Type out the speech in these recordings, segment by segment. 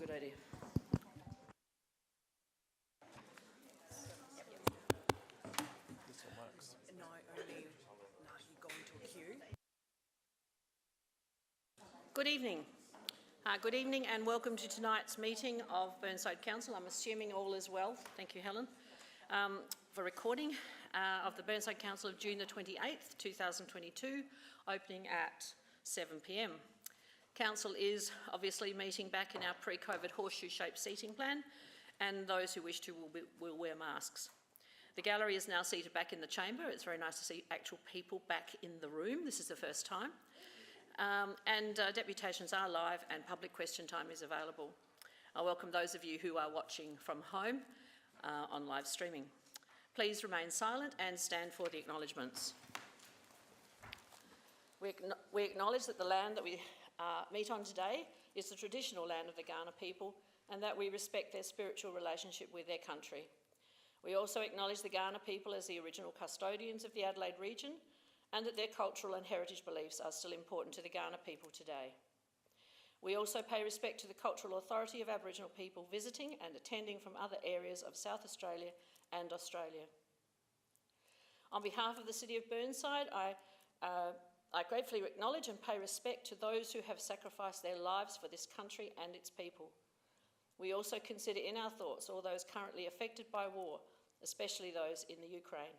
good idea. This one works. No, you go into a queue. Good evening. Good evening and welcome to tonight's meeting of Burnside Council. I'm assuming all is well. Thank you, Helen. For recording of the Burnside Council of June the 28th, 2022, opening at 7 p.m. Council is obviously meeting back in our pre-COVID horseshoe-shaped seating plan, and those who wish to will wear masks. The gallery is now seated back in the chamber. It's very nice to see actual people back in the room. This is the first time. Deputations are live and public question time is available. I welcome those of you who are watching from home on live streaming. Please remain silent and stand for the acknowledgements. We acknowledge that the land that we meet on today is the traditional land of the Kaurna people and that we respect their spiritual relationship with their country. We also acknowledge the Kaurna people as the original custodians of the Adelaide region and that their cultural and heritage beliefs are still important to the Kaurna people today. We also pay respect to the cultural authority of Aboriginal people visiting and attending from other areas of South Australia and Australia. On behalf of the City of Burnside, I gratefully acknowledge and pay respect to those who have sacrificed their lives for this country and its people. We also consider in our thoughts all those currently affected by war, especially those in the Ukraine.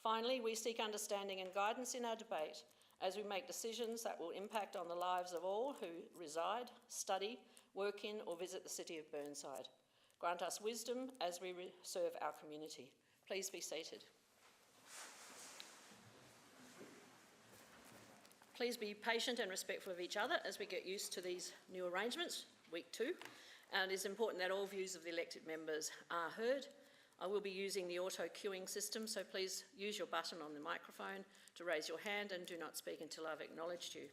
Finally, we seek understanding and guidance in our debate as we make decisions that will impact on the lives of all who reside, study, work in or visit the City of Burnside. Grant us wisdom as we serve our community. Please be seated. Please be patient and respectful of each other as we get used to these new arrangements, week 2. And it is important that all views of the elected members are heard. I will be using the auto queuing system, so please use your button on the microphone to raise your hand and do not speak until I've acknowledged you.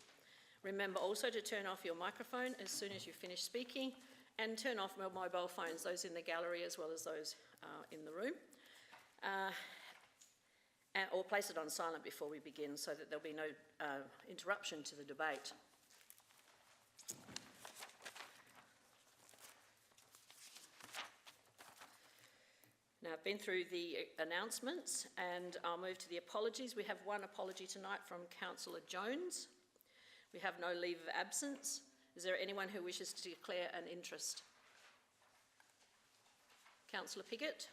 Remember also to turn off your microphone as soon as you finish speaking and turn off mobile phones, those in the gallery as well as those in the room. Or place it on silent before we begin so that there'll be no interruption to the debate. Now, I've been through the announcements and I'll move to the apologies. We have one apology tonight from Councillor Jones. We have no leave of absence. Is there anyone who wishes to declare an interest? Councillor Piggott.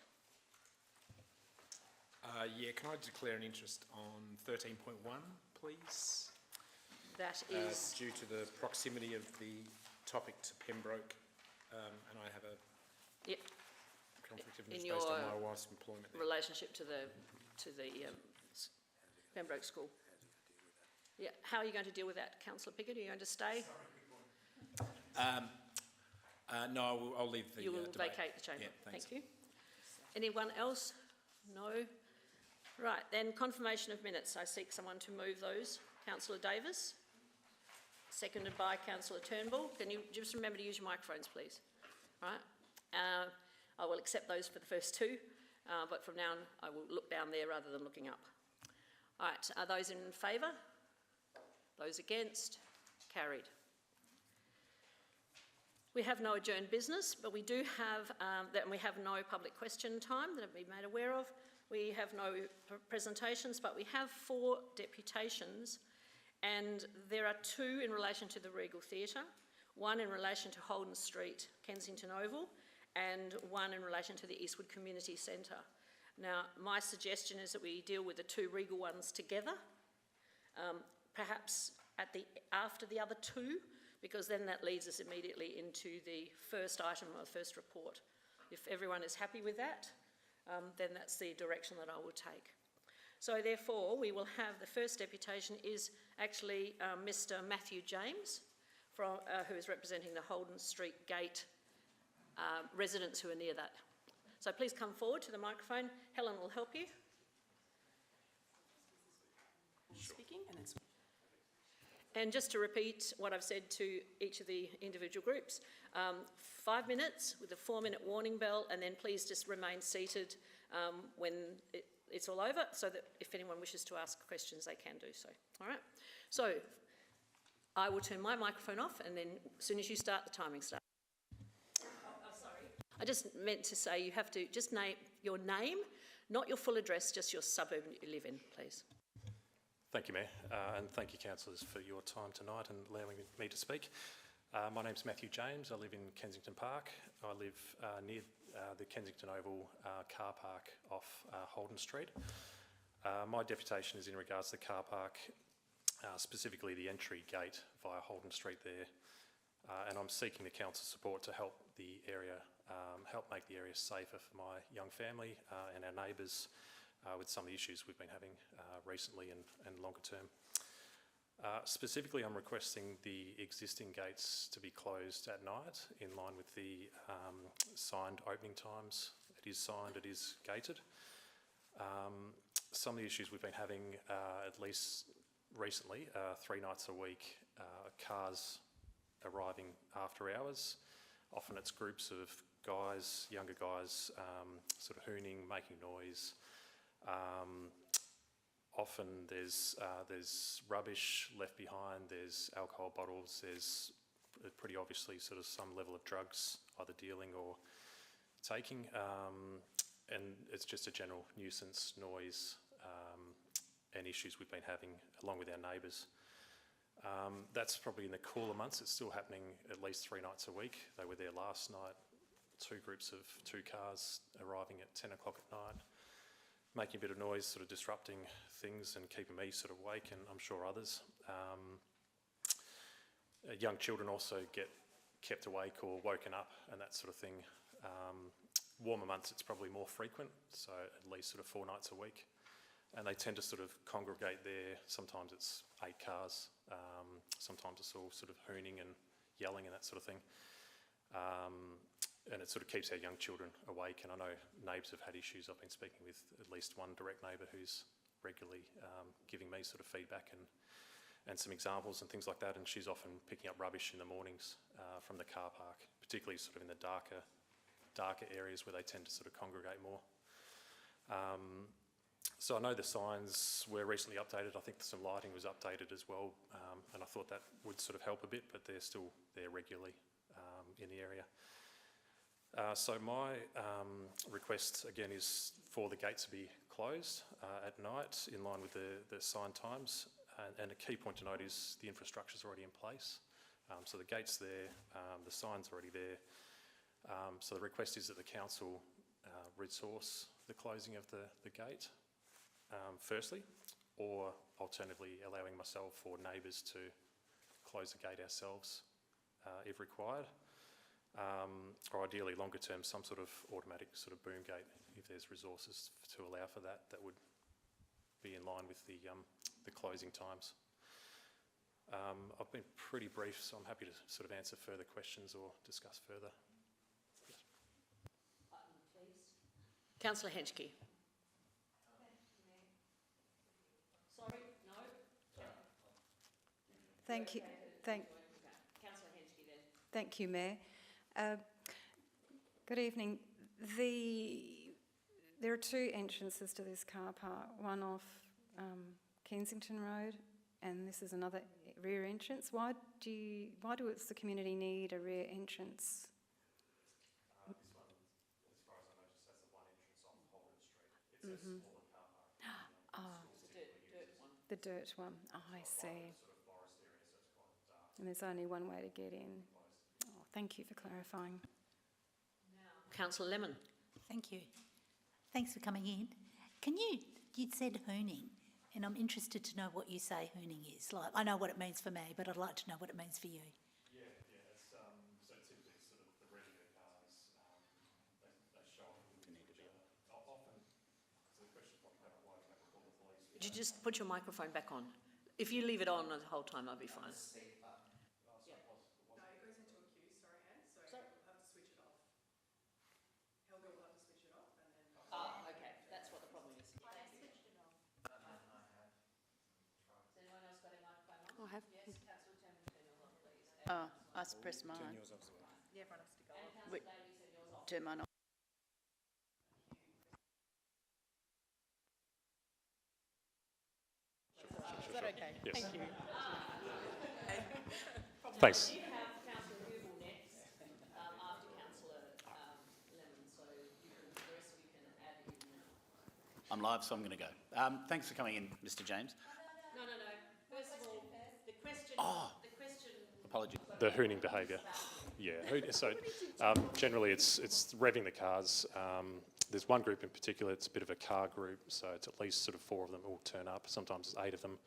Yeah, can I declare an interest on 13.1, please? That is... due to the proximity of the topic to Pembroke, and I have a conflict of interest based on my wife's employment there. Relationship to the Pembroke School. Yeah, how are you going to deal with that, Councillor Piggott? Are you going to stay? No, I'll leave the You will debate. vacate the chamber. Yeah, thanks. Thank you. Anyone else? No. Right, then confirmation of minutes. I seek someone to move those. Councillor Davis, seconded by Councillor Turnbull. Can you just remember to use your microphones, please? Right. I will accept those for the first two, but from now on I will look down there rather than looking up. All right, are those in favour? Those against? Carried. We have no adjourned business, but we do have, we have no public question time that I've been made aware of. We have no presentations, but we have 4 deputations, and there are 2 in relation to the Regal Theatre, 1 in relation to Holden Street, Kensington Oval, and 1 in relation to the Eastwood Community Centre. Now, my suggestion is that we deal with the 2 Regal ones together, perhaps after the other 2, because then that leads us immediately into the first item or first report. If everyone is happy with that, then that's the direction that I will take. So therefore, we will have the first deputation is actually Mr. Matthew James, who is representing the Holden Street Gate residents who are near that. So please come forward to the microphone. Helen will help you. Sure. Speaking, and just to repeat what I've said to each of the individual groups, 5 minutes with a 4-minute warning bell, and then please just remain seated when it's all over, so that if anyone wishes to ask questions, they can do so. All right. So I will turn my microphone off, and then as soon as you start, the timing starts. Sorry. I just meant to say you have to just name your name, not your full address, just your suburb you live in, please. Thank you, Mayor, and thank you, councillors, for your time tonight and allowing me to speak. My name's Matthew James. I live in Kensington Park. I live near the Kensington Oval car park off Holden Street. My deputation is in regards to the car park, specifically the entry gate via Holden Street there, and I'm seeking the council support to help the area, help make the area safer for my young family and our neighbours with some of the issues we've been having recently and longer term. Specifically, I'm requesting the existing gates to be closed at night in line with the signed opening times. It is signed, it is gated. Some of the issues we've been having, at least recently, 3 nights a week, cars arriving after hours. Often it's groups of guys, younger guys, sort of hooning, making noise. Often there's rubbish left behind, there's alcohol bottles, there's pretty obviously sort of some level of drugs either dealing or taking, and it's just a general nuisance, noise, and issues we've been having along with our neighbours. That's probably in the cooler months. It's still happening at least 3 nights a week. They were there last night, 2 groups of 2 cars arriving at 10 o'clock at night, making a bit of noise, sort of disrupting things and keeping me sort of awake, and I'm sure others. Young children also get kept awake or woken up and that sort of thing. Warmer months it's probably more frequent, so at least sort of 4 nights a week. And they tend to sort of congregate there. Sometimes it's 8 cars, sometimes it's all sort of hooning and yelling and that sort of thing. And it sort of keeps our young children awake, and I know neighbours have had issues. I've been speaking with at least one direct neighbour who's regularly giving me sort of feedback and some examples and things like that, and she's often picking up rubbish in the mornings from the car park, particularly sort of in the darker areas where they tend to sort of congregate more. So I know the signs were recently updated. I think some lighting was updated as well, and I thought that would sort of help a bit, but they're still there regularly in the area. So my request again is for the gates to be closed at night in line with the signed times, and a key point to note is the infrastructure is already in place. So the gate's there, the sign's already there. So the request is that the council resource the closing of the gate firstly, or alternatively allowing myself or neighbours to close the gate ourselves if required. Or ideally longer term, some sort of automatic sort of boom gate if there's resources to allow for that would be in line with the closing times. I've been pretty brief, so I'm happy to sort of answer further questions or discuss further. Yes. Button, please. Councillor Henschke. Sorry, no. Thank you. Councillor Henschke then. Thank you, Mayor. Good evening. There are 2 entrances to this car park, one off Kensington Road, and this is another rear entrance. Why does the community need a rear entrance? This one, as far as I know, just has the one entrance off Holden Street. It's a smaller car park. It's the dirt one. The dirt one. Oh, I see. Sort of forest area, so it's quite dark. And there's only one way to get in. Oh, thank you for clarifying. Councillor Lemon. Thank you. Thanks for coming in. You'd said hooning, and I'm interested to know what you say hooning is. Like, I know what it means for me, but I'd like to know what it means for you. Yeah, it's so typically sort of the regular cars, they show up with each other. Often, so the question probably about why we have to call the police. Would you just put your microphone back on? If you leave it on the whole time, I'll be fine. I have. Yes, Councillor Turner, turn yours off, please. I pressed mine. Turn yours off as well. Yeah, everyone has to go And off. Councillor Davies, turn yours off. Turn mine off. Is that okay? Yes. Thank you. Thanks. We have Councillor Hubel next, after Councillor Lemon, so the rest of you can add in now. I'm live, so I'm going to go. Thanks for coming in, Mr. James. No. First of all, the question. Apologies. The hooning behaviour. Yeah. So generally, it's revving the cars. There's one group in particular. It's a bit of a car group, so it's at least sort of 4 of them all turn up. Sometimes it's 8 of them,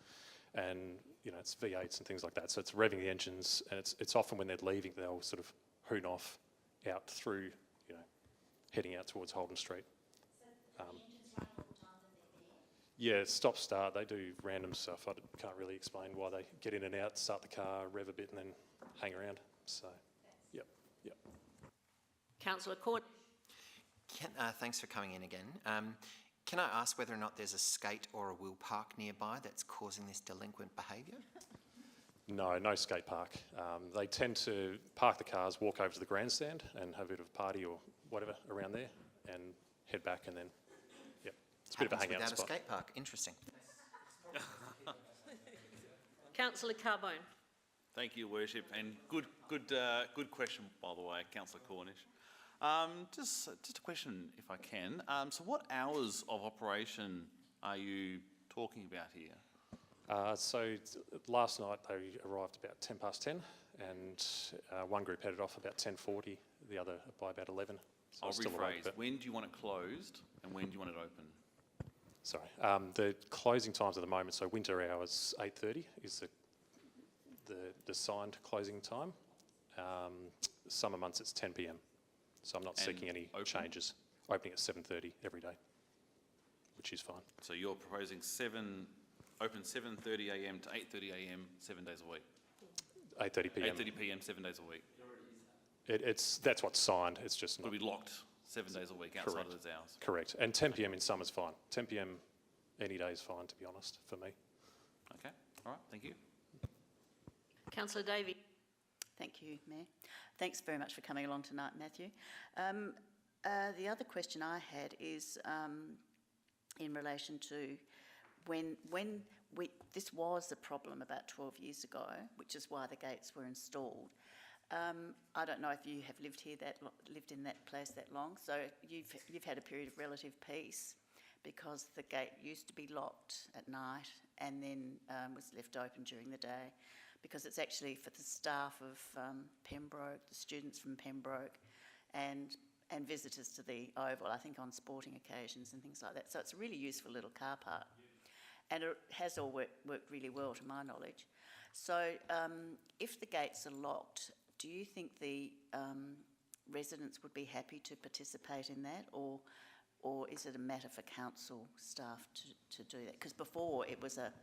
and it's V8s and things like that. So it's revving the engines, and it's often when they're leaving, they'll sort of hoon off out through, heading out towards Holden Street. Yeah, stop start. They do random stuff. I can't really explain why they get in and out, start the car, rev a bit, and then hang around. So, yep. Councillor Court. Thanks for coming in again. Can I ask whether or not there's a skate or a wheel park nearby that's causing this delinquent behaviour? No skate park. They tend to park the cars, walk over to the grandstand and have a bit of a party or whatever around there and head back, and then, it's a bit of a hangout without spot. a skate park. Interesting. Councillor Carbone. Thank you, Worship, and good question, by the way, Councillor Cornish. Just a question, if I can. So, what hours of operation are you talking about here? So last night they arrived about 10:10, and one group headed off about 10:40, the other by about 11. So I'll it's still awake, rephrase. but- When do you want it closed, and when do you want it open? Sorry. The closing times at the moment, so winter hours 8:30 is the signed closing time. Summer months it's 10 p.m. So I'm not And seeking any open? changes. Opening at 7:30 every day, which is fine. So you're proposing open 7:30 a.m. to 8:30 a.m. 7 days a week. 8:30 p.m. 8:30 p.m. 7 days a week. That's what's signed. It's just It'll not be locked 7 days a week outside Correct. of those hours. correct. And 10 p.m. in summer's fine. 10 p.m. any day is fine, to be honest, for me. Okay. All right. Thank you. Councillor Davey. Thank you, Mayor. Thanks very much for coming along tonight, Matthew. The other question I had is in relation to when this was a problem about 12 years ago, which is why the gates were installed. I don't know if you have lived in that place that long, so you've had a period of relative peace because the gate used to be locked at night and then was left open during the day, because it's actually for the staff of Pembroke, the students from Pembroke, and visitors to the Oval, I think on sporting occasions and things like that. So it's a really useful little car park. And it has all worked really well, to my knowledge. So if the gates are locked, do you think the residents would be happy to participate in that, or is it a matter for council staff to do that? Because before it was a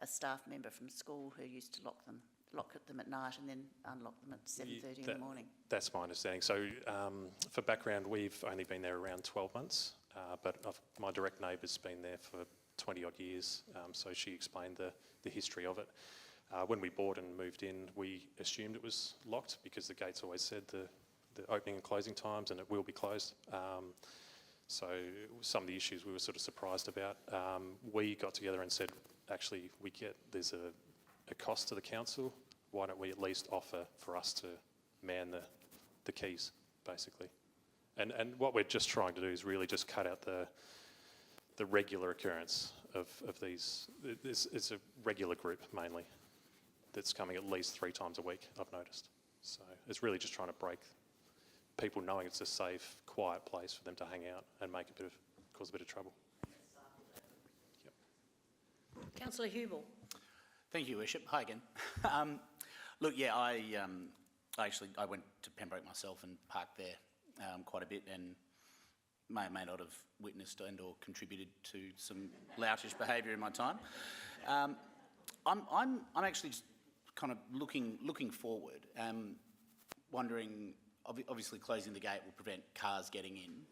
staff member from school who used to lock them at night and then unlock them at 7:30 in the morning. That's my understanding. So for background, we've only been there around 12 months, but my direct neighbour's been there for 20 odd years, so she explained the history of it. When we bought and moved in, we assumed it was locked because the gates always said the opening and closing times, and it will be closed. So some of the issues we were sort of surprised about. We got together and said, actually, there's a cost to the council. Why don't we at least offer for us to man the keys, basically? And what we're just trying to do is really just cut out the regular occurrence of these. It's a regular group mainly that's coming at least 3 times a week, I've noticed. So it's really just trying to break people knowing it's a safe, quiet place for them to hang out and cause a bit of trouble. Yep. Councillor Hubel. Thank you, Worship. Hi again. Look, yeah, I went to Pembroke myself and parked there quite a bit, and may or may not have witnessed and or contributed to some loutish behaviour in my time. I'm actually just kind of looking forward, wondering. Obviously, closing the gate will prevent cars getting in.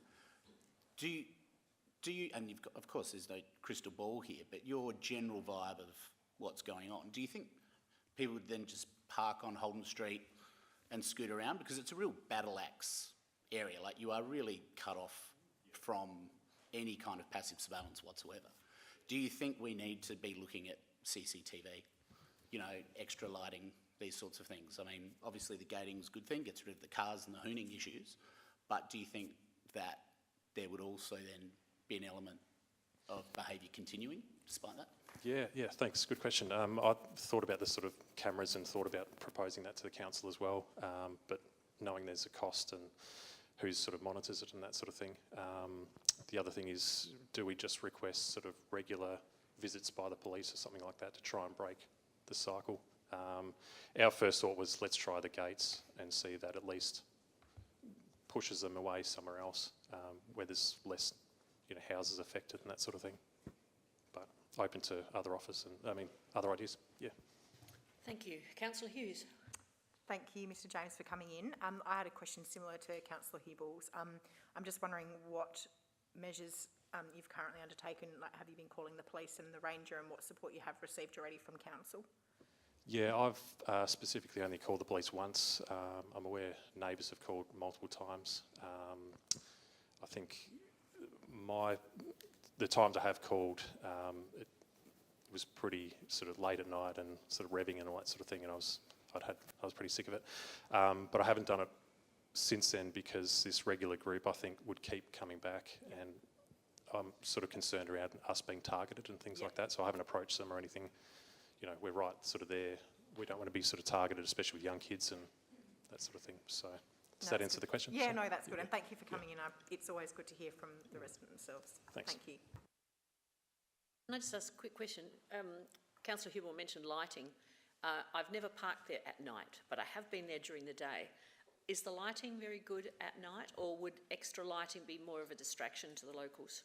Do you? And of course, there's no crystal ball here, but your general vibe of what's going on. Do you think people would then just park on Holden Street and scoot around? Because it's a real battle axe area. Like, you are really cut off from any kind of passive surveillance whatsoever. Do you think we need to be looking at CCTV? you know, extra lighting, these sorts of things? I mean, obviously the gating's a good thing, gets rid of the cars and the hooning issues, but do you think that there would also then be an element of behaviour continuing despite that? Yeah, thanks. Good question. I thought about the sort of cameras and thought about proposing that to the council as well, but knowing there's a cost and who sort of monitors it and that sort of thing. The other thing is, do we just request sort of regular visits by the police or something like that to try and break the cycle? Our first thought was, let's try the gates and see that at least pushes them away somewhere else where there's less, you know, houses affected and that sort of thing. But open to other offers and, other ideas, yeah. Thank you. Councillor Hughes. Thank you, Mr James, for coming in. I had a question similar to Councillor Hibbles. I'm just wondering what measures you've currently undertaken. Like, have you been calling the police and the ranger, and what support you have received already from council? Yeah, I've specifically only called the police once. I'm aware neighbours have called multiple times. I think the times I have called, it was pretty sort of late at night and sort of revving and all that sort of thing, and I was pretty sick of it. But I haven't done it since then because this regular group, I think, would keep coming back, and I'm sort of concerned around us being targeted and things like that, so I haven't approached them or anything. You know, we're right sort of there. We don't want to be sort of targeted, especially with young kids and that sort of thing. So does that answer the question? Yeah, no, that's good. And thank you for coming in. It's always good to hear from the residents themselves. Thanks. Thank you. Can I just ask a quick question? Councillor Hubble mentioned lighting. I've never parked there at night, but I have been there during the day. Is the lighting very good at night, or would extra lighting be more of a distraction to the locals?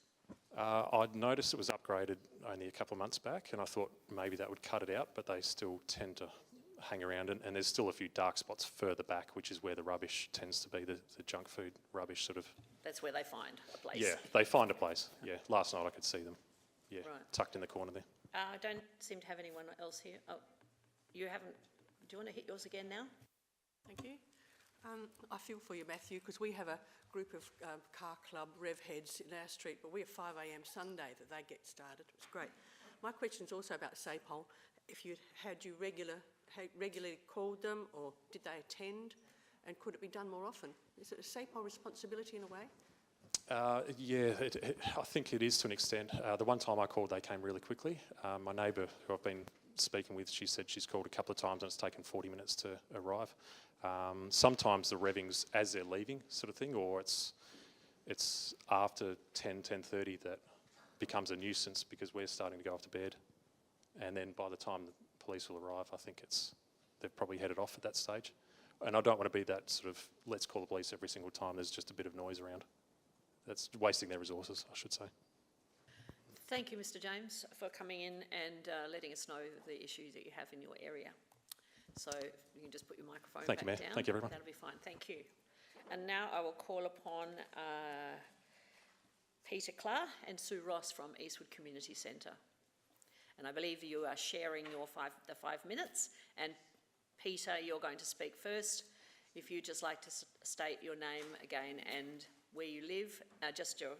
I'd noticed it was upgraded only a couple of months back, and I thought maybe that would cut it out, but they still tend to hang around, and there's still a few dark spots further back, which is where the rubbish tends to be, the junk food rubbish sort of. That's where they find a place? Yeah, they find a place, yeah. Last night I could see them, yeah, right. Tucked in the corner there. I don't seem to have anyone else here. Oh, you haven't, do you want to hit yours again now? Thank you. I feel for you, Matthew, because we have a group of car club rev heads in our street, but we have 5 a.m. Sunday that they get started. It's great. My question is also about SAPOL. If you regularly called them, or did they attend, and could it be done more often? Is it a SAPOL responsibility in a way? Yeah, I think it is to an extent. The one time I called, they came really quickly. My neighbour, who I've been speaking with, she said she's called a couple of times and it's taken 40 minutes to arrive. Sometimes the revving's as they're leaving sort of thing, or it's after 10:30 that becomes a nuisance because we're starting to go off to bed. And then by the time the police will arrive, I think they've probably headed off at that stage. And I don't want to be that sort of, let's call the police every single time there's just a bit of noise around. That's wasting their resources, I should say. Thank you, Mr James, for coming in and letting us know the issues that you have in your area. So you can just put your microphone back down. Thank you, everyone. That'll be fine. Thank you. And now I will call upon Peter Clark and Sue Ross from Eastwood Community Centre. And I believe you are sharing your 5 minutes. And Peter, you're going to speak first. If you'd just like to state your name again and where you live, just your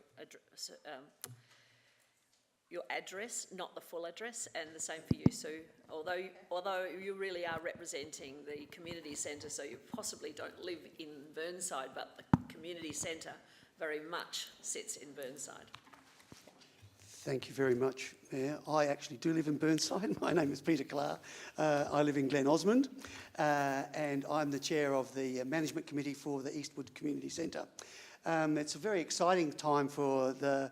address, not the full address, and the same for you, Sue. Although you really are representing the community centre, so you possibly don't live in Burnside, but the community centre very much sits in Burnside. Thank you very much, Mayor. I actually do live in Burnside. My name is Peter Clark. I live in Glen Osmond, and I'm the chair of the management committee for the Eastwood Community Centre. It's a very exciting time for the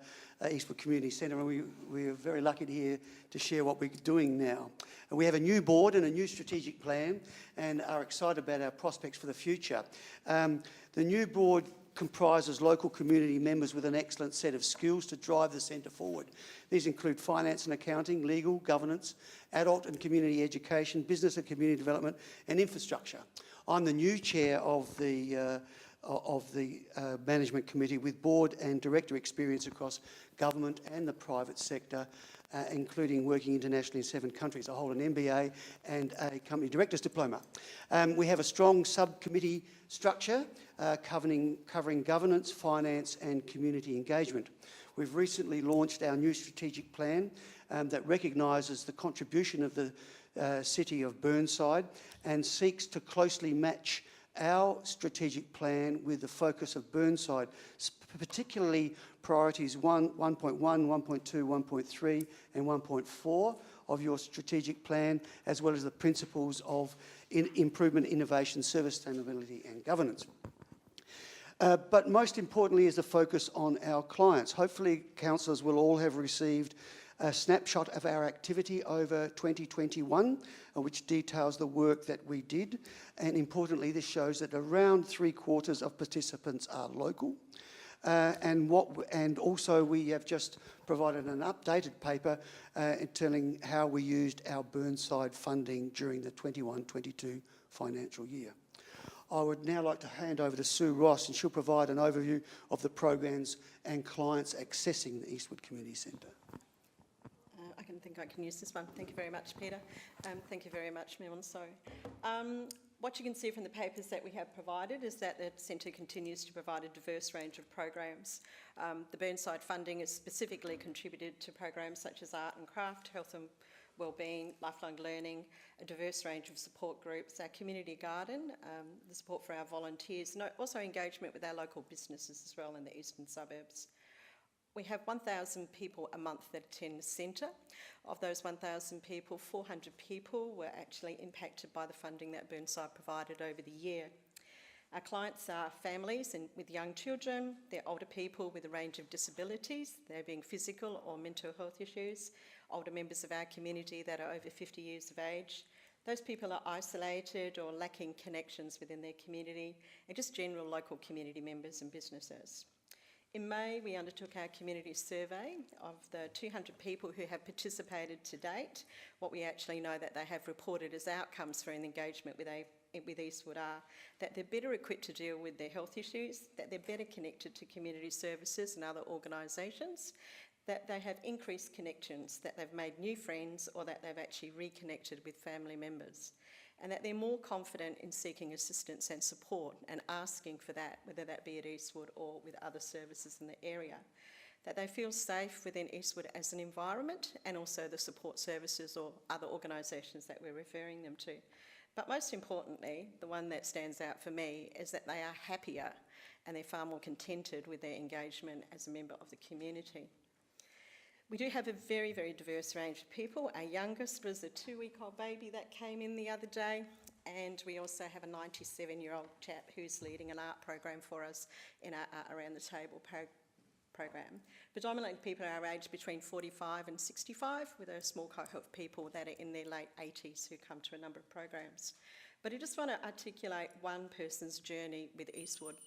Eastwood Community Centre, and we're very lucky to share what we're doing now. And we have a new board and a new strategic plan, and are excited about our prospects for the future. The new board comprises local community members with an excellent set of skills to drive the centre forward. These include finance and accounting, legal, governance, adult and community education, business and community development, and infrastructure. I'm the new chair of the management committee with board and director experience across government and the private sector, including working internationally in 7 countries. I hold an MBA and a company director's diploma. We have a strong subcommittee structure covering governance, finance and community engagement. We've recently launched our new strategic plan that recognises the contribution of the city of Burnside and seeks to closely match our strategic plan with the focus of Burnside, particularly priorities 1.1, 1.2, 1.3 and 1.4 of your strategic plan, as well as the principles of improvement, innovation, service sustainability and governance. But most importantly is the focus on our clients. Hopefully councillors will all have received a snapshot of our activity over 2021, which details the work that we did. And importantly, this shows that around 3/4 of participants are local. And also we have just provided an updated paper telling how we used our Burnside funding during the 21-22 financial year. I would now like to hand over to Sue Ross, and she'll provide an overview of the programs and clients accessing the Eastwood Community Centre. I think I can use this one. Thank you very much, Peter. Thank you very much, Monso. What you can see from the papers that we have provided is that the centre continues to provide a diverse range of programs. The Burnside funding has specifically contributed to programs such as art and craft, health and wellbeing, lifelong learning, a diverse range of support groups, our community garden, the support for our volunteers, and also engagement with our local businesses as well in the eastern suburbs. We have 1,000 people a month that attend the centre. Of those 1,000 people, 400 people were actually impacted by the funding that Burnside provided over the year. Our clients are families with young children, they're older people with a range of disabilities, they're being physical or mental health issues, older members of our community that are over 50 years of age. Those people are isolated or lacking connections within their community, and just general local community members and businesses. In May, we undertook our community survey of the 200 people who have participated to date. What we actually know that they have reported as outcomes for an engagement with Eastwood are that they're better equipped to deal with their health issues, that they're better connected to community services and other organisations, that they have increased connections, that they've made new friends, or that they've actually reconnected with family members, and that they're more confident in seeking assistance and support and asking for that, whether that be at Eastwood or with other services in the area. That they feel safe within Eastwood as an environment, and also the support services or other organisations that we're referring them to. But most importantly, the one that stands out for me is that they are happier and they're far more contented with their engagement as a member of the community. We do have a very, very diverse range of people. Our youngest was a 2-week-old baby that came in the other day, and we also have a 97-year-old chap who's leading an art program for us in our Art Around the Table program. Predominantly people are aged between 45 and 65, with a small cohort of people that are in their late 80s who come to a number of programs. But I just want to articulate one person's journey with Eastwood.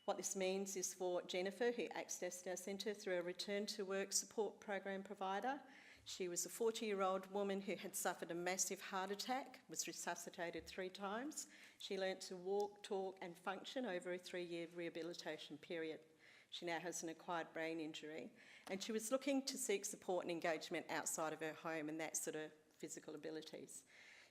What this means is for Jennifer, who accessed our centre through a return to work support program provider. She was a 40-year-old woman who had suffered a massive heart attack, was resuscitated 3 times. She learnt to walk, talk and function over a 3-year rehabilitation period. She now has an acquired brain injury, and she was looking to seek support and engagement outside of her home and that sort of physical abilities.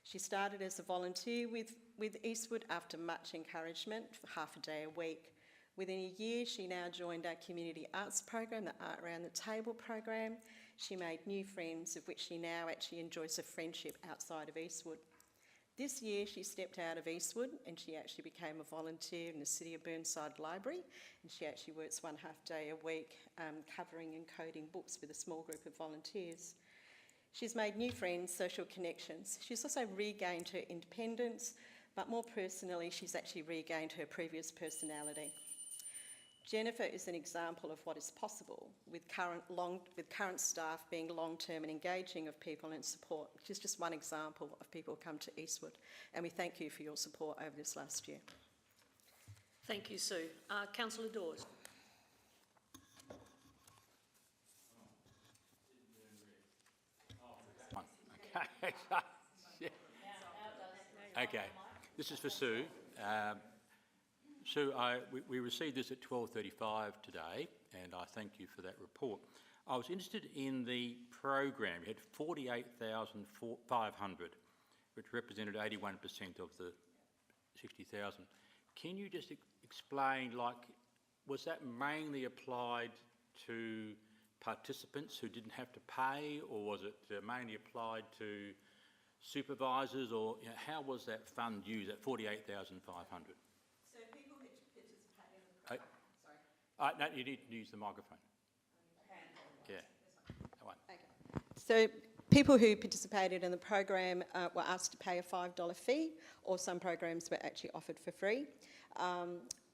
She started as a volunteer with Eastwood after much encouragement for half a day a week. Within a year, she now joined our community arts program, the Art Around the Table program. She made new friends, of which she now actually enjoys a friendship outside of Eastwood. This year, she stepped out of Eastwood and she actually became a volunteer in the City of Burnside Library, and she actually works 1/2 day a week covering and coding books with a small group of volunteers. She's made new friends, social connections. She's also regained her independence, but more personally, she's actually regained her previous personality. Jennifer is an example of what is possible with current staff being long-term and engaging of people and support. She's just one example of people who come to Eastwood, and we thank you for your support over this last year. Thank you, Sue. Councillor Dawes. Okay, this is for Sue. Sue, we received this at 12:35 today, and I thank you for that report. I was interested in the program. You had 48,500, which represented 81% of the 60,000. Can you just explain, was that mainly applied to participants who didn't have to pay, or was it mainly applied to supervisors, or how was that fund used, that 48,500? So people who participated in the program, No, you need to use the microphone. Yeah, that one. So people who participated in the program were asked to pay a $5 fee, or some programs were actually offered for free.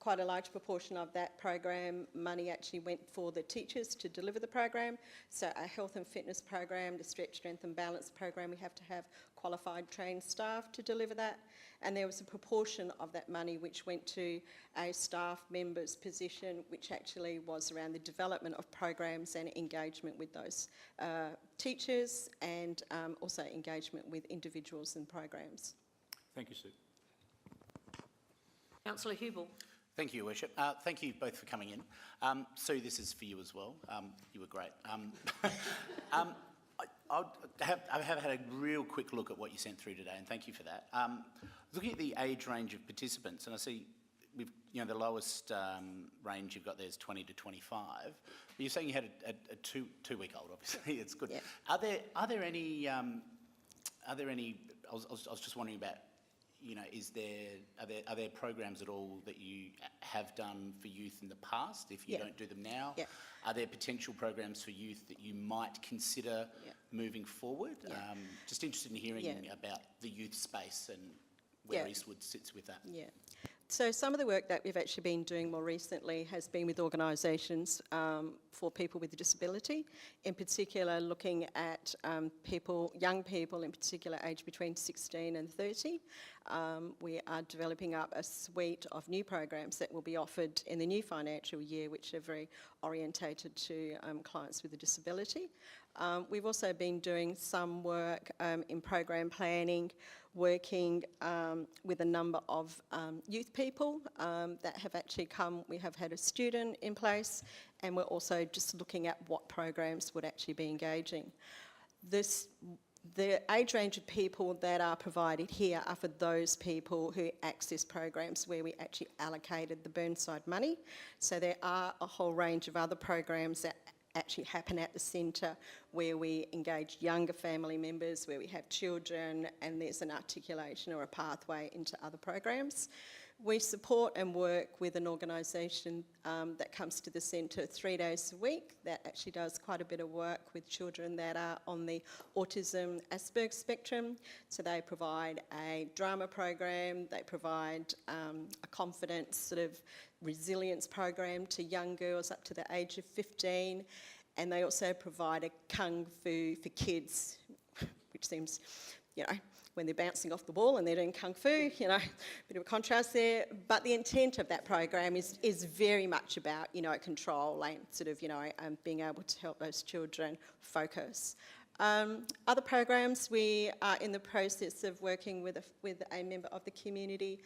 Quite a large proportion of that program money actually went for the teachers to deliver the program. So our health and fitness program, the stretch, strength and balance program, we have to have qualified trained staff to deliver that. And there was a proportion of that money which went to a staff member's position, which actually was around the development of programs and engagement with those teachers, and also engagement with individuals and programs. Thank you, Sue. Councillor Hubel. Thank you, Your Worship. Thank you both for coming in. Sue, this is for you as well. You were great. I have had a real quick look at what you sent through today, and thank you for that. Looking at the age range of participants, and I see the lowest range you've got there is 20 to 25. But you're saying you had a two-week-old, obviously. It's good. Yeah. Are there any? I was just wondering about. Are there programs at all that you have done for youth in the past, if you don't do them now? Yeah. Are there potential programs for youth that you might consider moving forward? Yeah. Just interested in hearing about the youth space and where Eastwood sits with that. Yeah. So some of the work that we've actually been doing more recently has been with organisations for people with a disability, in particular looking at young people in particular aged between 16 and 30. We are developing up a suite of new programs that will be offered in the new financial year, which are very orientated to clients with a disability. We've also been doing some work in program planning, working with a number of youth people that have actually come. We have had a student in place, and we're also just looking at what programs would actually be engaging. The age range of people that are provided here are for those people who access programs where we actually allocated the Burnside money. So there are a whole range of other programs that actually happen at the centre where we engage younger family members, where we have children, and there's an articulation or a pathway into other programs. We support and work with an organisation that comes to the centre 3 days a week that actually does quite a bit of work with children that are on the autism Asperger's spectrum. So they provide a drama program, they provide a confidence sort of resilience program to young girls up to the age of 15, and they also provide a kung fu for kids, which seems, when they're bouncing off the wall and they're doing kung fu, bit of a contrast there. But the intent of that program is very much about, control and sort of, being able to help those children focus. Other programs, we are in the process of working with a member of the community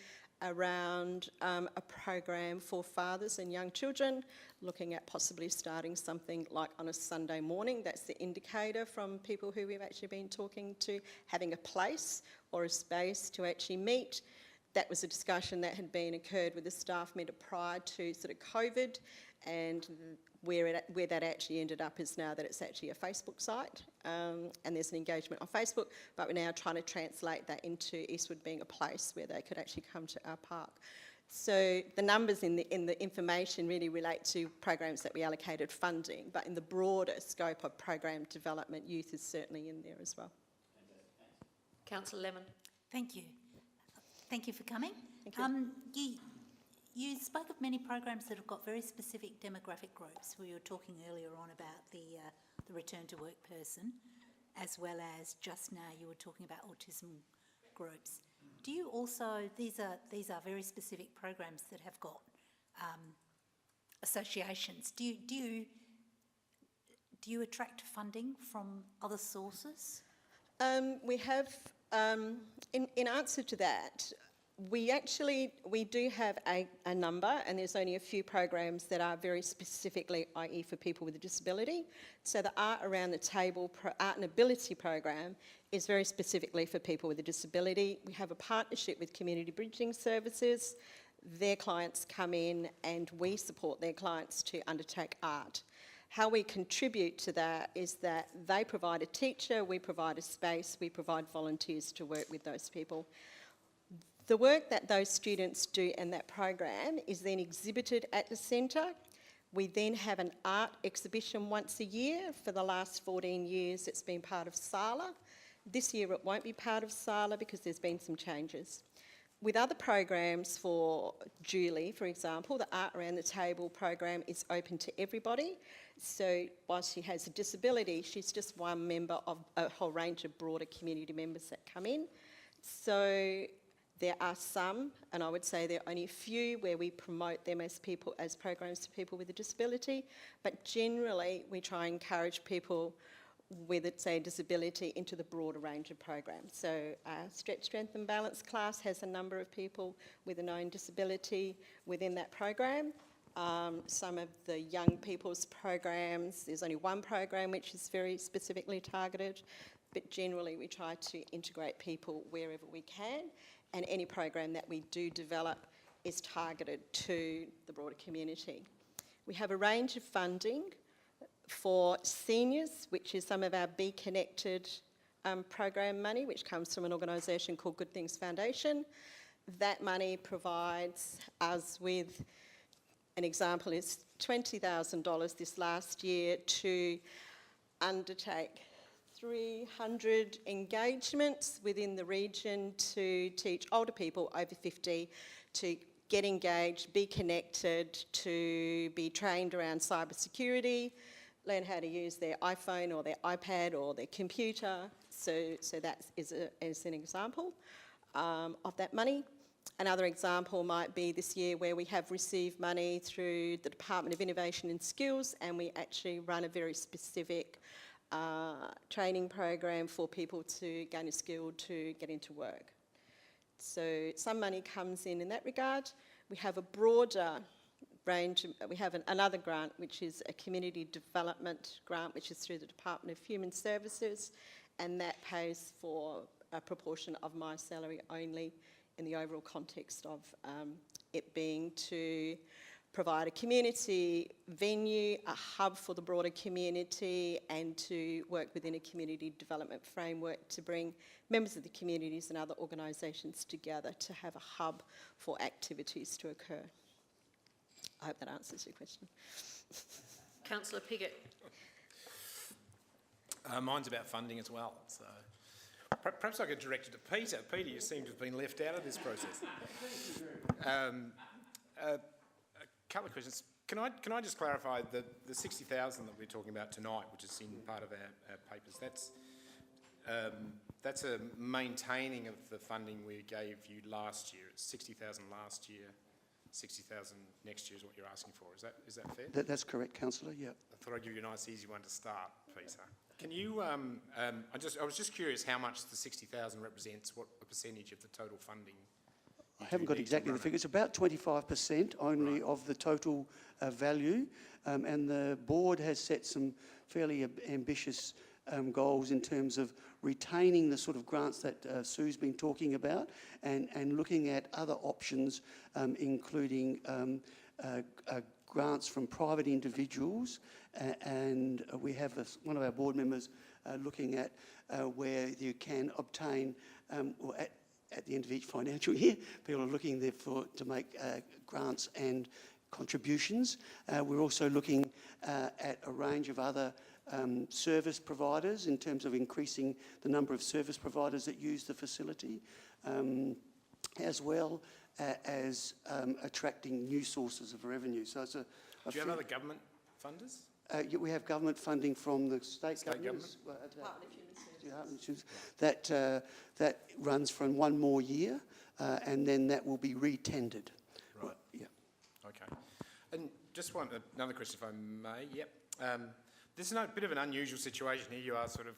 around a program for fathers and young children, looking at possibly starting something like on a Sunday morning. That's the indicator from people who we've actually been talking to, having a place or a space to actually meet. That was a discussion that had been occurred with the staff member prior to sort of COVID, and where that actually ended up is now that it's actually a Facebook site, and there's an engagement on Facebook, but we're now trying to translate that into Eastwood being a place where they could actually come to our park. So the numbers in the information really relate to programs that we allocated funding, but in the broader scope of program development, youth is certainly in there as well. Councillor Lemon. Thank you. Thank you for coming. Thank you. You spoke of many programs that have got very specific demographic groups. We were talking earlier on about the return to work person, as well as just now you were talking about autism groups. Do you also, these are very specific programs that have got associations. Do you attract funding from other sources? We have, in answer to that, we do have a number, and there's only a few programs that are very specifically, i.e. for people with a disability. So the Art Around the Table Art and Ability program is very specifically for people with a disability. We have a partnership with Community Bridging Services. Their clients come in and we support their clients to undertake art. How we contribute to that is that they provide a teacher, we provide a space, we provide volunteers to work with those people. The work that those students do in that program is then exhibited at the centre. We then have an art exhibition once a year. For the last 14 years, it's been part of SALA. This year it won't be part of SALA because there's been some changes. With other programs, for Julie, for example, the Art Around the Table program is open to everybody. So whilst she has a disability, she's just one member of a whole range of broader community members that come in. So there are some, and I would say there are only a few, where we promote them as programs for people with a disability, but generally we try and encourage people with, say, a disability into the broader range of programs. So our Stretch, Strength and Balance class has a number of people with a known disability within that program. Some of the young people's programs, there's only one program which is very specifically targeted, but generally we try to integrate people wherever we can, and any program that we do develop is targeted to the broader community. We have a range of funding for seniors, which is some of our Be Connected program money, which comes from an organisation called Good Things Foundation. That money provides us with, an example is $20,000 this last year to undertake 300 engagements within the region to teach older people over 50 to get engaged, be connected, to be trained around cybersecurity, learn how to use their iPhone or their iPad or their computer. So that is an example of that money. Another example might be this year where we have received money through the Department of Innovation and Skills, and we actually run a very specific training program for people to gain a skill to get into work. So some money comes in that regard. We have a broader range, we have another grant which is a community development grant which is through the Department of Human Services, and that pays for a proportion of my salary only in the overall context of it being to provide a community venue, a hub for the broader community, and to work within a community development framework to bring members of the communities and other organisations together to have a hub for activities to occur. I hope that answers your question. Councillor Piggott. Mine's about funding as well, so perhaps I could direct it to Peter. Peter, you seem to have been left out of this process. A couple of questions. Can I just clarify the 60,000 that we're talking about tonight, which is in part of our papers, that's a maintaining of the funding we gave you last year. It's 60,000 last year, 60,000 next year is what you're asking for. Is that fair? That's correct, Councillor, yeah. I thought I'd give you a nice easy one to start, Peter. Can you, I was just curious how much the 60,000 represents, what a percentage of the total funding? I haven't got exactly the figure. It's about 25% only of the total value, and the board has set some fairly ambitious goals in terms of retaining the sort of grants that Sue's been talking about, and looking at other options, including grants from private individuals, and we have one of our board members looking at where you can obtain, or at the end of each financial year, people are looking there to make grants and contributions. We're also looking at a range of other service providers in terms of increasing the number of service providers that use the facility, as well as attracting new sources of revenue. So it's Do you have other government funders? Yeah, we have government funding from the state governments. That runs for one more year, and then that will be re-tendered. Right. Yeah. Okay. And just another question, if I may. Yep. This is a bit of an unusual situation here. You are sort of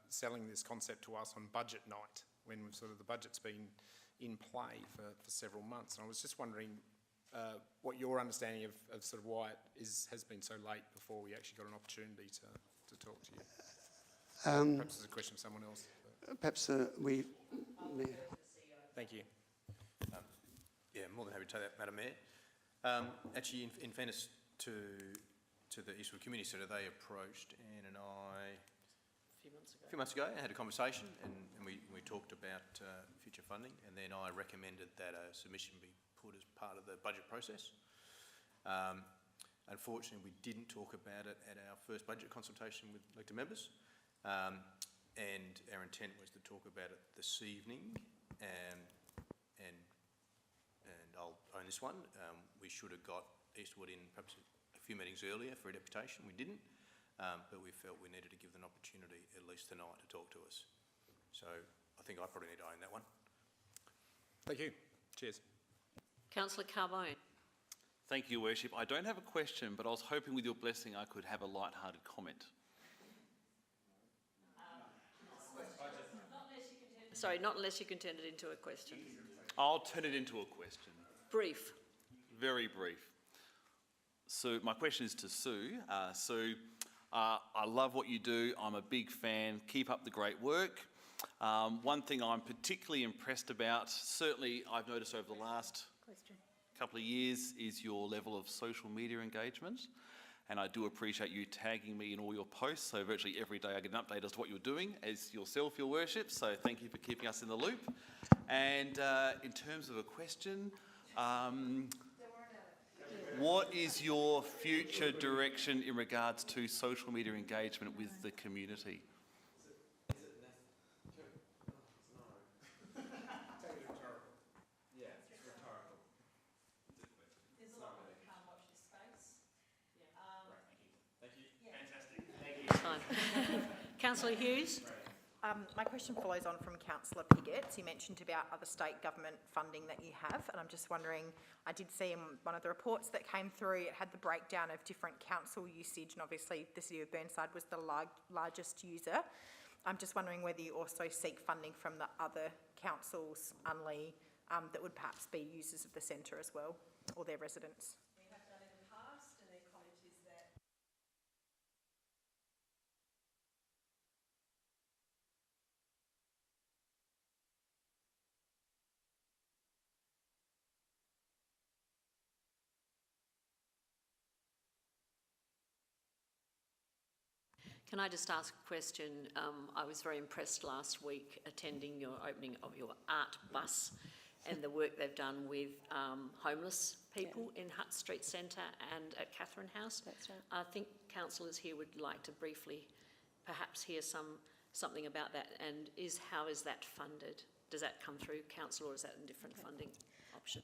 selling this concept to us on budget night, when sort of the budget's been in play for several months. And I was just wondering what your understanding of sort of why it has been so late before we actually got an opportunity to talk to you. Perhaps it's a question for someone else. Perhaps we... Thank you. Yeah, more than happy to take that, Madam Mayor. Actually, in fairness to to the Eastwood Community Centre, they approached Anne and I A a few months ago and had a conversation, and we talked about future funding, and then I recommended that a submission be put as part of the budget process. Unfortunately, we didn't talk about it at our first budget consultation with elected members, and our intent was to talk about it this evening, and I'll own this one. We should have got Eastwood in perhaps a few meetings earlier for a deputation. We didn't, but we felt we needed to give them an opportunity at least tonight to talk to us. So I think I probably need to own that one. Thank you. Cheers. Councillor Carbone. Thank you, Your Worship. I don't have a question, but I was hoping with your blessing I could have a light-hearted comment. Sorry, not unless you can turn it into a question. I'll turn it into a question. Brief. Very brief. So my question is to Sue. Sue, I love what you do. I'm a big fan. Keep up the great work. One thing I'm particularly impressed about, certainly I've noticed over the last couple of years, is your level of social media engagement. And I do appreciate you tagging me in all your posts. So virtually every day I get an update as to what you're doing as yourself, Your Worship. So thank you for keeping us in the loop. And in terms of a question, what is your future direction in regards to social media engagement with the community? Councillor Hughes. My question follows on from Councillor Pigott. You mentioned about other state government funding that you have, and I'm just wondering, I did see in one of the reports that came through, it had the breakdown of different council usage, and obviously the City of Burnside was the largest user. I'm just wondering whether you also seek funding from the other councils, Unley, that would perhaps be users of the centre as well, or their residents. We have done in the past, and their comment is that Can I just ask a question? I was very impressed last week attending your opening of your art bus and the work they've done with homeless people in Hutt Street Centre and at Catherine House. That's right. I think councillors here would like to briefly perhaps hear something about that, and how is that funded? Does that come through council, or is that a different funding option?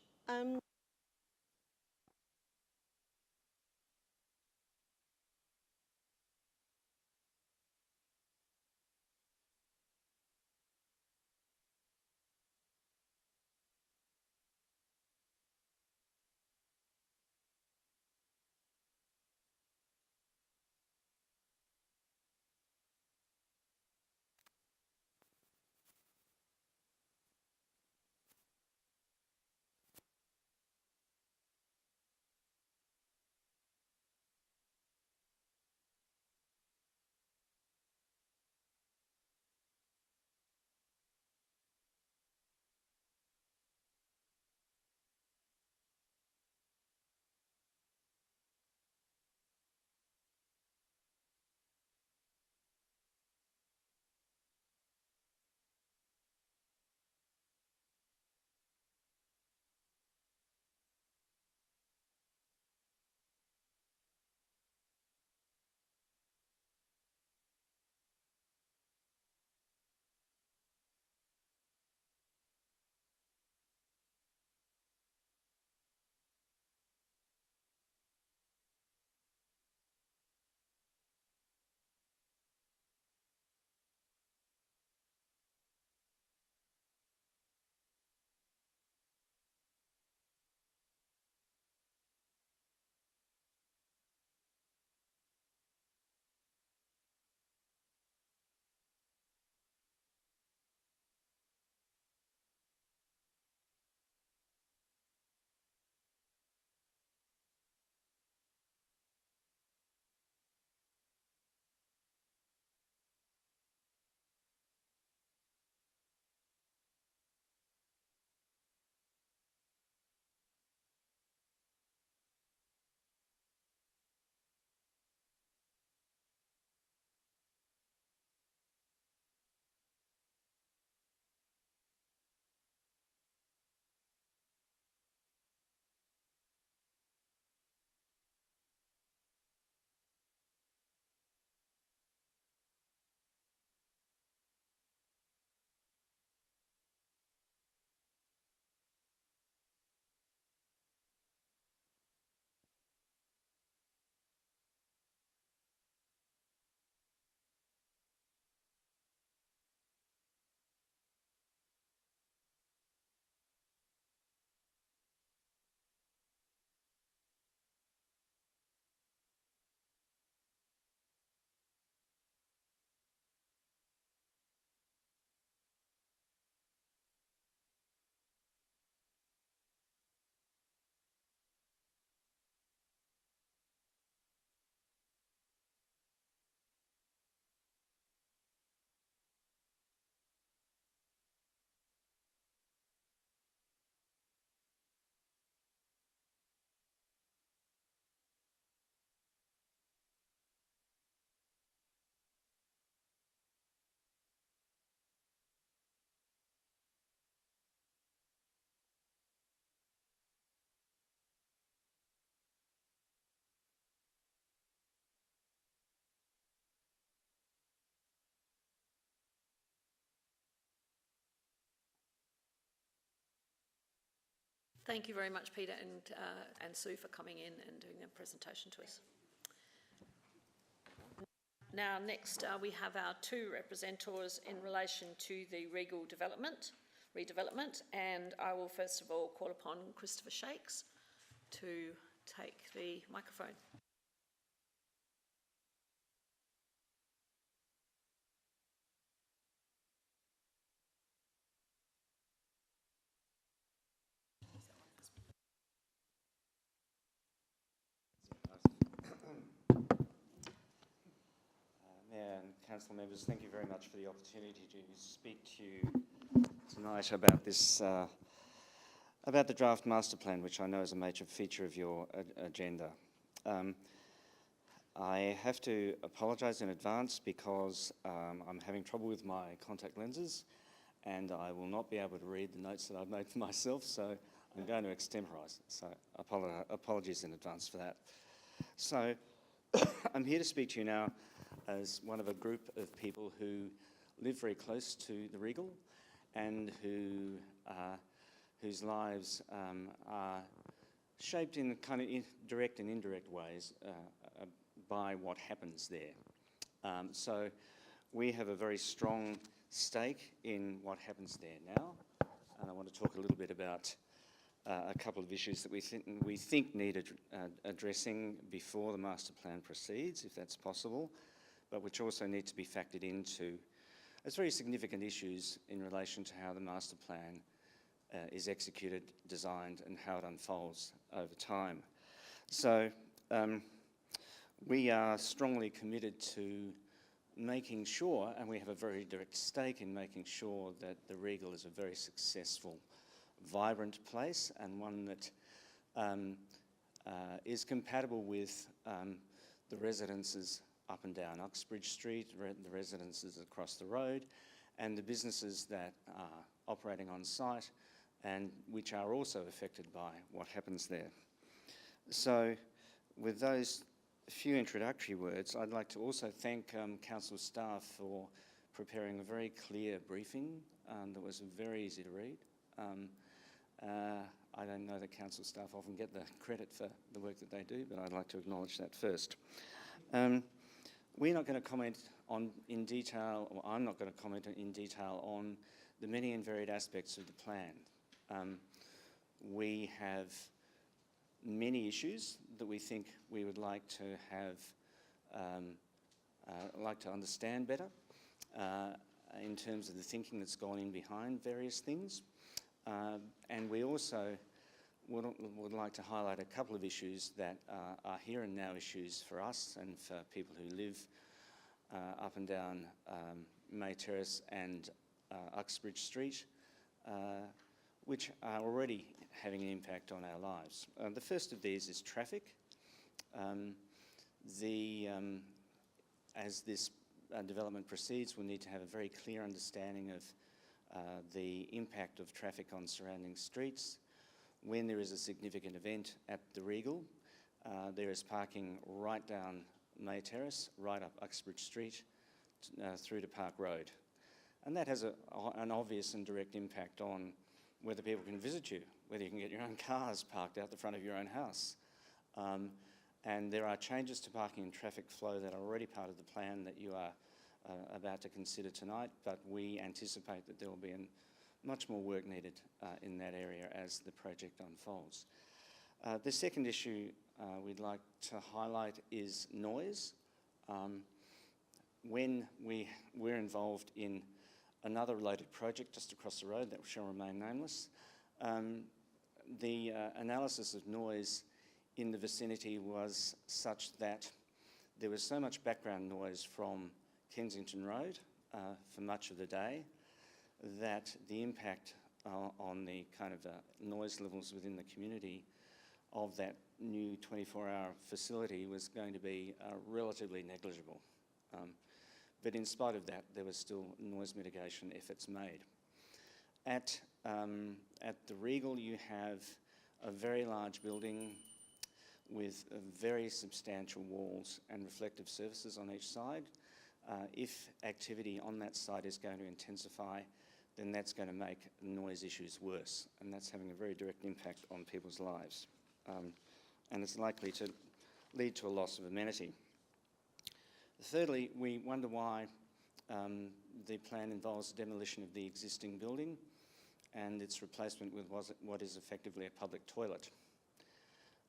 Thank you very much, Peter and Sue, for coming in and doing a presentation to us. Now, next we have our two representatives in relation to the Regal redevelopment, and I will first of all call upon Christopher Shakes to take the microphone. Mayor and council members, thank you very much for the opportunity to speak to you tonight about this, about the draft master plan, which I know is a major feature of your agenda. I have to apologise in advance because I'm having trouble with my contact lenses and I will not be able to read the notes that I've made for myself, so I'm going to extemporise. So apologies in advance for that. So I'm here to speak to you now as one of a group of people who live very close to the Regal and whose lives are shaped in kind of direct and indirect ways by what happens there. So we have a very strong stake in what happens there now, and I want to talk a little bit about a couple of issues that we think need addressing before the master plan proceeds, if that's possible, but which also need to be factored into as very significant issues in relation to how the master plan is executed, designed, and how it unfolds over time. So we are strongly committed to making sure, and we have a very direct stake in making sure, that the Regal is a very successful, vibrant place and one that is compatible with the residences up and down Uxbridge Street, the residences across the road, and the businesses that are operating on site and which are also affected by what happens there. So with those few introductory words, I'd like to also thank council staff for preparing a very clear briefing that was very easy to read. I don't know that council staff often get the credit for the work that they do, but I'd like to acknowledge that first. We're not going to comment in detail, or I'm not going to comment in detail on the many and varied aspects of the plan. We have many issues that we think we would like to have, like to understand better in terms of the thinking that's gone in behind various things. And we also would like to highlight a couple of issues that are here and now issues for us and for people who live up and down May Terrace and Uxbridge Street, which are already having an impact on our lives. The first of these is traffic. As this development proceeds, we'll need to have a very clear understanding of the impact of traffic on surrounding streets. When there is a significant event at the Regal, there is parking right down May Terrace, right up Uxbridge Street, through to Park Road. And that has an obvious and direct impact on whether people can visit you, whether you can get your own cars parked out the front of your own house. And there are changes to parking and traffic flow that are already part of the plan that you are about to consider tonight, but we anticipate that there will be much more work needed in that area as the project unfolds. The second issue we'd like to highlight is noise. When we're involved in another related project just across the road that shall remain nameless, the analysis of noise in the vicinity was such that there was so much background noise from Kensington Road for much of the day that the impact on the kind of noise levels within the community of that new 24-hour facility was going to be relatively negligible. But in spite of that, there was still noise mitigation efforts made. At the Regal, you have a very large building with very substantial walls and reflective surfaces on each side. If activity on that site is going to intensify, then that's going to make noise issues worse, and that's having a very direct impact on people's lives. And it's likely to lead to a loss of amenity. Thirdly, we wonder why the plan involves demolition of the existing building and its replacement with what is effectively a public toilet.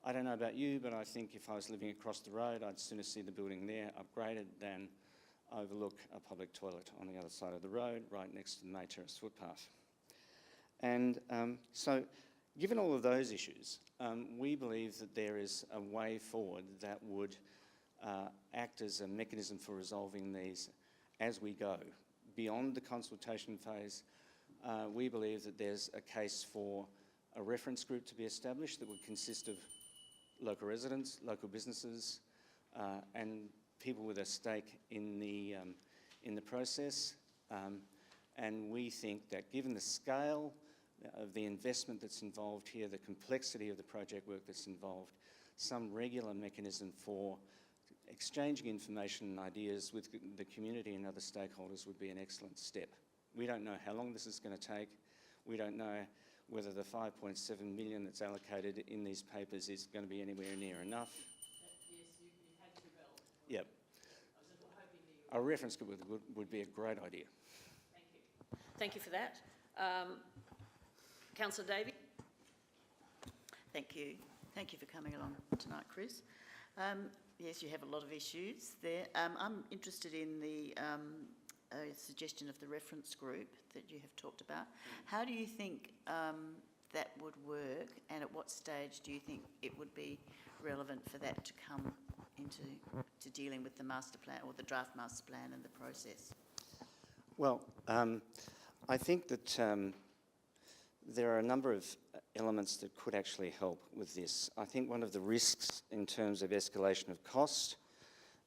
I don't know about you, but I think if I was living across the road, I'd sooner see the building there upgraded than overlook a public toilet on the other side of the road, right next to the May Terrace footpath. And so, given all of those issues, we believe that there is a way forward that would act as a mechanism for resolving these as we go. Beyond the consultation phase, we believe that there's a case for a reference group to be established that would consist of local residents, local businesses, and people with a stake in the process. And we think that given the scale of the investment that's involved here, the complexity of the project work that's involved, some regular mechanism for exchanging information and ideas with the community and other stakeholders would be an excellent step. We don't know how long this is going to take. We don't know whether the 5.7 million that's allocated in these papers is going to be anywhere near enough. Yes, you had two bells. Yep. I was hoping that you A reference group would be a great idea. Thank you. Thank you for that. Councillor Davey. Thank you. Thank you for coming along tonight, Chris. Yes, you have a lot of issues there. I'm interested in the suggestion of the reference group that you have talked about. How do you think that would work, and at what stage do you think it would be relevant for that to come into dealing with the master plan or the draft master plan and the process? Well, I think that there are a number of elements that could actually help with this. I think one of the risks in terms of escalation of cost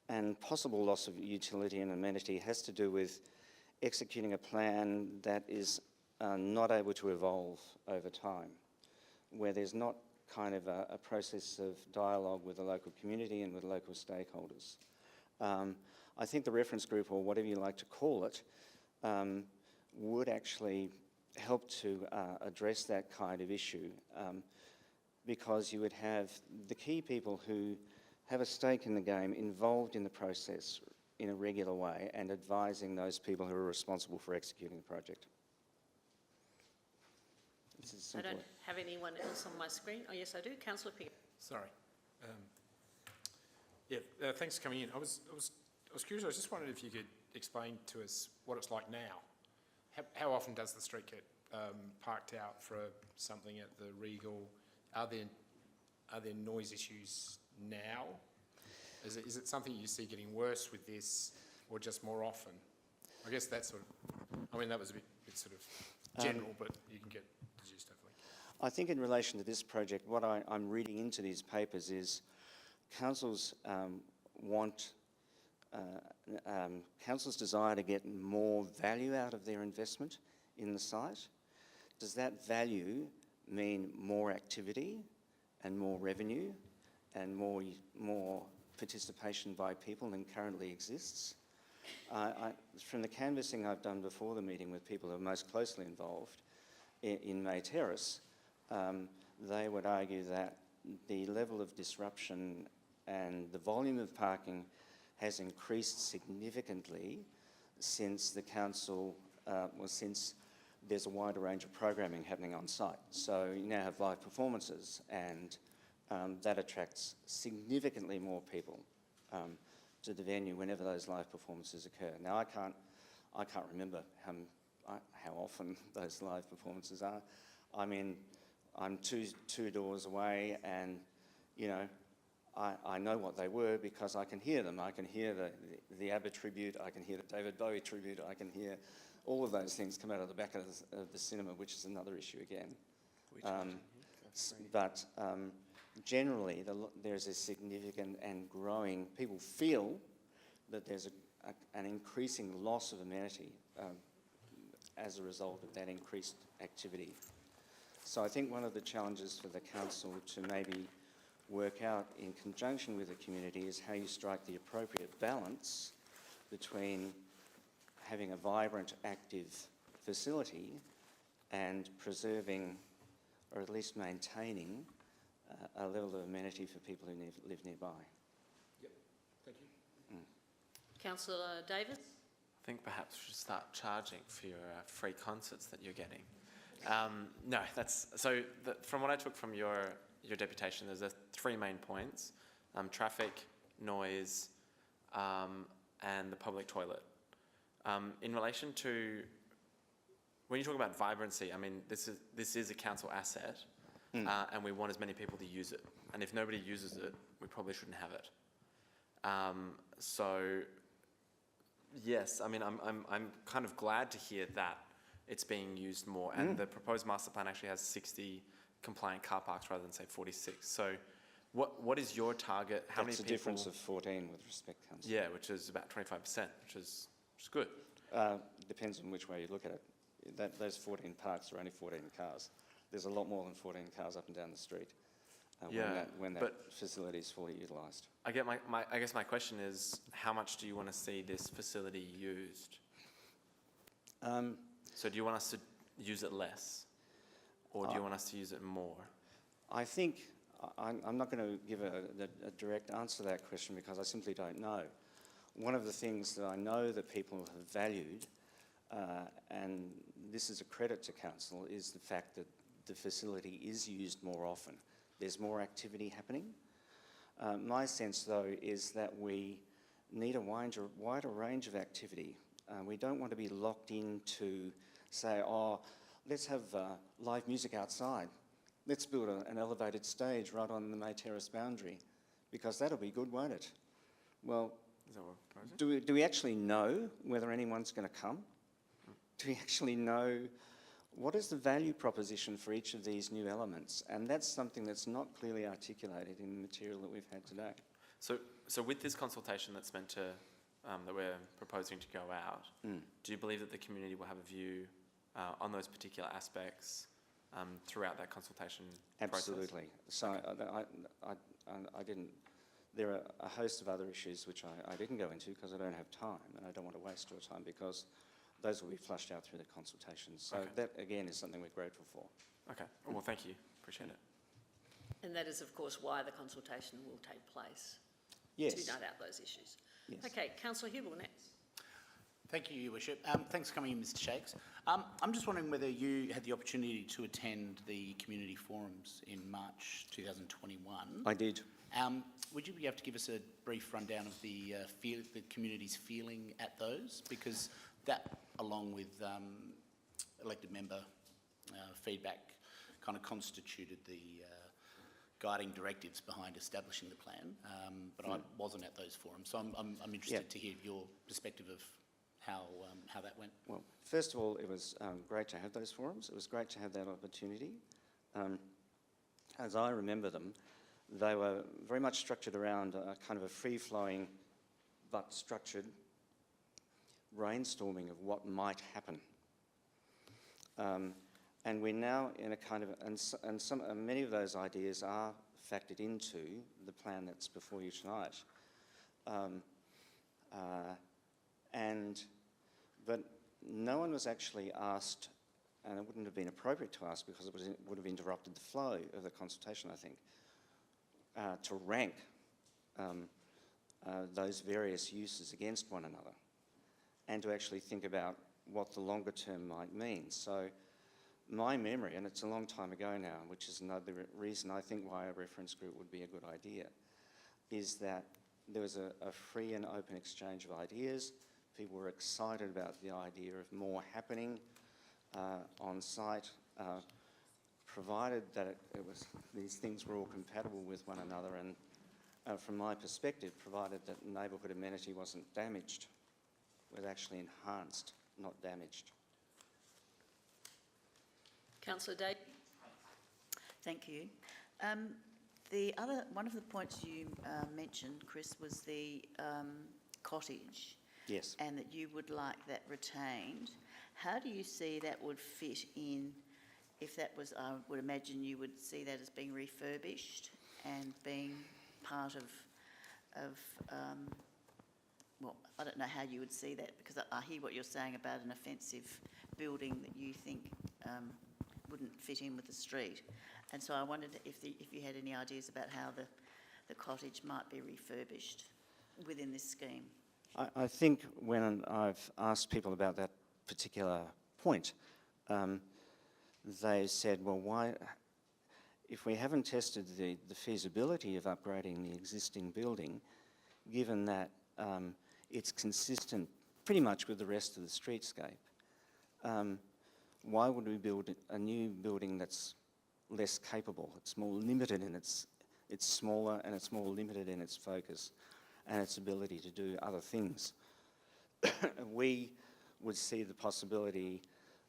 and possible loss of utility and amenity has to do with executing a plan that is not able to evolve over time, where there's not kind of a process of dialogue with the local community and with local stakeholders. I think the reference group, or whatever you like to call it, would actually help to address that kind of issue, because you would have the key people who have a stake in the game involved in the process in a regular way and advising those people who are responsible for executing the project. I don't have anyone else on my screen. Oh, yes, I do. Councillor Piggott. Sorry. Thanks for coming in. I was curious. I was just wondering if you could explain to us what it's like now. How often does the street get parked out for something at the Regal? Are there noise issues now? Is it something you see getting worse with this, or just more often? I guess that's sort of, I mean, that was a bit sort of general, but you can get the gist, hopefully. I think in relation to this project, what I'm reading into these papers is councils councils desire to get more value out of their investment in the site. Does that value mean more activity and more revenue and more participation by people than currently exists? From the canvassing I've done before the meeting with people who are most closely involved in May Terrace, they would argue that the level of disruption and the volume of parking has increased significantly since the council, since there's a wider range of programming happening on site. So you now have live performances, and that attracts significantly more people to the venue whenever those live performances occur. Now I can't remember how often those live performances are. I mean, I'm two doors away, and you know, I know what they were because I can hear them. I can hear the ABBA tribute, I can hear the David Bowie tribute, I can hear all of those things come out of the back of the cinema, which is another issue again. But generally, there's a significant and growing, people feel that there's an increasing loss of amenity as a result of that increased activity. So I think one of the challenges for the council to maybe work out in conjunction with the community is how you strike the appropriate balance between having a vibrant, active facility and preserving, or at least maintaining, a level of amenity for people who live nearby. Yep, thank you. Councillor Davis? I think perhaps we should start charging for your free concerts that you're getting. No, that's so. From what I took from your deputation, there's three main points: traffic, noise, and the public toilet. In relation to when you talk about vibrancy, I mean this is a council asset, and we want as many people to use it. And if nobody uses it, we probably shouldn't have it. So yes, I mean I'm kind of glad to hear that it's being used more, and the proposed master plan actually has 60 compliant car parks rather than say 46. So what is your target? How many people? That's a difference of 14 with respect, Councillor. Yeah, which is about 25%, which is good. Depends on which way you look at it. Those 14 parks are only 14 cars. There's a lot more than 14 cars up and down the street when that facility is fully utilised. I guess my question is, how much do you want to see this facility used? So do you want us to use it less, or do you want us to use it more? I think I'm not going to give a direct answer to that question because I simply don't know. One of the things that I know that people have valued, and this is a credit to council, is the fact that the facility is used more often. There's more activity happening. My sense, though, is that we need a wider range of activity. We don't want to be locked into, say, let's have live music outside. Let's build an elevated stage right on the May Terrace boundary, because that'll be good, won't it? Well, do we actually know whether anyone's going to come? Do we actually know what is the value proposition for each of these new elements? And that's something that's not clearly articulated in the material that we've had today. So with this consultation that's meant to, that we're proposing to go out, do you believe that the community will have a view on those particular aspects throughout that consultation process? Absolutely. So I didn't. There are a host of other issues which I didn't go into because I don't have time, and I don't want to waste your time because those will be flushed out through the consultations. So that, again, is something we're grateful for. Okay. Well, thank you. Appreciate it. And that is, of course, why the consultation will take place. Yes. To note out those issues. Yes. Okay, Councillor Hubel next. Thank you, Your Worship. Thanks for coming in, Mr Shakes. I'm just wondering whether you had the opportunity to attend the community forums in March 2021. I did. Would you be able to give us a brief rundown of the community's feeling at those? Because that, along with elected member feedback, kind of constituted the guiding directives behind establishing the plan. But I wasn't at those forums, so I'm interested to hear your perspective of how that went. Well, first of all, it was great to have those forums. It was great to have that opportunity. As I remember them, they were very much structured around a kind of a free-flowing but structured brainstorming of what might happen. And we're now in a kind of, and many of those ideas are factored into the plan that's before you tonight. But no one was actually asked, and it wouldn't have been appropriate to ask because it would have interrupted the flow of the consultation, I think, to rank those various uses against one another and to actually think about what the longer term might mean. So my memory, and it's a long time ago now, which is another reason I think why a reference group would be a good idea, is that there was a free and open exchange of ideas. People were excited about the idea of more happening on site, provided that these things were all compatible with one another, and from my perspective, provided that neighbourhood amenity wasn't damaged, was actually enhanced, not damaged. Councillor Day. Thank you. One of the points you mentioned, Chris, was the cottage. Yes. And that you would like that retained. How do you see that would fit in, if that was, I would imagine you would see that as being refurbished and being part of well, I don't know how you would see that, because I hear what you're saying about an offensive building that you think wouldn't fit in with the street. And so I wondered if you had any ideas about how the cottage might be refurbished within this scheme. I think when I've asked people about that particular point, they said, well, why, if we haven't tested the feasibility of upgrading the existing building, given that it's consistent pretty much with the rest of the streetscape, why would we build a new building that's less capable? It's more limited in it's smaller and it's more limited in its focus and its ability to do other things. We would see the possibility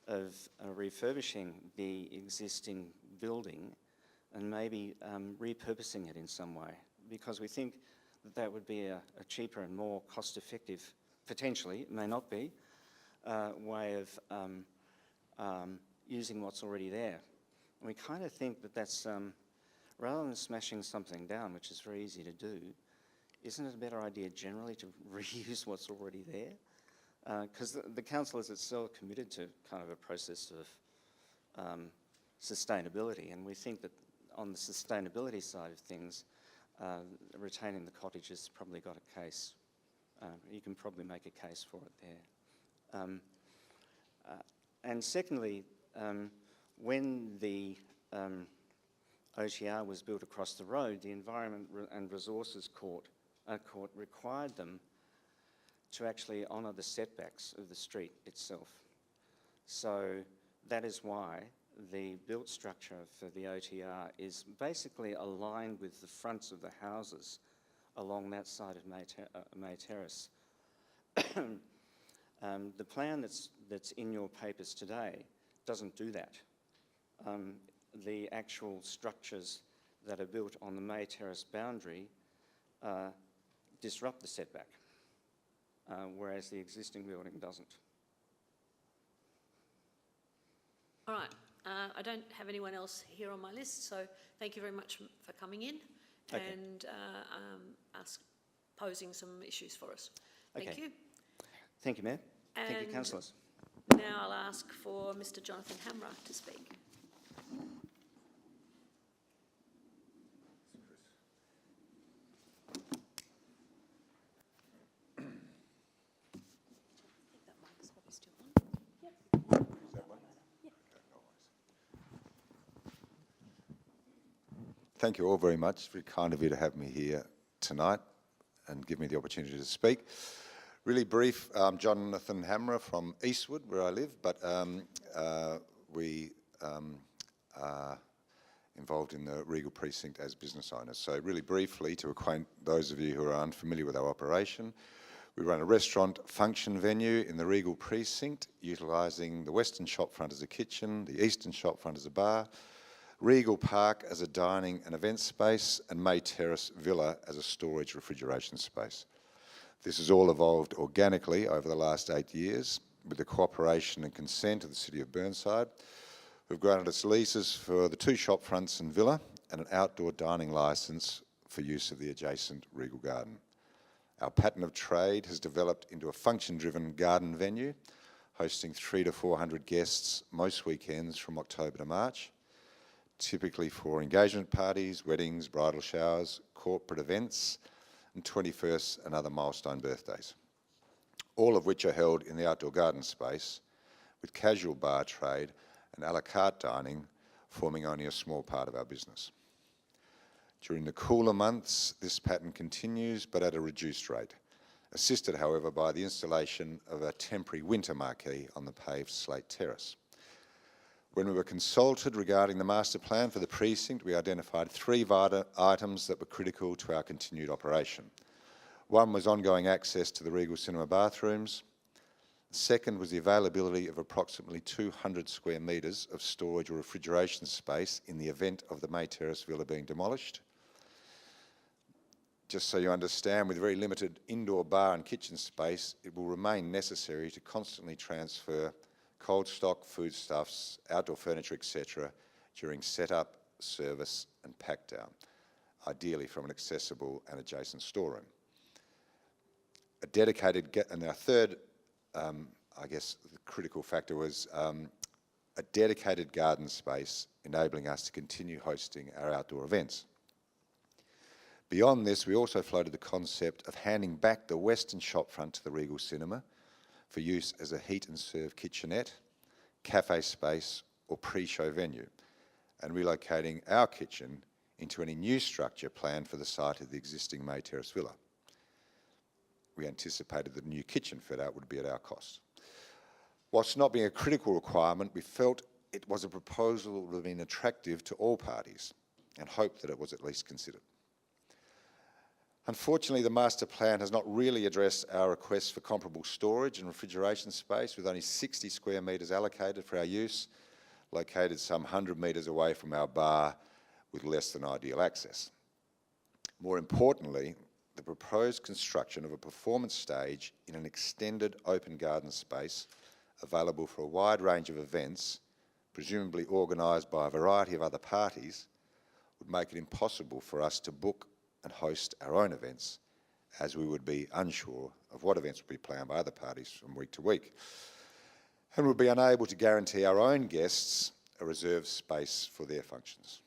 of refurbishing the existing building and maybe repurposing it in some way, because we think that would be a cheaper and more cost-effective, potentially, it may not be, way of using what's already there. And we kind of think that that's, rather than smashing something down, which is very easy to do, isn't it a better idea generally to reuse what's already there? Because the council is itself committed to kind of a process of sustainability, and we think that on the sustainability side of things, retaining the cottage has probably got a case. You can probably make a case for it there. And secondly, when the OTR was built across the road, the Environment and Resources Court required them to actually honour the setbacks of the street itself. So that is why the built structure for the OTR is basically aligned with the fronts of the houses along that side of May Terrace. The plan that's in your papers today doesn't do that. The actual structures that are built on the May Terrace boundary disrupt the setback, whereas the existing building doesn't. All right. I don't have anyone else here on my list, so thank you very much for coming in and posing some issues for us. Thank you. Thank you, Mayor. Thank you, And councillors. now I'll ask for Mr. Jonathan Hammer to speak. Thank you all very much. It's very kind of you to have me here tonight and give me the opportunity to speak. Really brief, I'm Jonathan Hammer from Eastwood, where I live, but we are involved in the Regal Precinct as business owners. So really briefly, to acquaint those of you who are unfamiliar with our operation, we run a restaurant function venue in the Regal Precinct, utilising the western shopfront as a kitchen, the eastern shopfront as a bar, Regal Park as a dining and event space, and May Terrace Villa as a storage refrigeration space. This has all evolved organically over the last 8 years with the cooperation and consent of the City of Burnside, who've granted us leases for the 2 shopfronts and villa and an outdoor dining licence for use of the adjacent Regal Garden. Our pattern of trade has developed into a function-driven garden venue, hosting 300 to 400 guests most weekends from October to March, typically for engagement parties, weddings, bridal showers, corporate events, and 21st and other milestone birthdays, all of which are held in the outdoor garden space, with casual bar trade and a la carte dining forming only a small part of our business. During the cooler months, this pattern continues, but at a reduced rate, assisted, however, by the installation of a temporary winter marquee on the paved slate terrace. When we were consulted regarding the master plan for the precinct, we identified 3 vital items that were critical to our continued operation. One was ongoing access to the Regal Cinema bathrooms. The second was the availability of approximately 200 square metres of storage or refrigeration space in the event of the May Terrace Villa being demolished. Just so you understand, with very limited indoor bar and kitchen space, it will remain necessary to constantly transfer cold stock, foodstuffs, outdoor furniture, etc., during setup, service and pack down, ideally from an accessible and adjacent storeroom. And our third I guess the critical factor was a dedicated garden space enabling us to continue hosting our outdoor events. Beyond this, we also floated the concept of handing back the western shopfront to the Regal Cinema for use as a heat and serve kitchenette, cafe space or pre-show venue, and relocating our kitchen into any new structure planned for the site of the existing May Terrace Villa. We anticipated the new kitchen fit-out would be at our cost. Whilst not being a critical requirement, we felt it was a proposal that would have been attractive to all parties and hoped that it was at least considered. Unfortunately, the master plan has not really addressed our requests for comparable storage and refrigeration space, with only 60 square metres allocated for our use, located some 100 metres away from our bar with less than ideal access. More importantly, the proposed construction of a performance stage in an extended open garden space available for a wide range of events, presumably organised by a variety of other parties, would make it impossible for us to book and host our own events, as we would be unsure of what events would be planned by other parties from week to week, and would be unable to guarantee our own guests a reserved space for their functions.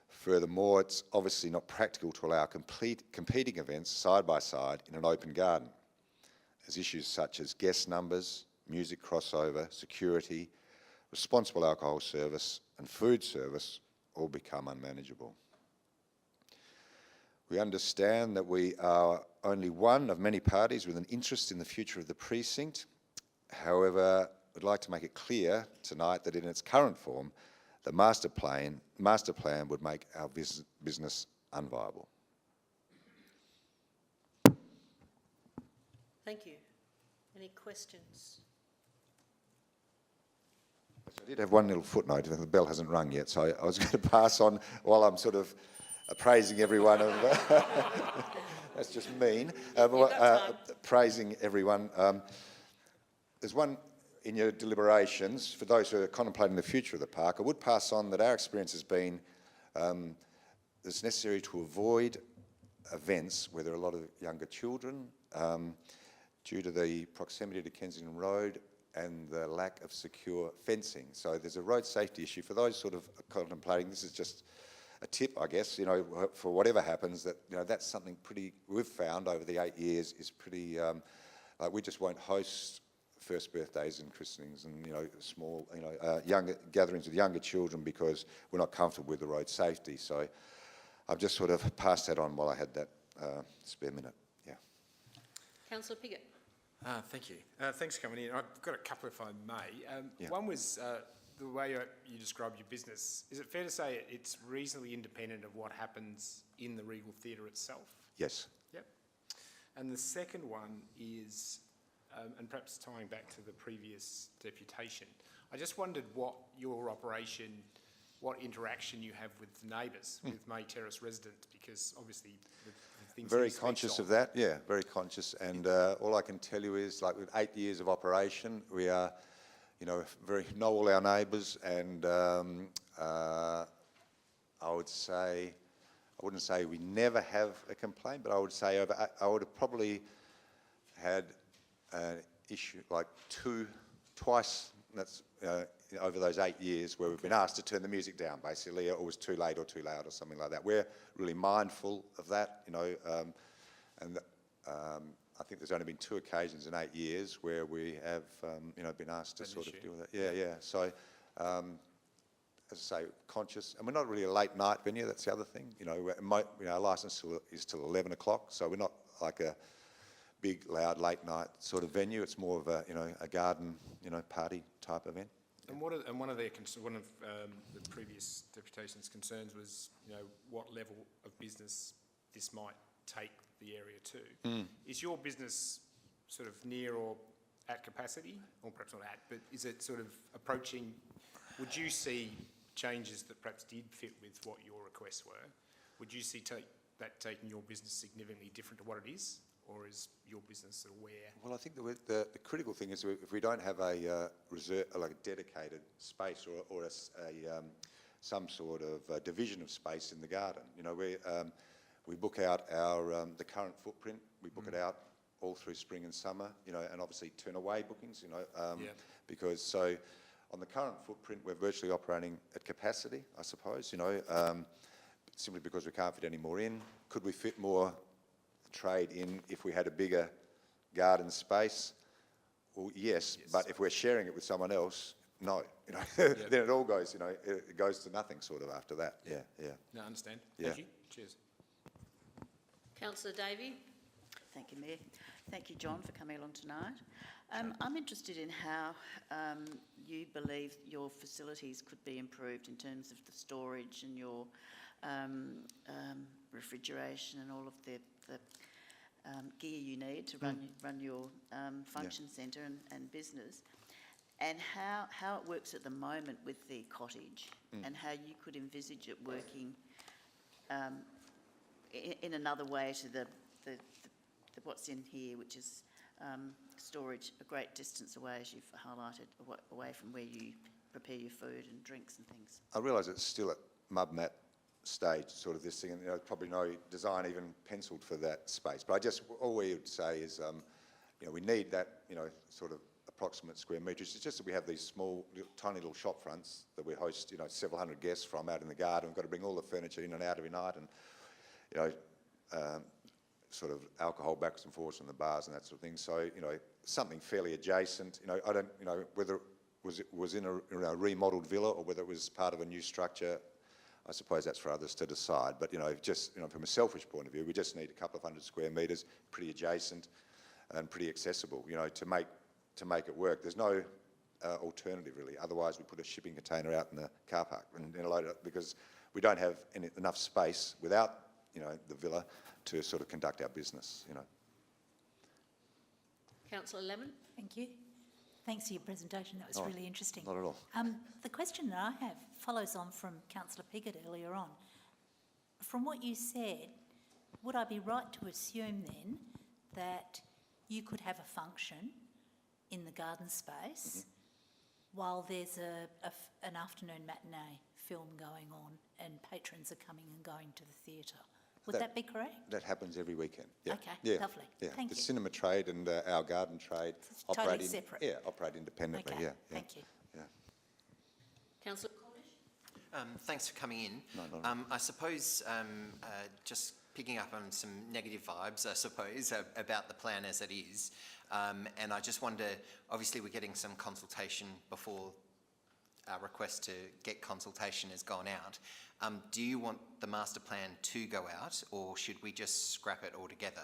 Furthermore, it's obviously not practical to allow competing events side by side in an open garden, as issues such as guest numbers, music crossover, security, responsible alcohol service and food service all become unmanageable. We understand that we are only one of many parties with an interest in the future of the precinct. However, we'd like to make it clear tonight that in its current form, the master plan would make our business unviable. Thank you. Any questions? I did have one little footnote, and the bell hasn't rung yet, so I was going to pass on while I'm sort of praising everyone. That's just mean. Praising everyone. There's one in your deliberations, for those who are contemplating the future of the park, I would pass on that our experience has been it's necessary to avoid events where there are a lot of younger children due to the proximity to Kensington Road and the lack of secure fencing. So there's a road safety issue. For those sort of contemplating, this is just a tip, I guess, for whatever happens, that, that's something pretty, we've found over the 8 years is pretty, like we just won't host first birthdays and christenings and, small, younger gatherings with younger children because we're not comfortable with the road safety. So I've just sort of passed that on while I had that spare minute. Yeah. Councillor Piggott. Thank you. Thanks for coming in. I've got a couple, if I may. Yeah. One was the way you describe your business. Is it fair to say it's reasonably independent of what happens in the Regal Theatre itself? Yes. Yep. And the second one is, and perhaps tying back to the previous deputation, I just wondered what your operation, what interaction you have with neighbours, with May Terrace residents, because obviously the things... Very conscious of that, yeah, very conscious. And all I can tell you is, like, with 8 years of operation, we are, know all our neighbours, and I wouldn't say we never have a complaint, but I would say I would have probably had an issue like twice, that's over those 8 years, where we've been asked to turn the music down, basically, or it was too late or too loud or something like that. We're really mindful of that, and I think there's only been 2 occasions in 8 years where we have, been asked to sort of deal with that. Yeah, yeah. So, as I say, conscious, and we're not really a late night venue. That's the other thing. Our licence is till 11 o'clock, so we're not like a big, loud, late night sort of venue. It's more of a, a garden, party type event. And one of the previous deputation's concerns was, what level of business this might take the area to. Is your business sort of near or at capacity, or perhaps not at, but is it sort of approaching? Would you see changes that perhaps did fit with what your requests were? Would you see that taking your business significantly different to what it is? Or is your business aware? Well, I think the critical thing is if we don't have a reserve, like a dedicated space or some sort of division of space in the garden, we book out our the current footprint. We book it out all through spring and summer, you know, and obviously turn away bookings, you know, Yeah. because so on the current footprint, we're virtually operating at capacity, I suppose, you know, simply because we can't fit any more in. Could we fit more trade in if we had a bigger garden space? Well, yes, but if we're sharing it with someone else, no, you know, then it all goes, you know, it goes to nothing sort of after that. Yeah, yeah. No, I understand. Yeah. Thank you. Cheers. Councillor Davey. Thank you, Mayor. Thank you, John, for coming along tonight. I'm interested in how you believe your facilities could be improved in terms of the storage and your refrigeration and all of the gear you need to run your function centre and business, and how it works at the moment with the cottage, and how you could envisage it working in another way to the what's in here, which is storage a great distance away, as you've highlighted, away from where you prepare your food and drinks and things. I realise it's still at mud mat stage, sort of this thing, and you know, probably no design even penciled for that space. But all we would say is, you know, we need that, you know, sort of approximate square metres. It's just that we have these small, tiny little shop fronts that we host, you know, several hundred guests from out in the garden. We've got to bring all the furniture in and out every night, and you know, sort of alcohol backwards and forwards from the bars and that sort of thing. So, you know, something fairly adjacent. You know, I don't, you know, whether it was in a remodelled villa or whether it was part of a new structure, I suppose that's for others to decide. But, you know, just, you know, from a selfish point of view, we just need a couple of hundred square metres, pretty adjacent and pretty accessible, you know, to make it work. There's no alternative really. Otherwise, we put a shipping container out in the car park and load it up, because we don't have enough space without, you know, the villa to sort of conduct our business, you know. Councillor Lemon. Thank you. Thanks for your presentation. That was really interesting. Not at all. The question that I have follows on from Councillor Piggott earlier on. From what you said, would I be right to assume then that you could have a function in the garden space while there's an afternoon matinee film going on and patrons are coming and going to the theatre? Would that be correct? That happens every weekend. Yeah. Okay, Yeah. lovely. Yeah. Thank the you. cinema trade and our garden trade Totally separate. operate independently. Okay, Yeah. thank you. Yeah. Councillor Cornish. Thanks for coming in. No. I suppose just picking up on some negative vibes, I suppose, about the plan as it is. And I just wonder, obviously we're getting some consultation before our request to get consultation has gone out. Do you want the master plan to go out, or should we just scrap it altogether?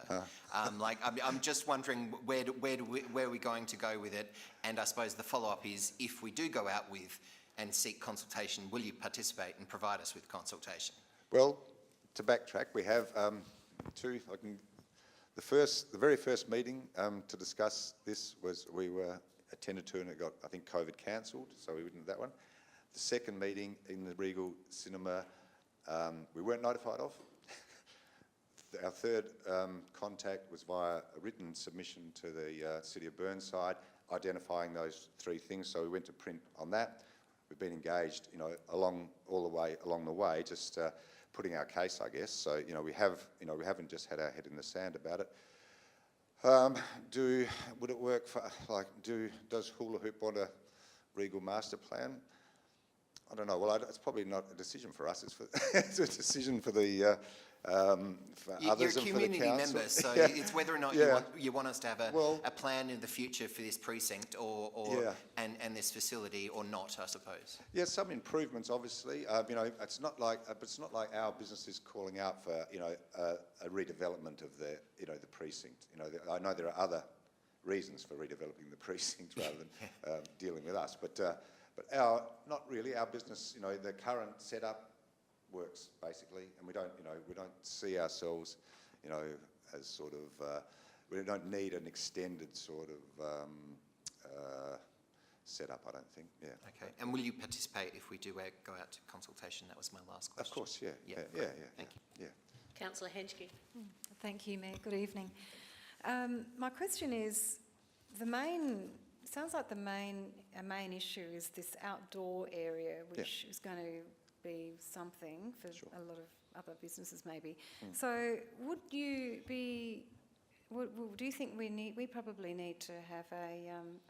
I'm just wondering where are we going to go with it? And I suppose the follow-up is, if we do go out with and seek consultation, will you participate and provide us with consultation? Well, to backtrack, we have two. The very first meeting to discuss this was we were attended to, and it got, I think, COVID cancelled, so we wouldn't do that one. The second meeting in the Regal cinema, we weren't notified of. Our third contact was via a written submission to the City of Burnside, identifying those three things. So we went to print on that. We've been engaged, you know, along the way, just putting our case, I guess. So, you know, we haven't just had our head in the sand about it. Would it work for, does Hula Hoop want a Regal master plan? I don't know. Well, it's probably not a decision for us. It's a decision for the for others and for the council. You're a community member, so it's whether or not you want us to have a plan in the future for this precinct and this facility or not, I suppose. Yeah, some improvements, obviously. You know, it's not like our business is calling out for, you know, a redevelopment of the precinct. You know, I know there are other reasons for redeveloping the precinct rather than dealing with us, but not really. Our business, you know, the current setup works basically, and we don't see ourselves, you know, as sort of, we don't need an extended sort of setup, I don't think. Yeah. Okay. And will you participate if we do go out to consultation? That was my last question. Of course. Yeah. Thank you. Yeah. Councillor Henschke. Thank you, Mayor. Good evening. My question is, sounds like a main issue is this outdoor area, which is going to be something for a lot of other businesses maybe. So would you be do you think we probably need to have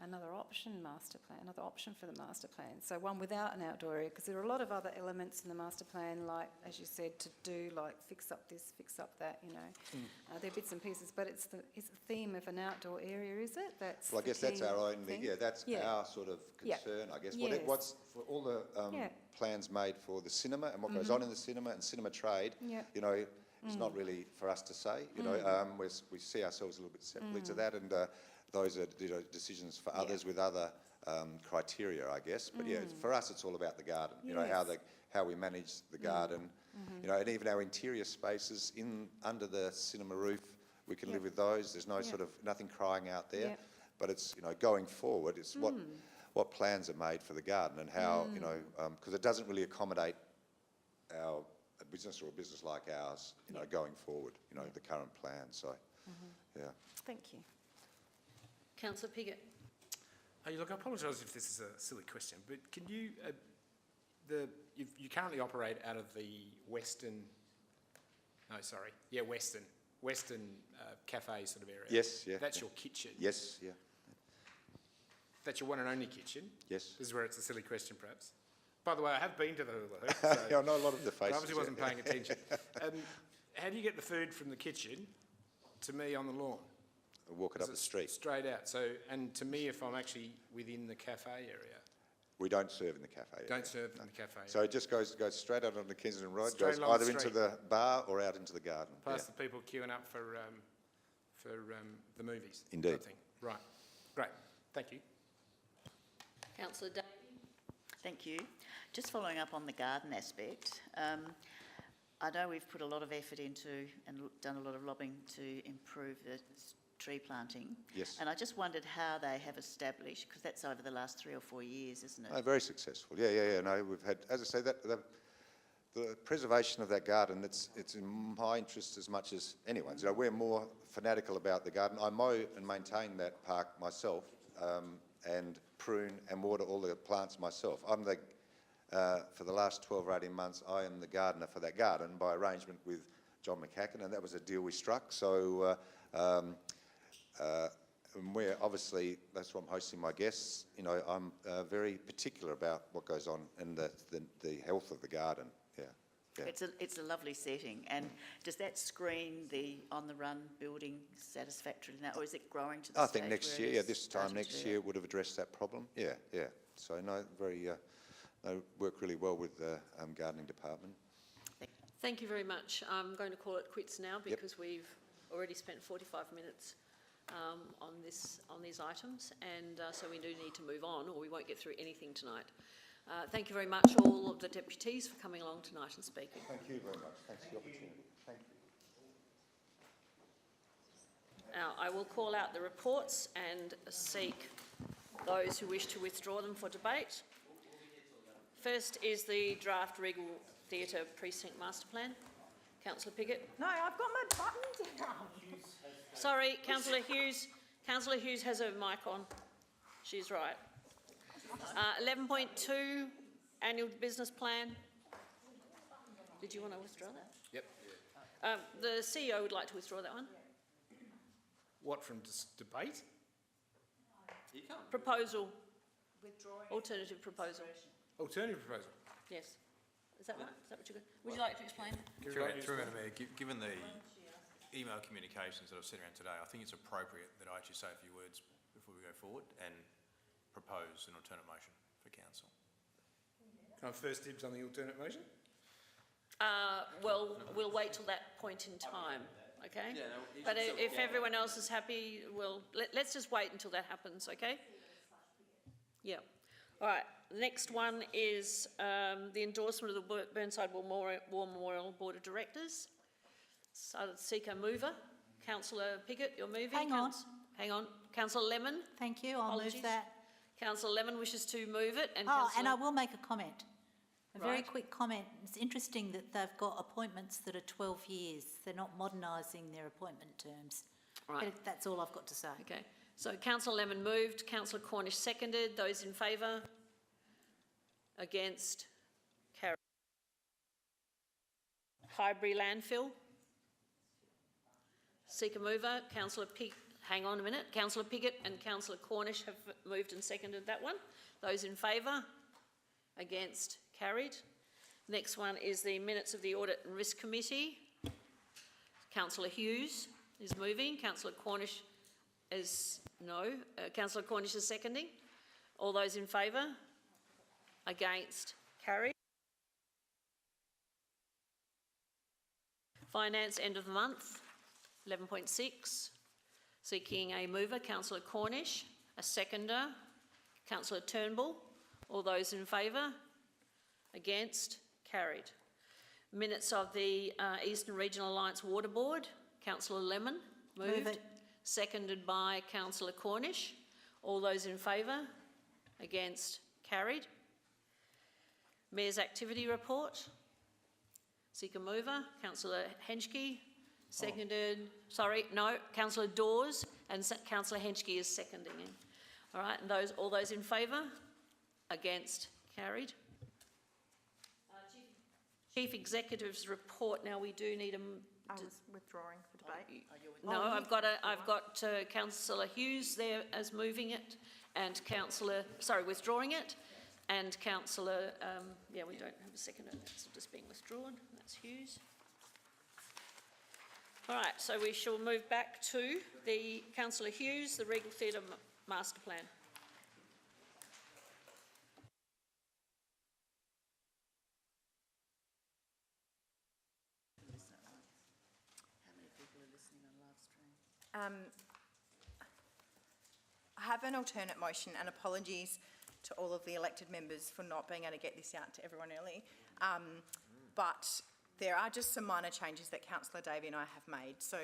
another option master plan, another option for the master plan? So one without an outdoor area, because there are a lot of other elements in the master plan, like, as you said, to do, like fix up this, fix up that, you know. They're bits and pieces, but it's the theme of an outdoor area, is it? That's Well, I guess that's our own, that's Yeah. our sort of Yeah. concern, I guess. Yes. What's for all the Yeah. plans made for the cinema and what goes on in the cinema and cinema trade, Yeah. you know, it's not really for us to say, you know. We see ourselves a little bit separately to that, and those are, you know, decisions for others with other criteria, I guess. But yeah, for us, it's all about the garden. You know, how we manage the garden. You know, and even our interior spaces under the cinema roof, we can live with those. There's no sort of nothing crying out there. But it's, you know, going forward, it's what plans are made for the garden and how, you know, because it doesn't really accommodate a business or a business like ours, you know, going forward, you know, the current plan. So, yeah. Thank you. Councillor Piggott. Hey, look, I apologise if this is a silly question, but can you, you currently operate out of the Western cafe sort of area? Yes, yeah. That's your kitchen? Yes, yeah. That's your one and only kitchen? Yes. This is where it's a silly question, perhaps. By the way, I have been to the hula hoop. So yeah, I know a lot of the faces. I obviously wasn't paying attention. How do you get the food from the kitchen to me on the lawn? Walk it up the street. Straight out. So, and to me, if I'm actually within the cafe area? We don't serve in the cafe area. Don't serve in the cafe area. So it just goes straight out onto Kensington Road, Straight goes along either the into street. the bar or out into the garden. Past the people queuing up for the movies. Indeed. Type thing. Right. Great. Thank you. Councillor Davey. Thank you. Just following up on the garden aspect, I know we've put a lot of effort into and done a lot of lobbying to improve the tree planting. Yes. And I just wondered how they have established, because that's over the last 3 or 4 years, isn't it? No, very successful. Yeah. No, we've had, as I say, that the preservation of that garden, it's in my interest as much as anyone's. You know, we're more fanatical about the garden. I mow and maintain that park myself, and prune and water all the plants myself. I'm the, for the last 12 or 18 months, I am the gardener for that garden by arrangement with John McCacken, and that was a deal we struck. So we're obviously, that's why I'm hosting my guests. You know, I'm very particular about what goes on in the health of the garden. Yeah. It's a lovely setting. And does that screen the on-the-run building satisfactorily now, or is it growing to the I stage think next where year, it is this time starting next to- year would have addressed that problem. Yeah. So no, very, they work really well with the gardening department. Thank you very much. I'm going to call it quits now because we've already spent 45 minutes on these items, and so we do need to move on, or we won't get through anything tonight. Thank you very much, all of the deputies, for coming along tonight and speaking. Thank you very much. Thanks for the opportunity. Thank you. Now, I will call out the reports and seek those who wish to withdraw them for debate. First is the draft Regal Theatre Precinct Master Plan. Councillor Piggott. No, I've got my buttons down. Sorry, Councillor Hughes. Councillor Hughes has her mic on. She's right. 11.2, Annual Business Plan. Did you want to withdraw that? Yep. The CEO would like to withdraw that one. What, from debate? Proposal. Alternative proposal. Alternative proposal? Yes. Is that right? Is that what you're going to... Would you like to explain? Through Madam Mayor, given the email communications that I've sent around today, I think it's appropriate that I actually say a few words before we go forward and propose an alternate motion for council. Can I have first dibs on the alternate motion? Well, we'll wait till that point in time, okay? Yeah, no, but if everyone else is happy, let's just wait until that happens, okay? Yeah. All right. The next one is the endorsement of the Burnside War Memorial Board of Directors. So I'll seek a mover. Councillor Piggott, you're moving. Hang on. Hang on. Councillor Lemon. Thank you, I'll move that. Councillor Lemon wishes to move it. And And I will make a comment. A very Right. quick comment. It's interesting that they've got appointments that are 12 years. They're not modernising their appointment terms. Right. But that's all I've got to say. Okay. So Councillor Lemon moved. Councillor Cornish seconded. Those in favour? Against? Carried. Highbury landfill. Seeker mover, hang on a minute, Councillor Piggott and Councillor Cornish have moved and seconded that one. Those in favour? Against? Carried. Next one is the minutes of the Audit and Risk Committee. Councillor Hughes is moving. Councillor Cornish is no. Councillor Cornish is seconding. All those in favour? Against? Carried. Finance, end of the month, 11.6. Seeking a mover, Councillor Cornish. A seconder, Councillor Turnbull. All those in favour? Against? Carried. Minutes of the Eastern Regional Alliance Water Board, Councillor Lemon moved. Move it. Seconded by Councillor Cornish. All those in favour? Against? Carried. Mayor's Activity Report. Seeker mover, Councillor Henschke, seconded, Councillor Dawes, and Councillor Henschke is seconding it. All right, and all those in favour? Against? Carried. Chief Executive's report. Now we do need I was withdrawing for debate. No, I've got Councillor Hughes there as moving it, and withdrawing it, and Councillor, we don't have a second, it's just being withdrawn. That's Hughes. All right, so we shall move back to the Councillor Hughes, the Regal Theatre Master Plan. I have an alternate motion, and apologies to all of the elected members for not being able to get this out to everyone early. But there are just some minor changes that Councillor Davey and I have made. So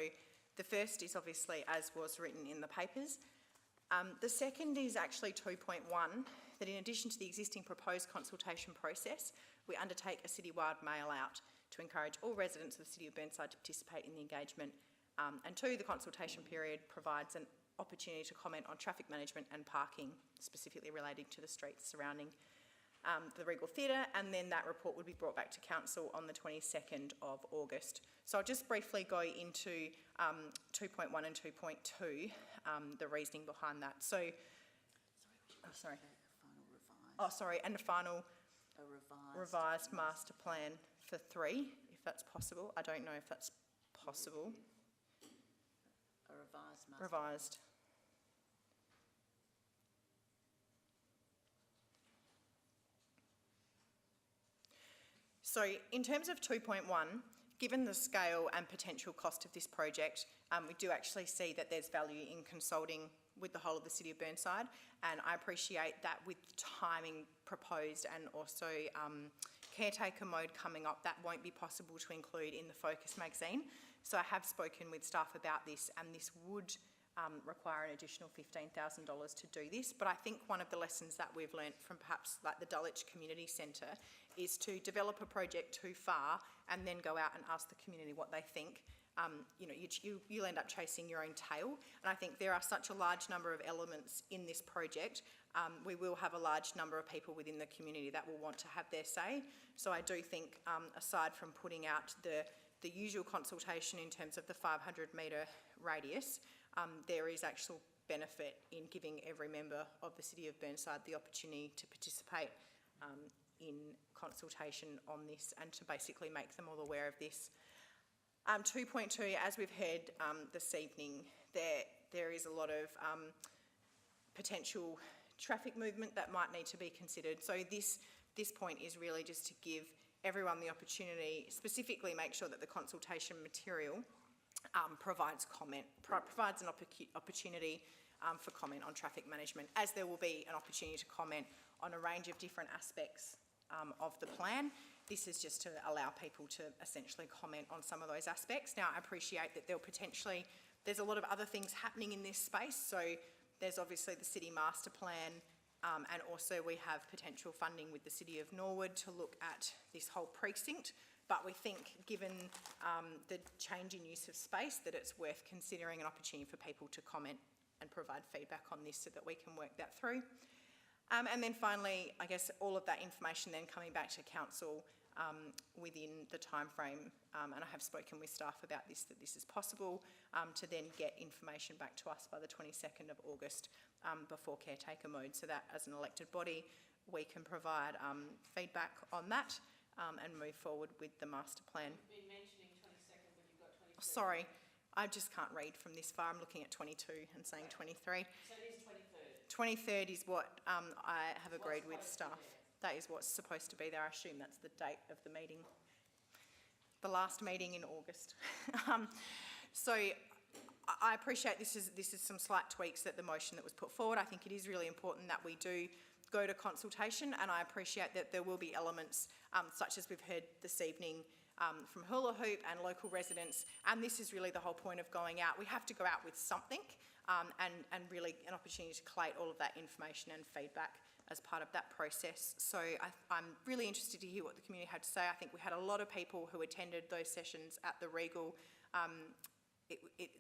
the first is obviously as was written in the papers. The second is actually 2.1, that in addition to the existing proposed consultation process, we undertake a citywide mail out to encourage all residents of the City of Burnside to participate in the engagement. And two, the consultation period provides an opportunity to comment on traffic management and parking, specifically relating to the streets surrounding the Regal Theatre, and then that report would be brought back to Council on the 22nd of August. So I'll just briefly go into 2.1 and 2.2, the reasoning behind that. So, and the final revised master plan for 3, if that's possible. I don't know if that's possible. Revised. So in terms of 2.1, given the scale and potential cost of this project, we do actually see that there's value in consulting with the whole of the City of Burnside, and I appreciate that with timing proposed and also caretaker mode coming up, that won't be possible to include in the Focus magazine. So I have spoken with staff about this, and this would require an additional $15,000 to do this. But I think one of the lessons that we've learnt from perhaps like the Dulwich Community Centre is to develop a project too far and then go out and ask the community what they think. You'll end up chasing your own tail. And I think there are such a large number of elements in this project. We will have a large number of people within the community that will want to have their say. So I do think, aside from putting out the usual consultation in terms of the 500-metre radius, there is actual benefit in giving every member of the City of Burnside the opportunity to participate in consultation on this and to basically make them all aware of this. 2.2, as we've heard this evening, there is a lot of potential traffic movement that might need to be considered. So this point is really just to give everyone the opportunity, specifically make sure that the consultation material provides an opportunity for comment on traffic management, as there will be an opportunity to comment on a range of different aspects of the plan. This is just to allow people to essentially comment on some of those aspects. Now, I appreciate that there's a lot of other things happening in this space. So there's obviously the City Master Plan, and also we have potential funding with the City of Norwood to look at this whole precinct. But we think, given the change in use of space, that it's worth considering an opportunity for people to comment and provide feedback on this so that we can work that through. And then finally, I guess all of that information then coming back to Council within the timeframe, and I have spoken with staff about this, that this is possible, to then get information back to us by the 22nd of August before caretaker mode, so that as an elected body we can provide feedback on that and move forward with the master plan. You've been mentioning 22nd, but you've got 23rd. Sorry, I just can't read from this far. I'm looking at 22 and saying 23. So it is 23rd. 23rd is what I have agreed with staff. That is what's supposed to be there. I assume that's the date of the meeting, the last meeting in August. So I appreciate this is some slight tweaks that the motion that was put forward. I think it is really important that we do go to consultation, and I appreciate that there will be elements such as we've heard this evening from Hula Hoop and local residents, and this is really the whole point of going out. We have to go out with something and really an opportunity to collate all of that information and feedback as part of that process. So I'm really interested to hear what the community had to say. I think we had a lot of people who attended those sessions at the Regal.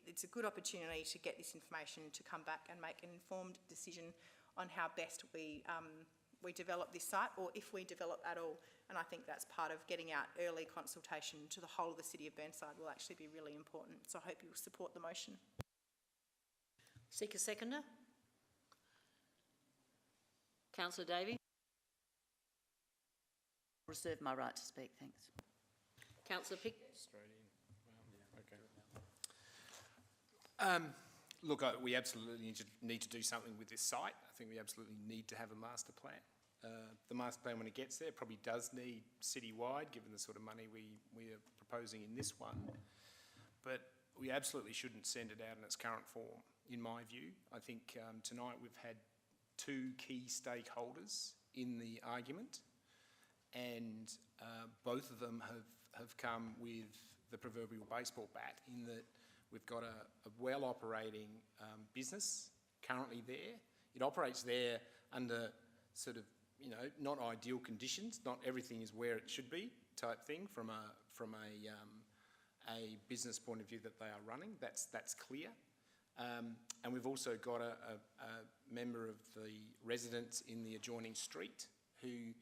It's a good opportunity to get this information, to come back and make an informed decision on how best we develop this site, or if we develop at all. And I think that's part of getting out early consultation to the whole of the city of Burnside will actually be really important. So I hope you'll support the motion. Seek a seconder. Councillor Davey. Reserve my right to speak, thanks. Councillor Pickett. Straight in. Okay. Look, we absolutely need to do something with this site. I think we absolutely need to have a master plan. The master plan, when it gets there, probably does need citywide, given the sort of money we are proposing in this one. But we absolutely shouldn't send it out in its current form, in my view. I think tonight we've had two key stakeholders in the argument, and both of them have come with the proverbial baseball bat, in that we've got a well-operating business currently there. It operates there under sort of, not ideal conditions. Not everything is where it should be, type thing, from a business point of view that they are running. That's clear. And we've also got a member of the residents in the adjoining street who,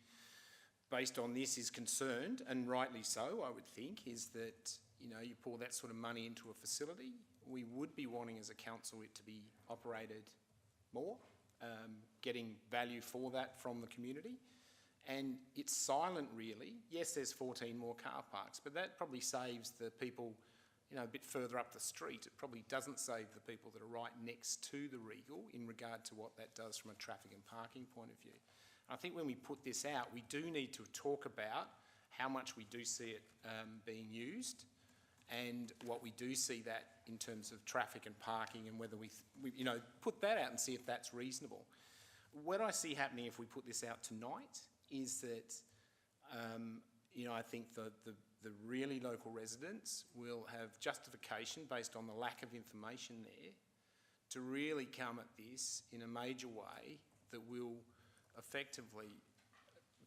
based on this, is concerned, and rightly so, I would think, is that you pour that sort of money into a facility. We would be wanting as a council it to be operated more, getting value for that from the community. And it's silent, really. Yes, there's 14 more car parks, but that probably saves the people a bit further up the street. It probably doesn't save the people that are right next to the Regal in regard to what that does from a traffic and parking point of view. I think when we put this out, we do need to talk about how much we do see it being used, and what we do see that in terms of traffic and parking, and whether we put that out and see if that's reasonable. What I see happening if we put this out tonight is that I think the really local residents will have justification based on the lack of information there to really come at this in a major way that will effectively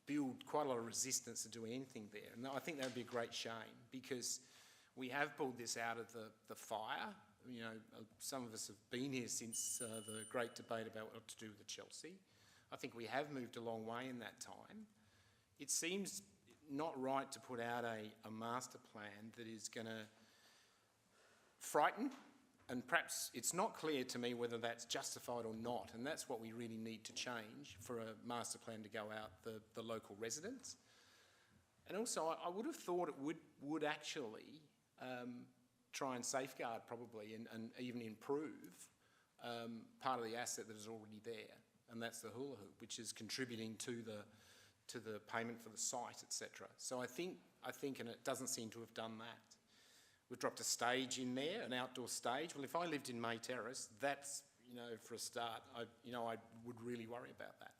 build quite a lot of resistance to doing anything there. And I think that would be a great shame, because we have pulled this out of the fire. Some of us have been here since the great debate about what to do with Chelsea. I think we have moved a long way in that time. It seems not right to put out a master plan that is going to frighten, and perhaps it's not clear to me whether that's justified or not, and that's what we really need to change for a master plan to go out the local residents. And also, I would have thought it would actually try and safeguard probably and even improve part of the asset that is already there, and that's the hula hoop, which is contributing to the payment for the site, etc. So I think, and it doesn't seem to have done that. We've dropped a stage in there, an outdoor stage. Well, if I lived in May Terrace, that's, for a start, I would really worry about that.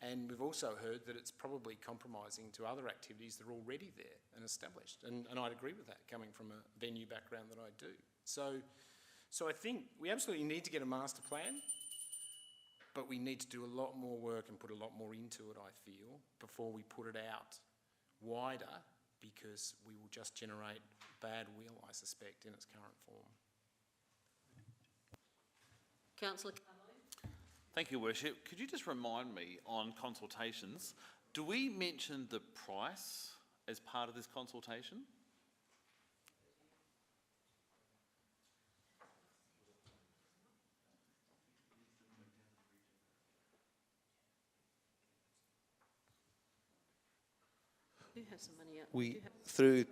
And we've also heard that it's probably compromising to other activities that are already there and established. And I'd agree with that, coming from a venue background that I do. So I think we absolutely need to get a master plan, but we need to do a lot more work and put a lot more into it, I feel, before we put it out wider, because we will just generate bad will, I suspect, in its current form. Councillor. Thank you, Worship. Could you just remind me on consultations, do we mention the price as part of this consultation? Who has some money out? We, through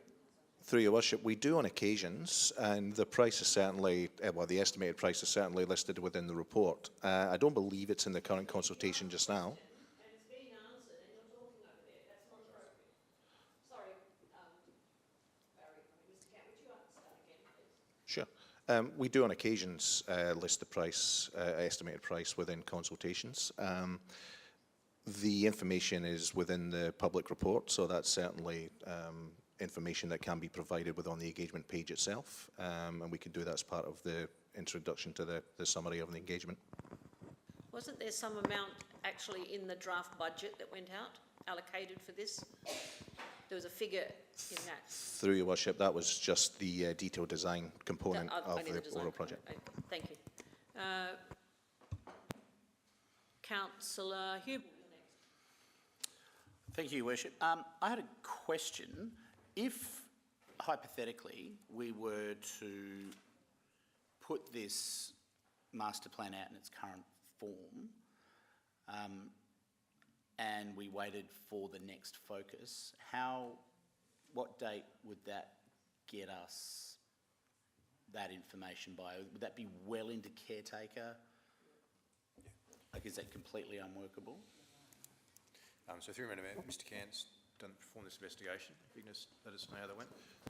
your worship, we do on occasions, and the price is certainly, well, the estimated price is certainly listed within the report. I don't believe it's in the current consultation just now. And it's being answered, and you're talking over there. That's not appropriate. Sorry, Barry. Mr. Camp, would you start again, please? Sure. We do on occasions list the price, estimated price within consultations. The information is within the public report, so that's certainly information that can be provided within the engagement page itself, and we can do that as part of the introduction to the summary of the engagement. Wasn't there some amount actually in the draft budget that went out, allocated for this? There was a figure in that. Through your worship, that was just the detailed design component of the oral project. Thank you. Councillor Hubel. Thank you, Your Worship. I had a question. If, hypothetically, we were to put this master plan out in its current form, and we waited for the next focus, what date would that get us that information by? Would that be well into caretaker? Like, is that completely unworkable? So through Mr. Cairns perform this investigation. If you can just let us know how that went.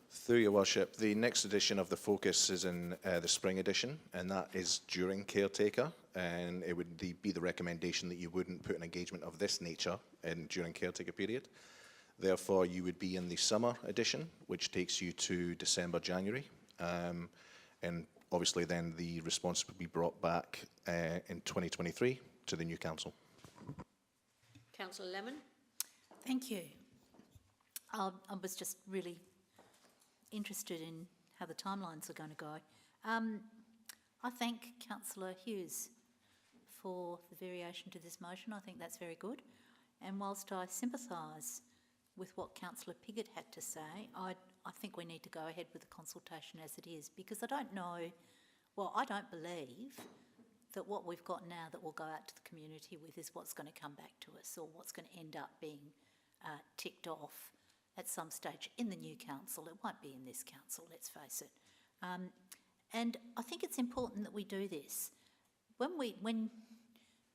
Through your worship, the next edition of the Focus is in the spring edition, and that is during caretaker, and it would be the recommendation that you wouldn't put an engagement of this nature in during caretaker period. Therefore, you would be in the summer edition, which takes you to December, January, and obviously then the response would be brought back in 2023 to the new council. Councillor Lemon. Thank you. I was just really interested in how the timelines are going to go. I thank Councillor Hughes for the variation to this motion. I think that's very good. And whilst I sympathise with what Councillor Piggott had to say, I think we need to go ahead with the consultation as it is, because I don't know, well, I don't believe that what we've got now that we'll go out to the community with is what's going to come back to us, or what's going to end up being ticked off at some stage in the new council. It won't be in this council, let's face it. And I think it's important that we do this. When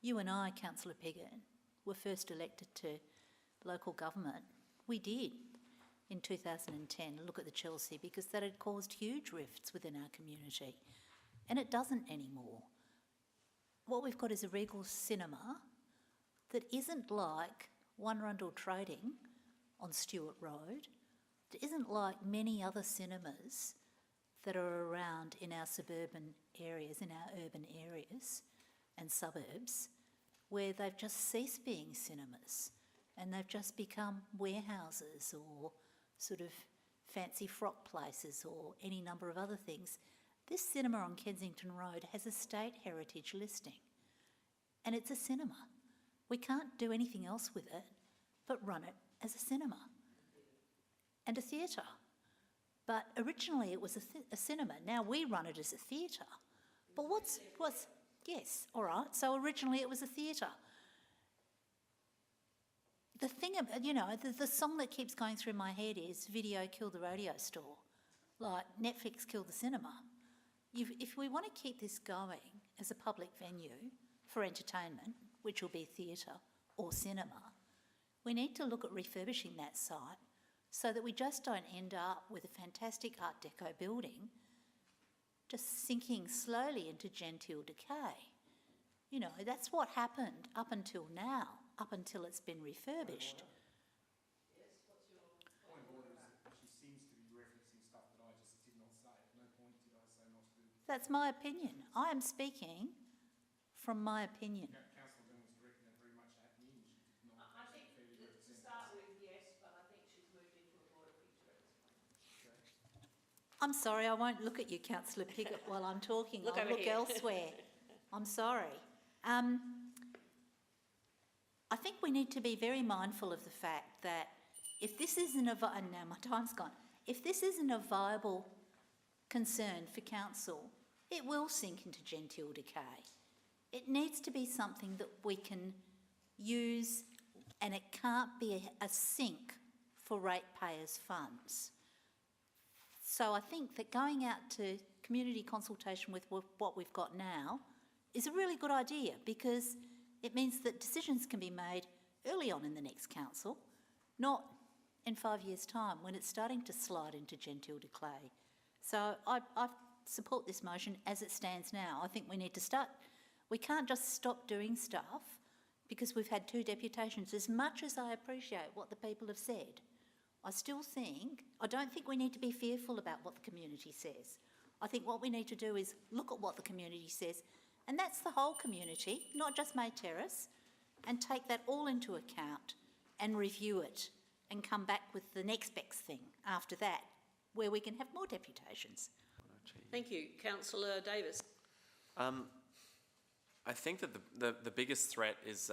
you and I, Councillor Piggott, were first elected to local government, we did in 2010 look at the Chelsea, because that had caused huge rifts within our community, and it doesn't anymore. What we've got is a Regal cinema that isn't like One Rundle Trading on Stewart Road. It isn't like many other cinemas that are around in our suburban areas, in our urban areas and suburbs, where they've just ceased being cinemas and they've just become warehouses or sort of fancy frock places or any number of other things. This cinema on Kensington Road has a state heritage listing, and it's a cinema. We can't do anything else with it but run it as a cinema and a theatre. But originally it was a cinema. Now we run it as a theatre. But what's yes, all right. So originally it was a theatre. The thing, the song that keeps going through my head is "Video killed the radio store," like Netflix killed the cinema. If we want to keep this going as a public venue for entertainment, which will be theatre or cinema, we need to look at refurbishing that site so that we just don't end up with a fantastic Art Deco building just sinking slowly into genteel decay. You know, that's what happened up until now, up until it's been refurbished. That's my opinion. I am speaking from my opinion. I think to start with, yes, but I think she's moved into a broader picture at this point. I'm sorry, I won't look at you, Councillor Piggott, while I'm talking. Look I'll over look here. elsewhere. I'm sorry. I think we need to be very mindful of the fact that if this isn't and now my time's gone, if this isn't a viable concern for council, it will sink into genteel decay. It needs to be something that we can use, and it can't be a sink for ratepayers' funds. So I think that going out to community consultation with what we've got now is a really good idea, because it means that decisions can be made early on in the next council, not in 5 years' time when it's starting to slide into genteel decay. So I support this motion as it stands now. I think we need to start. We can't just stop doing stuff because we've had 2 deputations. As much as I appreciate what the people have said, I don't think we need to be fearful about what the community says. I think what we need to do is look at what the community says, and that's the whole community, not just May Terrace, and take that all into account and review it and come back with the next best thing after that, where we can have more deputations. Thank you. Councillor Davis. I think that the biggest threat is,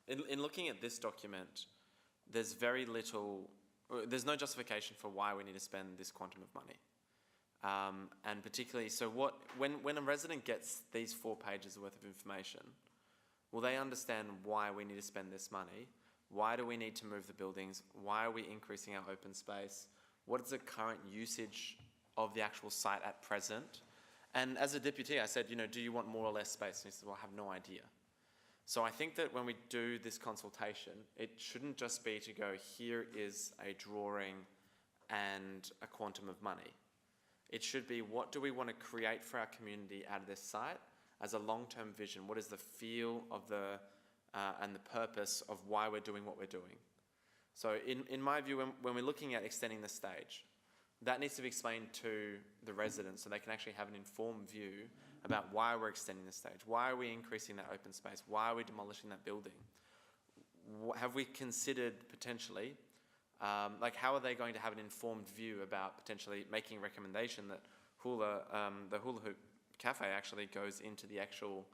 in looking at this document, there's very little, there's no justification for why we need to spend this quantum of money. And particularly, so when a resident gets these 4 pages worth of information, will they understand why we need to spend this money? Why do we need to move the buildings? Why are we increasing our open space? What is the current usage of the actual site at present? And as a deputy, I said, do you want more or less space? And he said, well, I have no idea. So I think that when we do this consultation, it shouldn't just be to go, here is a drawing and a quantum of money. It should be, what do we want to create for our community out of this site as a long-term vision? What is the feel of and the purpose of why we're doing what we're doing? So in my view, when we're looking at extending the stage, that needs to be explained to the residents so they can actually have an informed view about why we're extending the stage. Why are we increasing that open space? Why are we demolishing that building? Have we considered potentially, how are they going to have an informed view about potentially making a recommendation that the Hula Hoop Cafe actually goes into the actual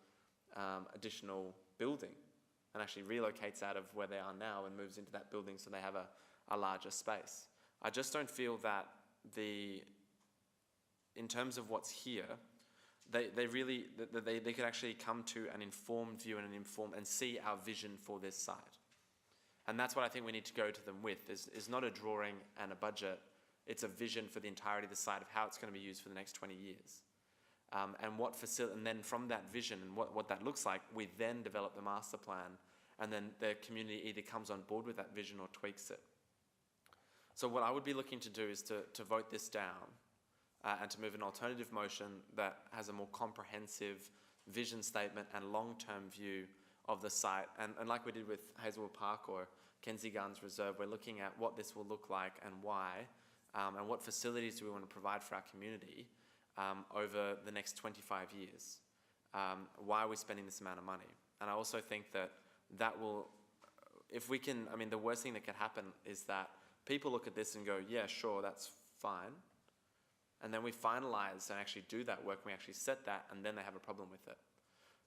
additional building and actually relocates out of where they are now and moves into that building so they have a larger space? I just don't feel that in terms of what's here, they could actually come to an informed view and see our vision for this site. And that's what I think we need to go to them with, is not a drawing and a budget, it's a vision for the entirety of the site of how it's going to be used for the next 20 years. And then from that vision and what that looks like, we then develop the master plan, and then the community either comes on board with that vision or tweaks it. So what I would be looking to do is to vote this down and to move an alternative motion that has a more comprehensive vision statement and long-term view of the site. And like we did with Hazelwood Park or Kenzie Gardens Reserve, we're looking at what this will look like and why, and what facilities do we want to provide for our community over the next 25 years. Why are we spending this amount of money? And I also think that will, if we can, the worst thing that could happen is that people look at this and go, yeah, sure, that's fine. And then we finalise and actually do that work, and we actually set that, and then they have a problem with it.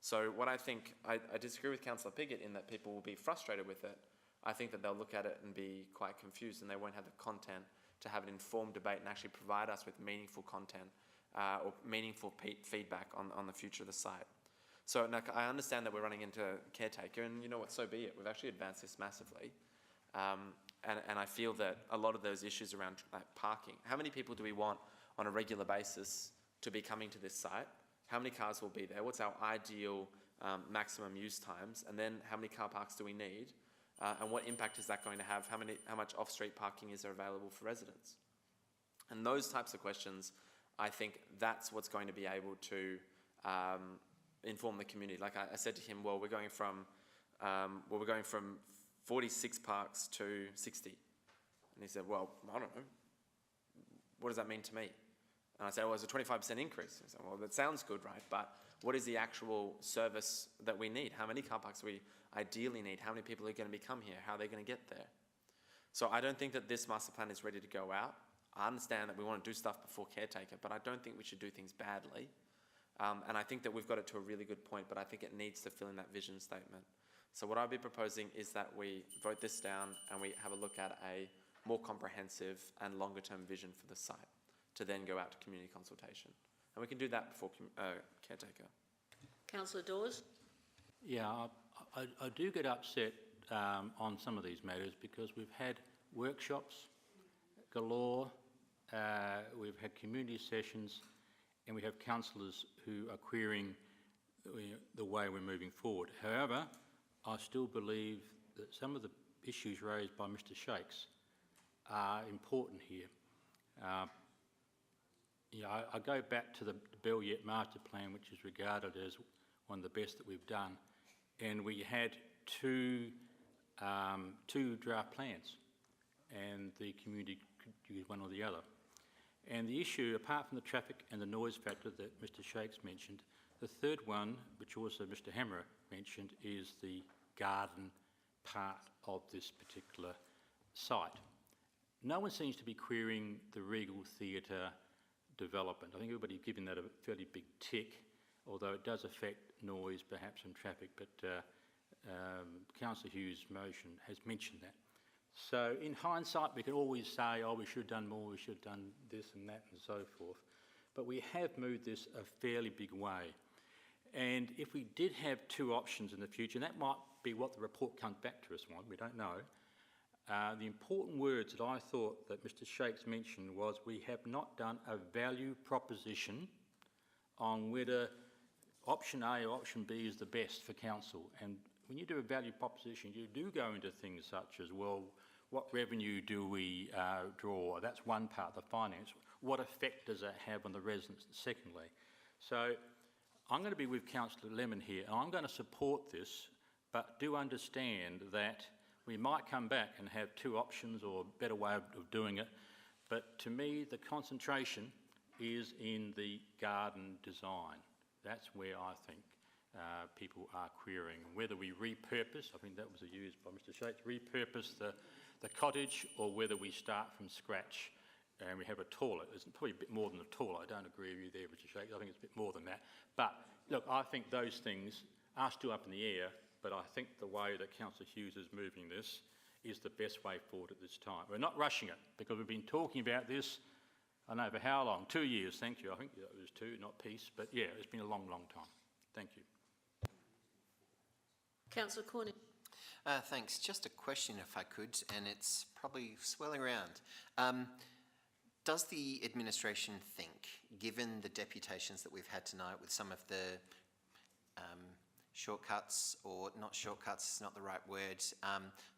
So what I think, I disagree with Councillor Piggott in that people will be frustrated with it. I think that they'll look at it and be quite confused, and they won't have the content to have an informed debate and actually provide us with meaningful content or meaningful feedback on the future of the site. So I understand that we're running into caretaker, and you know what, so be it. We've actually advanced this massively. And I feel that a lot of those issues around parking, how many people do we want on a regular basis to be coming to this site? How many cars will be there? What's our ideal maximum use times? And then how many car parks do we need? And what impact is that going to have? How much off-street parking is there available for residents? And those types of questions, I think that's what's going to be able to inform the community. Like I said to him, well, we're going from 46 parks to 60. And he said, well, I don't know. What does that mean to me? And I said, well, it's a 25% increase. He said, well, that sounds good, right? But what is the actual service that we need? How many car parks do we ideally need? How many people are going to come here? How are they going to get there? So I don't think that this master plan is ready to go out. I understand that we want to do stuff before caretaker, but I don't think we should do things badly. And I think that we've got it to a really good point, but I think it needs to fill in that vision statement. So what I'd be proposing is that we vote this down and we have a look at a more comprehensive and longer-term vision for the site to then go out to community consultation. And we can do that before caretaker. Councillor Dawes? Yeah, I do get upset on some of these matters because we've had workshops galore, we've had community sessions, and we have councillors who are querying the way we're moving forward. However, I still believe that some of the issues raised by Mr Shakes are important here. I go back to the Bellyet Master Plan, which is regarded as one of the best that we've done, and we had two draft plans, and the community could use one or the other. And the issue, apart from the traffic and the noise factor that Mr Shakes mentioned, the third one, which also Mr Hammerer mentioned, is the garden part of this particular site. No one seems to be querying the Regal Theatre development. I think everybody's given that a fairly big tick, although it does affect noise perhaps and traffic, but Councillor Hughes' motion has mentioned that. So in hindsight we can always say, oh, we should have done more, we should have done this and that and so forth, but we have moved this a fairly big way. And if we did have two options in the future, and that might be what the report comes back to us on, we don't know, the important words that I thought that Mr Shakes mentioned was we have not done a value proposition on whether option A or option B is the best for council. And when you do a value proposition, you do go into things such as, well, what revenue do we draw? That's one part, the finance. What effect does that have on the residents, secondly? So I'm going to be with Councillor Lemon here, and I'm going to support this, but do understand that we might come back and have two options or a better way of doing it. But to me, the concentration is in the garden design. That's where I think people are querying. Whether we repurpose, I think that was used by Mr Shakes, repurpose the cottage, or whether we start from scratch and we have a toilet. It's probably a bit more than a toilet. I don't agree with you there, Mr Shakes. I think it's a bit more than that. But look, I think those things are still up in the air, but I think the way that Councillor Hughes is moving this is the best way forward at this time. We're not rushing it, because we've been talking about this, I know for how long? 2 years, thank you. I think it was 2, not peace, but yeah, it's been a long, long time. Thank you. Councillor Cornish. Thanks. Just a question, if I could, and it's probably swirling around. Does the administration think, given the deputations that we've had tonight with some of the shortcuts, or not shortcuts, it's not the right word,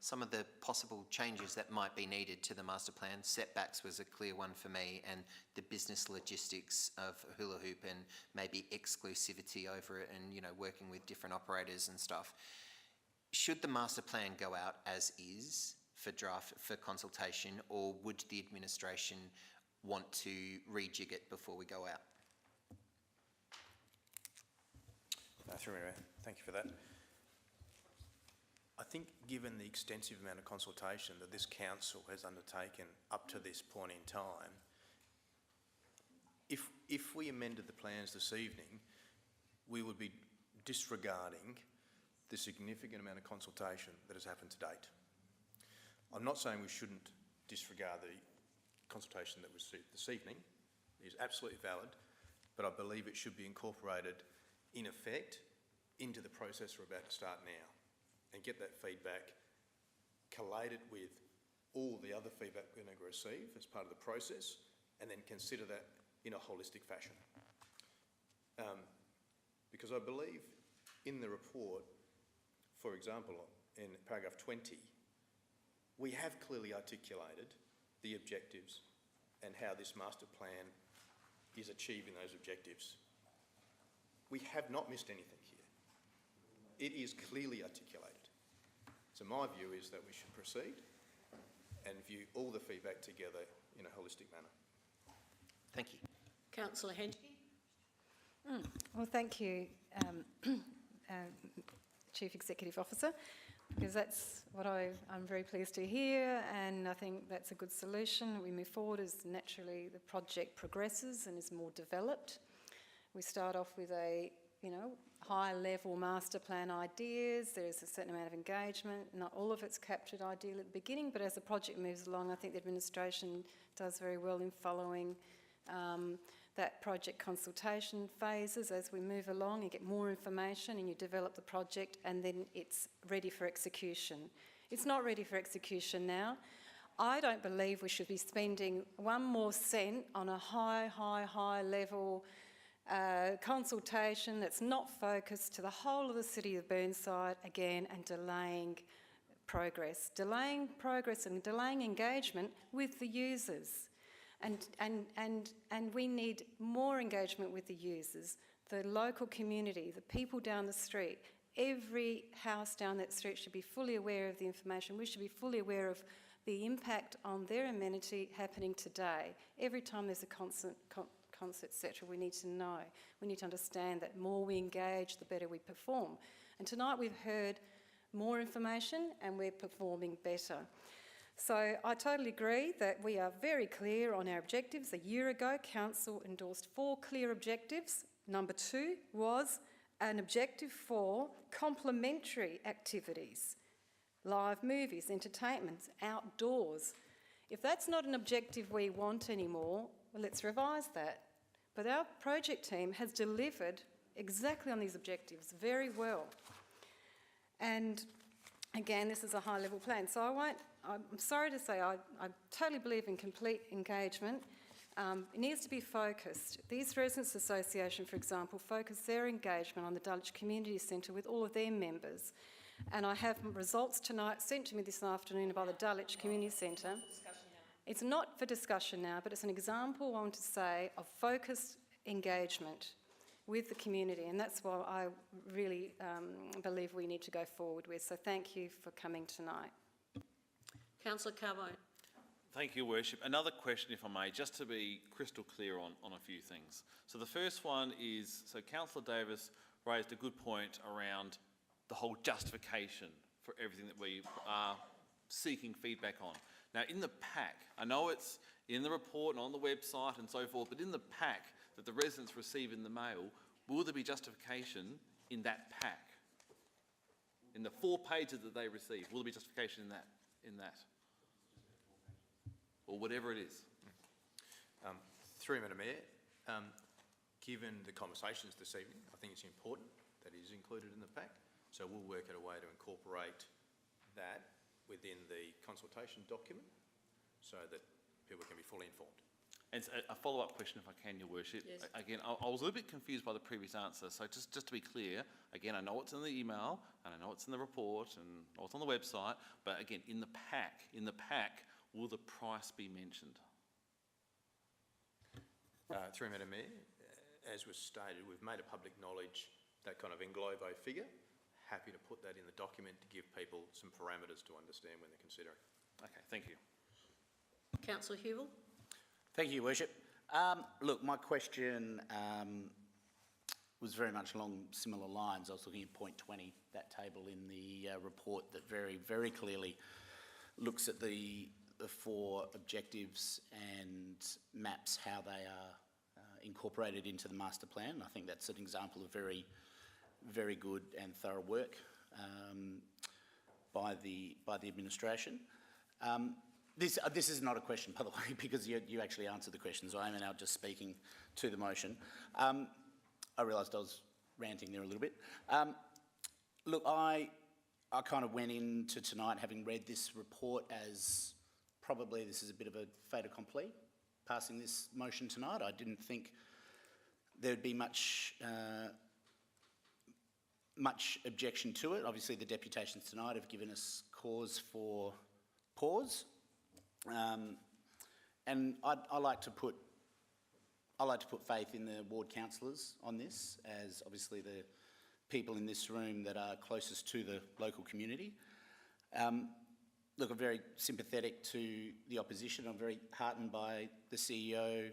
some of the possible changes that might be needed to the master plan? Setbacks was a clear one for me, and the business logistics of hula hoop and maybe exclusivity over it, and working with different operators and stuff. Should the master plan go out as is for consultation, or would the administration want to rejig it before we go out? Thank you for that. I think given the extensive amount of consultation that this council has undertaken up to this point in time, if we amended the plans this evening, we would be disregarding the significant amount of consultation that has happened to date. I'm not saying we shouldn't disregard the consultation that was this evening. It is absolutely valid, but I believe it should be incorporated in effect into the process we're about to start now, and get that feedback, collate it with all the other feedback we're going to receive as part of the process, and then consider that in a holistic fashion. Because I believe in the report, for example, in paragraph 20, we have clearly articulated the objectives and how this master plan is achieving those objectives. We have not missed anything here. It is clearly articulated. So my view is that we should proceed and view all the feedback together in a holistic manner. Thank you. Councillor Henry. Well, thank you, Chief Executive Officer, because that's what I'm very pleased to hear, and I think that's a good solution. We move forward as naturally the project progresses and is more developed. We start off with a high-level master plan ideas. There's a certain amount of engagement. Not all of it's captured ideally at the beginning, but as the project moves along, I think the administration does very well in following that project consultation phases as we move along. You get more information and you develop the project, and then it's ready for execution. It's not ready for execution now. I don't believe we should be spending one more cent on a high level consultation that's not focused to the whole of the city of Burnside again, and delaying progress and delaying engagement with the users. And we need more engagement with the users, the local community, the people down the street. Every house down that street should be fully aware of the information. We should be fully aware of the impact on their amenity happening today. Every time there's a concert, etc., we need to know. We need to understand that the more we engage, the better we perform. And tonight we've heard more information and we're performing better. So I totally agree that we are very clear on our objectives. A year ago, Council endorsed 4 clear objectives. Number 2 was an objective for complementary activities, live movies, entertainments, outdoors. If that's not an objective we want anymore, well, let's revise that. But our project team has delivered exactly on these objectives very well. And again, this is a high-level plan, so I'm sorry to say I totally believe in complete engagement. It needs to be focused. The East Residents Association, for example, focus their engagement on the Dulwich Community Centre with all of their members. And I have results tonight sent to me this afternoon by the Dulwich Community Centre. It's not for discussion now, but it's an example, I want to say, of focused engagement with the community, and that's what I really believe we need to go forward with. So thank you for coming tonight. Councillor Carbone. Thank you, Worship. Another question, if I may, just to be crystal clear on a few things. So the first one is, so Councillor Davis raised a good point around the whole justification for everything that we are seeking feedback on. Now, in the pack, I know it's in the report and on the website and so forth, but in the pack that the residents receive in the mail, will there be justification in that pack? In the 4 pages that they receive, will there be justification in that? Or whatever it is? Through Madam Mayor, given the conversations this evening, I think it's important that it is included in the pack. So we'll work out a way to incorporate that within the consultation document so that people can be fully informed. And a follow-up question, if I can, Your Worship. Yes. Again, I was a little bit confused by the previous answer. So just to be clear, again, I know it's in the email and I know it's in the report and I know it's on the website, but again, in the pack, will the price be mentioned? Through Madam Mayor, as was stated, we've made a public knowledge that kind of in globo figure. Happy to put that in the document to give people some parameters to understand when they're considering. Okay, thank you. Councillor Hubel. Thank you, Worship. Look, my question was very much along similar lines. I was looking at point 20, that table in the report that very, very clearly looks at the 4 objectives and maps how they are incorporated into the master plan. I think that's an example of very, very good and thorough work by the administration. This is not a question, by the way, because you actually answered the question, so I am now just speaking to the motion. I realised I was ranting there a little bit. Look, I kind of went into tonight having read this report as probably this is a bit of a fait accompli, passing this motion tonight. I didn't think there'd be much objection to it. Obviously, the deputations tonight have given us cause for pause. And I like to put faith in the ward councillors on this, as obviously the people in this room that are closest to the local community. Look, I'm very sympathetic to the opposition. I'm very heartened by the CEO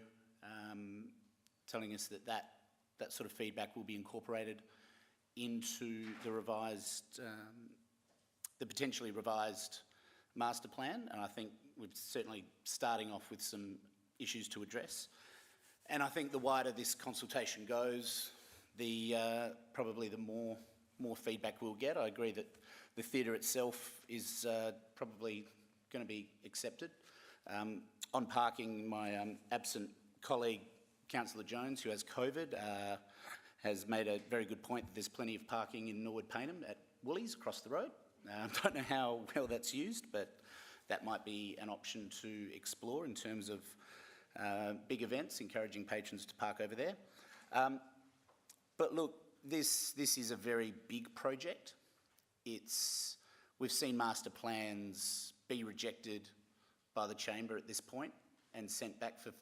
telling us that sort of feedback will be incorporated into the potentially revised master plan, and I think we're certainly starting off with some issues to address. And I think the wider this consultation goes, probably the more feedback we'll get. I agree that the theatre itself is probably going to be accepted. On parking, my absent colleague, Councillor Jones, who has COVID, has made a very good point that there's plenty of parking in Norwood Paynham at Woolies across the road. Don't know how well that's used, but that might be an option to explore in terms of big events, encouraging patrons to park over there. But look, this is a very big project. We've seen master plans be rejected by the Chamber at this point and sent back for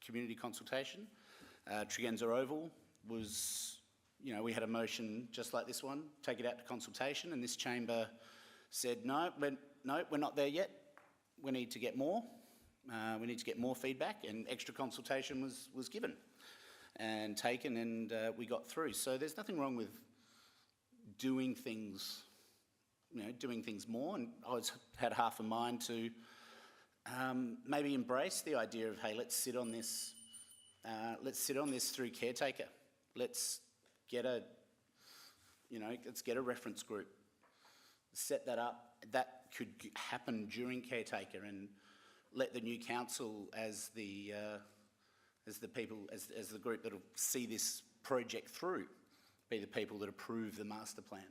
community consultation. Tregenza Oval was, we had a motion just like this one, take it out to consultation, and this Chamber said, no, we're not there yet. We need to get more. We need to get more feedback, and extra consultation was given and taken, and we got through. So there's nothing wrong with doing things, doing things more. And I had half a mind to maybe embrace the idea of, hey, let's sit on this through caretaker. Let's get a reference group, set that up. That could happen during caretaker, and let the new council as the group that'll see this project through, be the people that approve the master plan.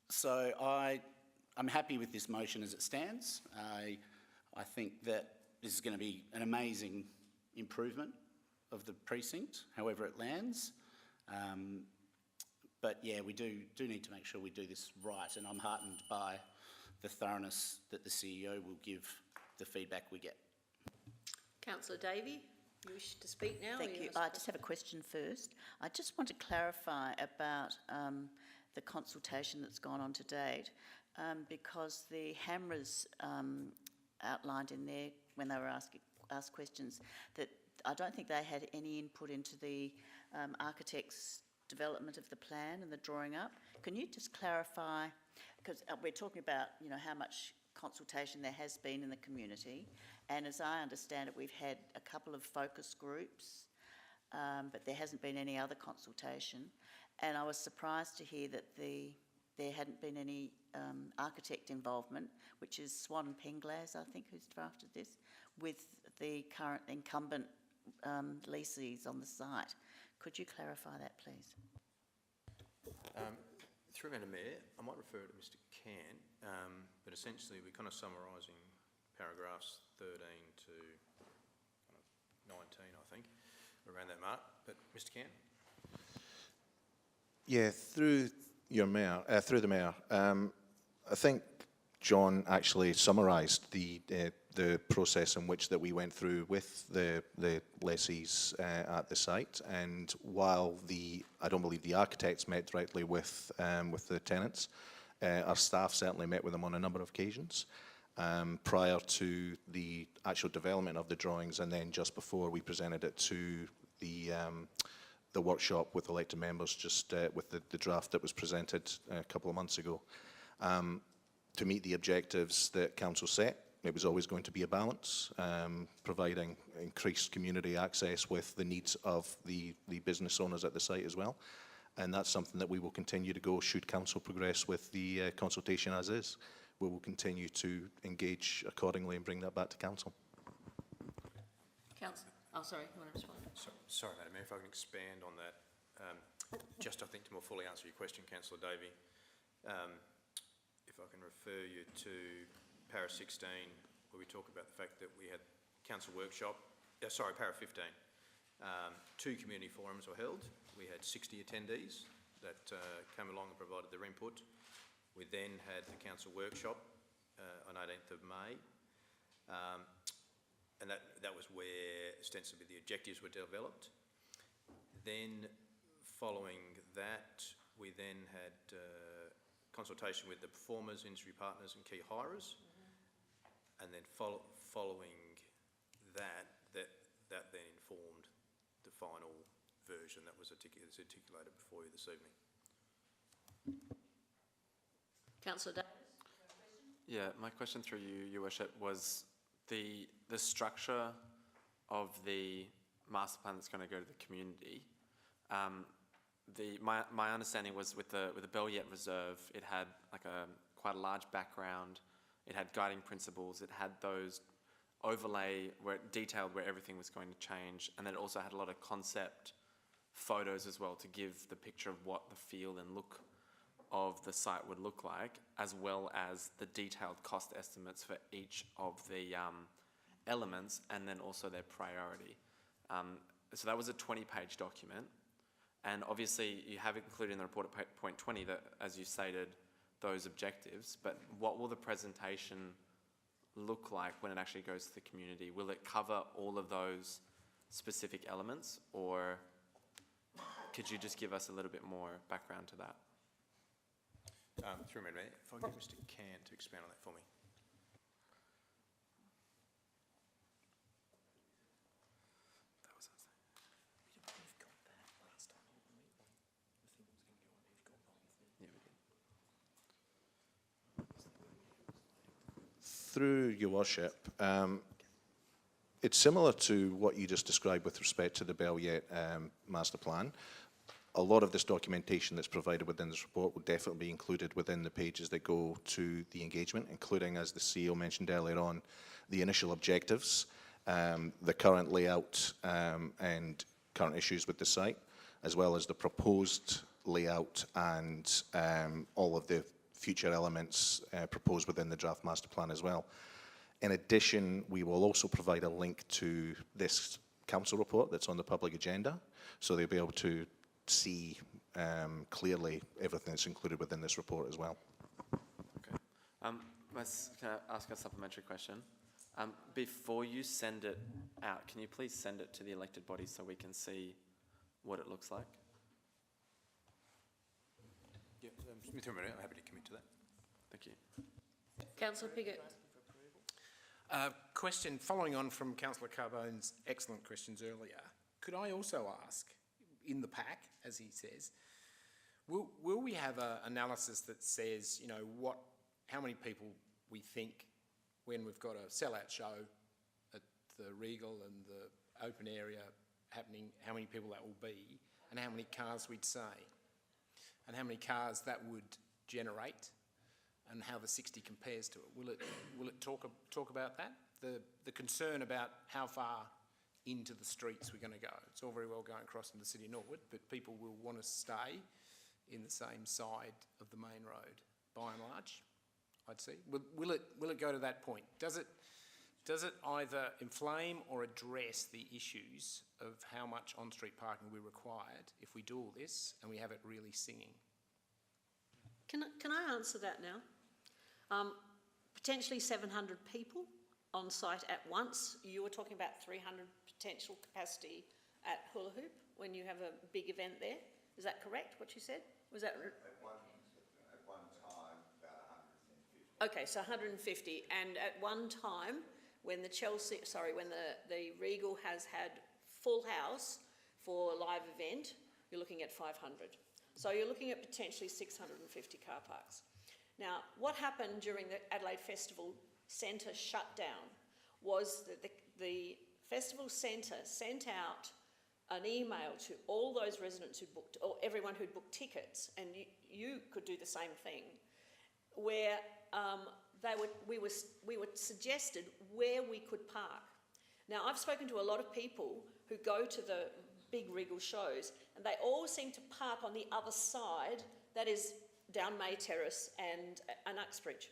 So I'm happy with this motion as it stands. I think that this is going to be an amazing improvement of the precinct, however it lands. But yeah, we do need to make sure we do this right, and I'm heartened by the thoroughness that the CEO will give the feedback we get. Councillor Davey, you wish to speak now? Thank you. I just have a question first. I just want to clarify about the consultation that's gone on to date, because the Hamras outlined in there when they were asked questions that I don't think they had any input into the architect's development of the plan and the drawing up. Can you just clarify, because we're talking about how much consultation there has been in the community, and as I understand it, we've had a couple of focus groups, but there hasn't been any other consultation, and I was surprised to hear that there hadn't been any architect involvement, which is Swan and Penglas, I think, who's drafted this, with the current incumbent leases on the site. Could you clarify that, please? Through Madam Mayor, I might refer to Mr. Can, but essentially we're kind of summarising paragraphs 13 to kind of 19, I think, around that mark. But Mr. Can? Yeah, through the Mayor, I think John actually summarised the process in which that we went through with the lessees at the site, and while I don't believe the architects met directly with the tenants, our staff certainly met with them on a number of occasions prior to the actual development of the drawings, and then just before we presented it to the workshop with elected members, just with the draft that was presented a couple of months ago. To meet the objectives that Council set, it was always going to be a balance, providing increased community access with the needs of the business owners at the site as well. And that's something that we will continue to go should Council progress with the consultation as is. We will continue to engage accordingly and bring that back to Council. Councillor, sorry, you want to respond? Sorry, Madam Mayor, if I can expand on that. Just, I think, to more fully answer your question, Councillor Davey, if I can refer you to para 16, where we talk about the fact that we had council workshop, para 15. 2 community forums were held. We had 60 attendees that came along and provided their input. We then had the council workshop on 18th of May. And that was where ostensibly the objectives were developed. Then following that, we then had consultation with the performers, industry partners and key hirers. And then following that then informed the final version that was articulated before you this evening. Councillor Davis? Yeah, my question through you, Your Worship, was the structure of the master plan that's going to go to the community, my understanding was with the Belliet Reserve, it had like quite a large background. It had guiding principles. It had those overlay where it detailed where everything was going to change, and then it also had a lot of concept photos as well to give the picture of what the feel and look of the site would look like, as well as the detailed cost estimates for each of the elements, and then also their priority. So that was a 20-page document, and obviously you have included in the report at point 20 that, as you stated, those objectives, but what will the presentation look like when it actually goes to the community? Will it cover all of those specific elements, or could you just give us a little bit more background to that? Through me, if I get Mr. Can to expand on that for me. Through your worship, it's similar to what you just described with respect to the Belliet master plan. A lot of this documentation that's provided within this report will definitely be included within the pages that go to the engagement, including, as the CEO mentioned earlier on, the initial objectives, the current layout and current issues with the site, as well as the proposed layout and all of the future elements proposed within the draft master plan as well. In addition, we will also provide a link to this council report that's on the public agenda, so they'll be able to see clearly everything that's included within this report as well. Okay. Can I ask a supplementary question? Before you send it out, can you please send it to the elected body so we can see what it looks like? Yeah, Smith, I'm happy to commit to that. Thank you. Councillor Piggott. Question following on from Councillor Carbone's excellent questions earlier. Could I also ask, in the pack, as he says, will we have an analysis that says, you know, how many people we think when we've got a sellout show at the Regal and the open area happening, how many people that will be, and how many cars we'd say, and how many cars that would generate, and how the 60 compares to it? Will it talk about that? The concern about how far into the streets we're going to go. It's all very well going across in the city of Norwood, but people will want to stay in the same side of the main road, by and large, I'd say. Will it go to that point? Does it either inflame or address the issues of how much on-street parking we required if we do all this and we have it really singing? Can I answer that now? Potentially 700 people on site at once. You were talking about 300 potential capacity at Hula Hoop when you have a big event there. Is that correct, what you said? Was that... At one time, about 150. Okay, so 150. And at one time, when the the Regal has had full house for a live event, you're looking at 500. So you're looking at potentially 650 car parks. Now, what happened during the Adelaide Festival Centre shutdown was that the Festival Centre sent out an email to all those residents who booked, or everyone who'd booked tickets, and you could do the same thing, where we were suggested where we could park. Now, I've spoken to a lot of people who go to the big Regal shows, and they all seem to park on the other side, that is down May Terrace and Uxbridge,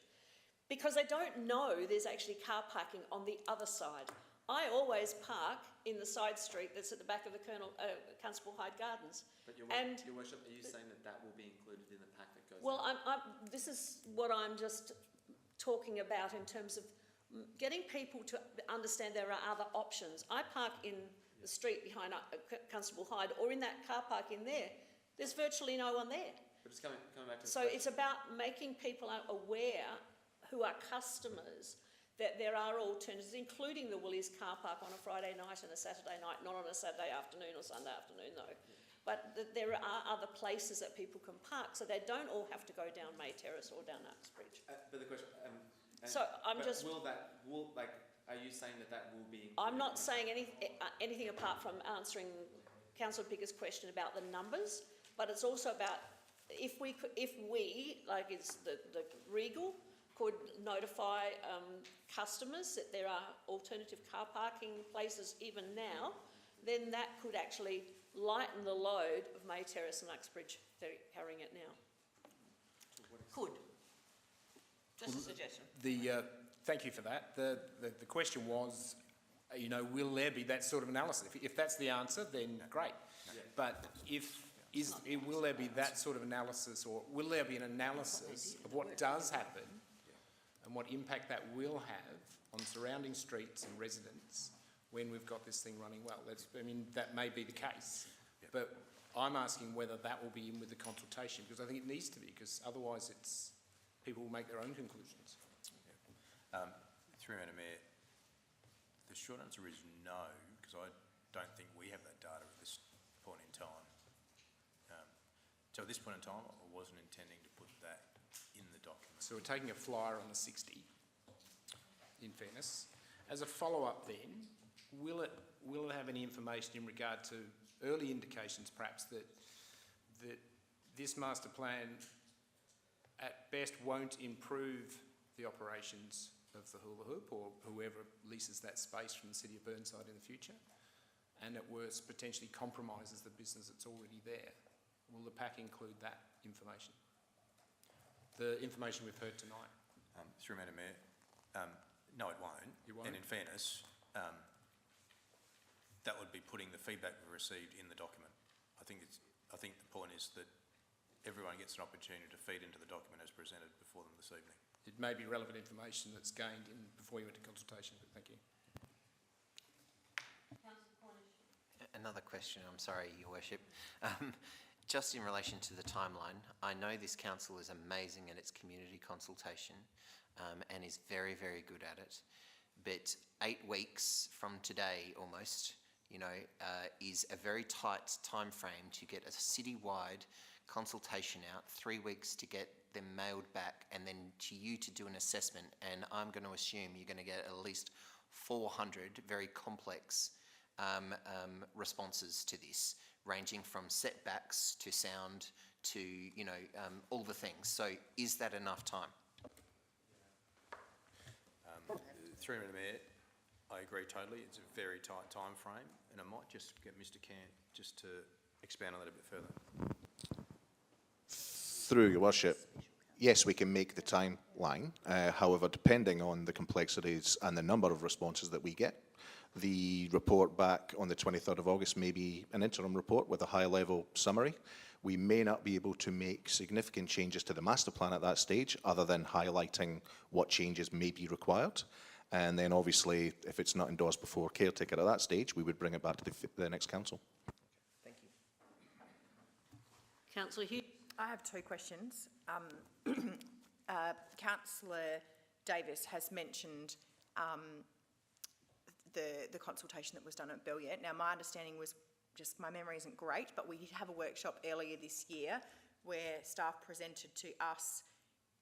because they don't know there's actually car parking on the other side. I always park in the side street that's at the back of the Constable Hyde Gardens. But Your Worship, are you saying that will be included in the pack that goes Well, out? this is what I'm just talking about in terms of getting people to understand there are other options. I park in the street behind Constable Hyde, or in that car park in there. There's virtually no one there. But just coming back to So it's about making people aware who are customers that there are alternatives, including the Woolies car park on a Friday night and a Saturday night, not on a Saturday afternoon or Sunday afternoon though. But that there are other places that people can park, so they don't all have to go down May Terrace or down Uxbridge. But the question, so I'm but just... will Are you saying that that will be? I'm not saying anything apart from answering Councillor Picker's question about the numbers, but it's also about if we, like it's the Regal, could notify customers that there are alternative car parking places even now, then that could actually lighten the load of May Terrace and Uxbridge carrying it now. Could. Just a suggestion. Thank you for that. The question was, will there be that sort of analysis? If that's the answer, then great. Yeah. But will there be that sort of analysis, or will there be an analysis of what does happen and what impact that will have on surrounding streets and residents when we've got this thing running well? That may be the case, but I'm asking whether that will be in with the consultation, because I think it needs to be, because otherwise people will make their own conclusions. Through Madam Mayor, the short answer is no, because I don't think we have that data at this point in time. So at this point in time, I wasn't intending to put that in the document. So we're taking a flyer on the 60, in fairness. As a follow-up then, will it have any information in regard to early indications perhaps that this master plan at best won't improve the operations of the hula hoop or whoever leases that space from the City of Burnside in the future, and at worst potentially compromises the business that's already there? Will the pack include that information? The information we've heard tonight? Through Madam Mayor, no, it won't. It won't? And in fairness, that would be putting the feedback we received in the document. I think the point is that everyone gets an opportunity to feed into the document as presented before them this evening. It may be relevant information that's gained before you went to consultation, but thank you. Another question, I'm sorry, Your Worship. Just in relation to the timeline, I know this council is amazing at its community consultation and is very, very good at it. But 8 weeks from today almost, is a very tight time frame to get a citywide consultation out, 3 weeks to get them mailed back, and then to you to do an assessment. And I'm going to assume you're going to get at least 400 very complex responses to this, ranging from setbacks to sound to, all the things. So is that enough time? Through Madam Mayor, I agree totally. It's a very tight time frame, and I might just get Mr. Cant just to expand on that a bit further. Through Your Worship, yes, we can make the timeline. However, depending on the complexities and the number of responses that we get, the report back on the 23rd of August may be an interim report with a high-level summary. We may not be able to make significant changes to the master plan at that stage, other than highlighting what changes may be required. And then obviously, if it's not endorsed before caretaker at that stage, we would bring it back to the next council. Thank you. Councillor Hughes. I have 2 questions. Councillor Davis has mentioned the consultation that was done at Belliet. Now, my understanding was, just my memory isn't great, but we did have a workshop earlier this year where staff presented to us,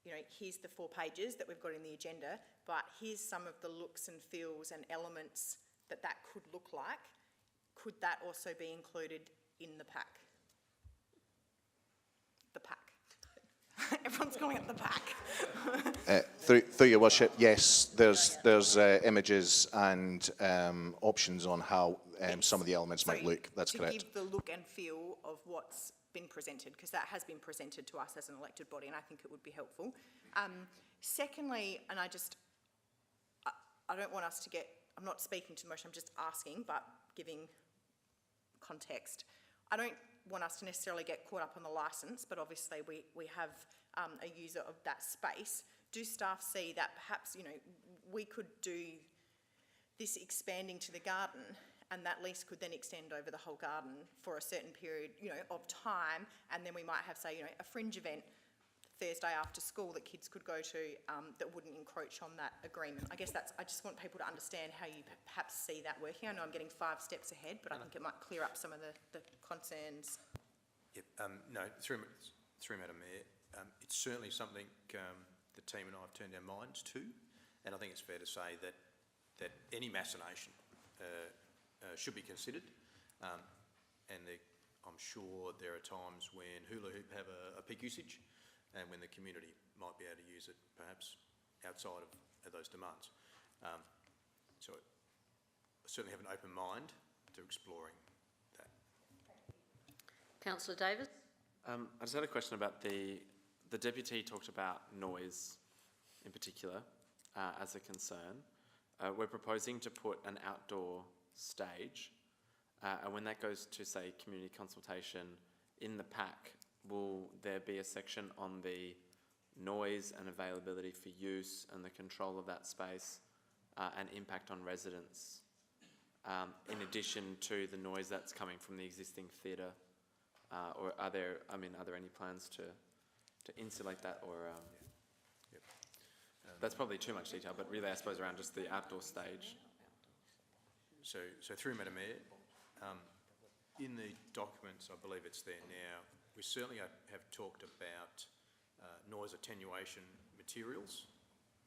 here's the 4 pages that we've got in the agenda, but here's some of the looks and feels and elements that could look like. Could that also be included in the pack? The pack. Everyone's calling it the pack. Through Your Worship, yes, there's images and options on how some of the elements might look. That's correct. To give the look and feel of what's been presented, because that has been presented to us as an elected body, and I think it would be helpful. Secondly, and I don't want us to get, I'm not speaking too much, I'm just asking, but giving context. I don't want us to necessarily get caught up on the licence, but obviously we have a user of that space. Do staff see that perhaps, we could do this expanding to the garden, and that lease could then extend over the whole garden for a certain period, of time, and then we might have, say, a fringe event Thursday after school that kids could go to that wouldn't encroach on that agreement. I guess I just want people to understand how you perhaps see that working. I know I'm getting 5 steps ahead, but I think it might clear up some of the concerns. Yep, no, through Madam Mayor, it's certainly something the team and I have turned our minds to, and I think it's fair to say that that any machination should be considered, and I'm sure there are times when hula hoop have a peak usage, and when the community might be able to use it perhaps outside of those demands. So I certainly have an open mind to exploring that. Councillor Davis? I just had a question about the Deputy talked about noise in particular as a concern. We're proposing to put an outdoor stage, and when that goes to, say, community consultation in the pack, will there be a section on the noise and availability for use and the control of that space and impact on residents, in addition to the noise that's coming from the existing theatre? Or are there any plans to insulate that, or that's probably too much detail, but really I suppose around just the outdoor stage. So through Madam Mayor, in the documents, I believe it's there now, we certainly have talked about noise attenuation materials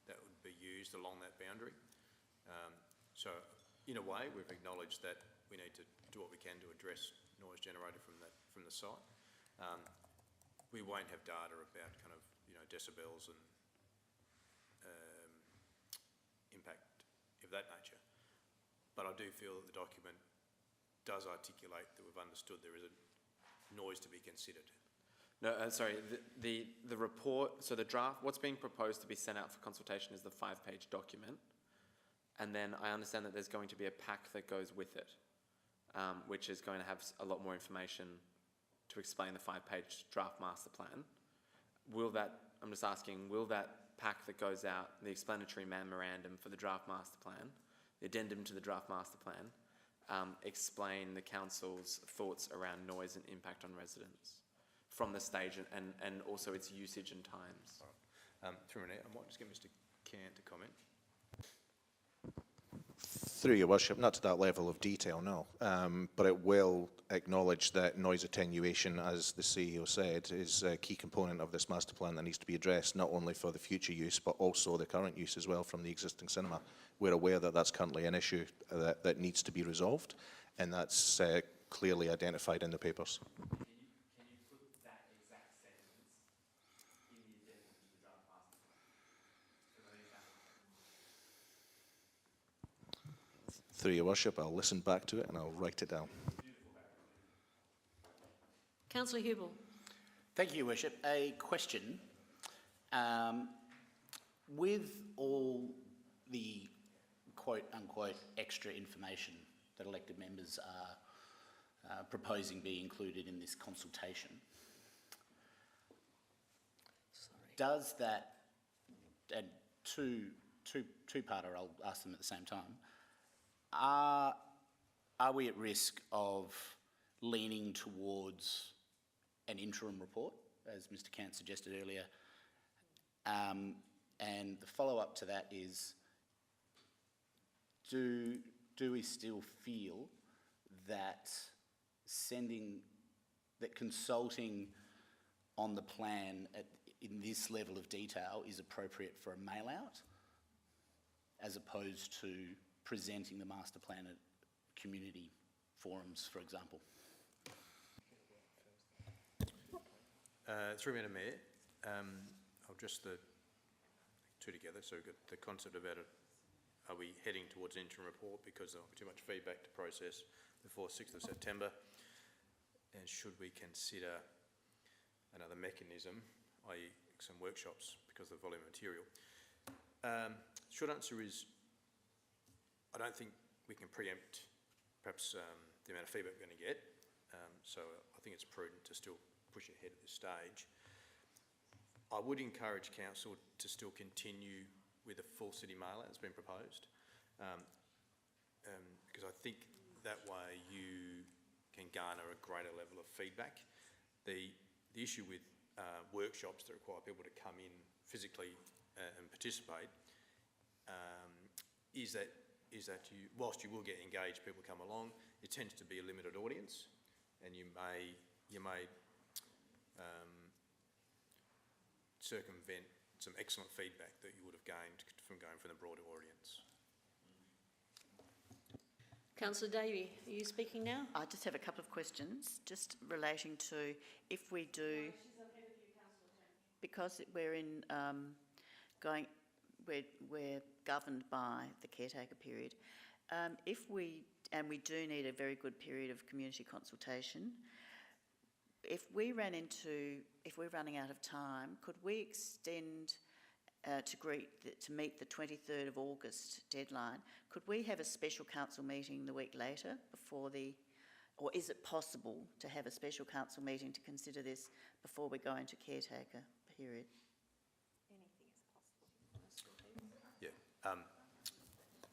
that would be used along that boundary. So in a way, we've acknowledged that we need to do what we can to address noise generated from the site. We won't have data about kind of decibels and impact of that nature, but I do feel that the document does articulate that we've understood there is a noise to be considered. No, sorry, the report, so the draft, what's being proposed to be sent out for consultation is the 5-page document, and then I understand that there's going to be a pack that goes with it, which is going to have a lot more information to explain the 5-page draft master plan. I'm just asking, will that pack that goes out, the explanatory memorandum for the draft master plan, the addendum to the draft master plan, explain the council's thoughts around noise and impact on residents from the stage and also its usage and times? Through Renee, I might just get Mr. Cant to comment. Through your worship, not to that level of detail, no. But it will acknowledge that noise attenuation, as the CEO said, is a key component of this master plan that needs to be addressed, not only for the future use, but also the current use as well from the existing cinema. We're aware that that's currently an issue that needs to be resolved, and that's clearly identified in the papers. Can you put that exact sentence in the addendum to the draft master plan? Through your worship, I'll listen back to it and I'll write it down. Councillor Hubel. Thank you, Your Worship. A question. With all the quote-unquote extra information that elected members are proposing be included in this consultation, does that, and two-parter, I'll ask them at the same time, are we at risk of leaning towards an interim report, as Mr. Cant suggested earlier? And the follow-up to that is, do we still feel that consulting on the plan in this level of detail is appropriate for a mail-out, as opposed to presenting the master plan at community forums, for example? Through Madam Mayor, I'll address the two together. So we've got the concept about it. Are we heading towards an interim report because there will be too much feedback to process before 6th of September? And should we consider another mechanism, i.e. some workshops because of the volume of material? Short answer is, I don't think we can preempt perhaps the amount of feedback we're going to get. So I think it's prudent to still push ahead at this stage. I would encourage council to still continue with a full city mail-out that's been proposed, because I think that way you can garner a greater level of feedback. The issue with workshops that require people to come in physically and participate is that you, whilst you will get engaged people come along, it tends to be a limited audience, and you may circumvent some excellent feedback that you would have gained from going from the broader audience. Councillor Davey, are you speaking now? I just have a couple of questions, just relating to if we do, because we're in we're governed by the caretaker period. If we do need a very good period of community consultation. If we're running out of time, could we extend to meet the 23rd of August deadline? Could we have a special council meeting the week later or is it possible to have a special council meeting to consider this before we go into caretaker period? Anything is possible.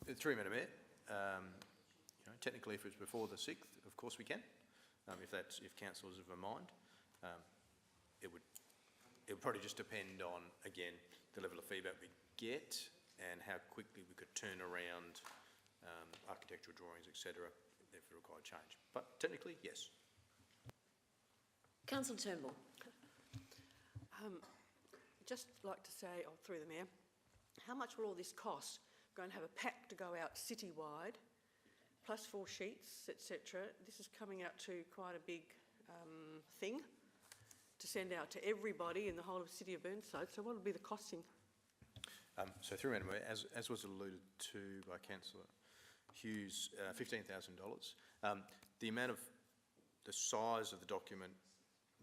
Yeah. Through Madam Mayor, technically if it's before the 6th, of course we can. If councillors have a mind, it would probably just depend on, again, the level of feedback we get and how quickly we could turn around architectural drawings, etc., if it required change. But technically, yes. Councillor Turnbull. Just like to say, through the Mayor, how much will all this cost? Going to have a pack to go out citywide, plus 4 sheets, etc. This is coming out to quite a big thing to send out to everybody in the whole of the city of Burnside. So what will be the costing? So through Madam Mayor, as was alluded to by Councillor Hughes, $15,000. The size of the document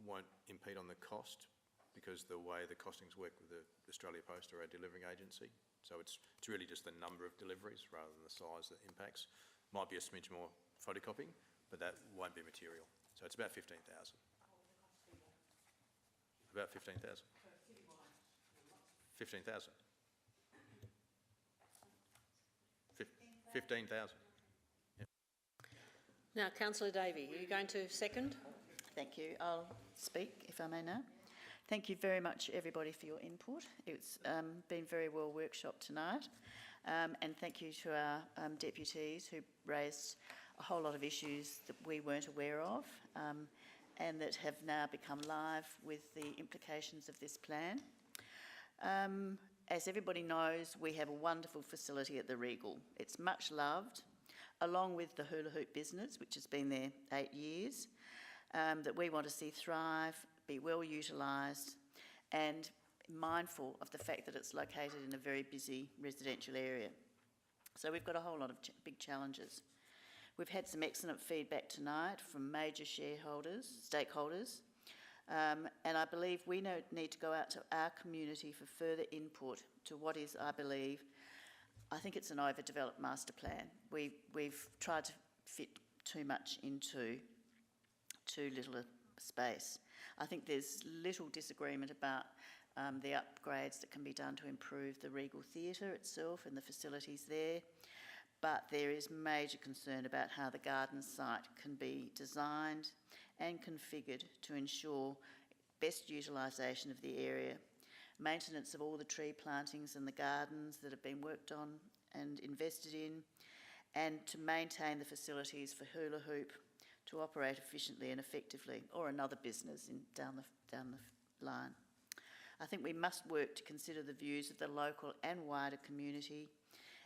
won't impede on the cost because the way the costings work with the Australia Post or our delivering agency. So it's really just the number of deliveries rather than the size that impacts. Might be a smidge more photocopying, but that won't be material. So it's about 15,000. About 15,000. 15,000. 15,000. Yep. Now, Councillor Davey, are you going to second? Thank you. I'll speak, if I may now. Thank you very much, everybody, for your input. It's been very well workshopped tonight. And thank you to our deputies who raised a whole lot of issues that we weren't aware of and that have now become live with the implications of this plan. As everybody knows, we have a wonderful facility at the Regal. It's much loved, along with the hula hoop business, which has been there 8 years, that we want to see thrive, be well utilised, and mindful of the fact that it's located in a very busy residential area. So we've got a whole lot of big challenges. We've had some excellent feedback tonight from major stakeholders, and I believe we need to go out to our community for further input to what is, I think it's an overdeveloped master plan. We've tried to fit too much into too little a space. I think there's little disagreement about the upgrades that can be done to improve the Regal Theatre itself and the facilities there, but there is major concern about how the garden site can be designed and configured to ensure best utilisation of the area, maintenance of all the tree plantings and the gardens that have been worked on and invested in, and to maintain the facilities for hula hoop to operate efficiently and effectively, or another business down the line. I think we must work to consider the views of the local and wider community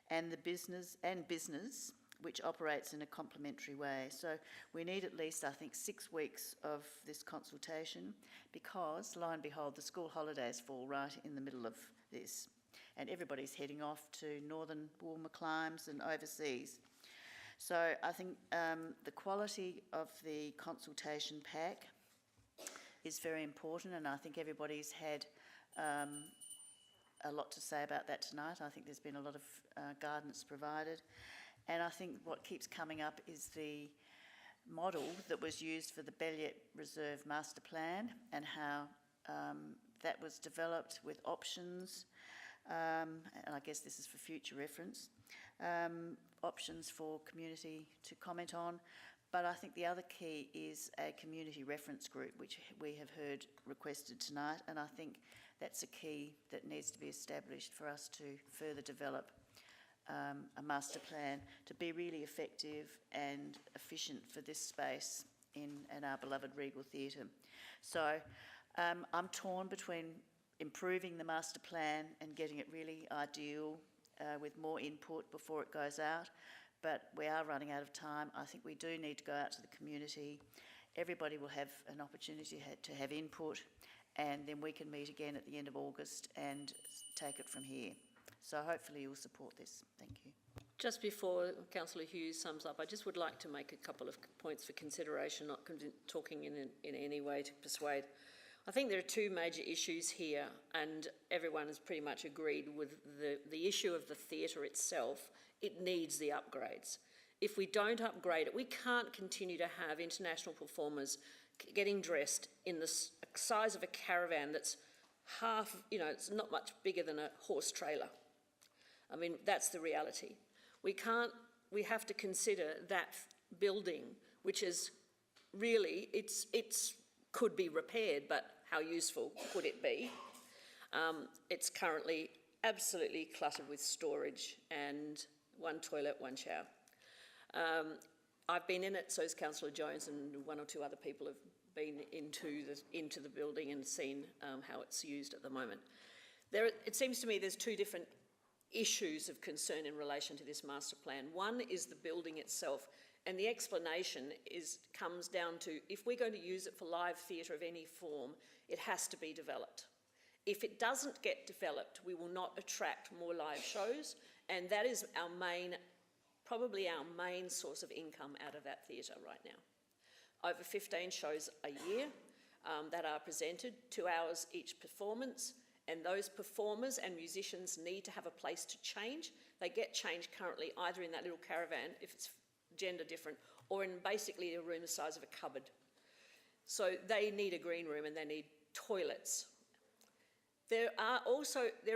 and the business which operates in a complementary way. So we need at least, I think, 6 weeks of this consultation because, lo and behold, the school holidays fall right in the middle of this and everybody's heading off to northern warmer climes and overseas. So I think the quality of the consultation pack is very important, and I think everybody's had a lot to say about that tonight. I think there's been a lot of guidance provided, and I think what keeps coming up is the model that was used for the Belliet Reserve Master Plan and how that was developed with options, and I guess this is for future reference, options for community to comment on. But I think the other key is a community reference group, which we have heard requested tonight, and I think that's a key that needs to be established for us to further develop a master plan to be really effective and efficient for this space in our beloved Regal Theatre. So I'm torn between improving the master plan and getting it really ideal with more input before it goes out, but we are running out of time. I think we do need to go out to the community. Everybody will have an opportunity to have input, and then we can meet again at the end of August and take it from here. So hopefully you'll support this. Thank you. Just before Councillor Hughes sums up, I just would like to make a couple of points for consideration, not talking in any way to persuade. I think there are two major issues here, and everyone has pretty much agreed with the issue of the theatre itself. It needs the upgrades. If we don't upgrade it, we can't continue to have international performers getting dressed in the size of a caravan that's half, it's not much bigger than a horse trailer. I mean, that's the reality. We have to consider that building, which is really, it's could be repaired, but how useful could it be? It's currently absolutely cluttered with storage and one toilet, one shower. I've been in it, so has Councillor Jones, and one or two other people have been into the building and seen how it's used at the moment. It seems to me there's two different issues of concern in relation to this master plan. One is the building itself, and the explanation comes down to, if we're going to use it for live theatre of any form, it has to be developed. If it doesn't get developed, we will not attract more live shows, and that is probably our main source of income out of that theatre right now. Over 15 shows a year that are presented, 2 hours each performance, and those performers and musicians need to have a place to change. They get changed currently either in that little caravan, if it's gender different, or in basically a room the size of a cupboard. So they need a green room and they need toilets. There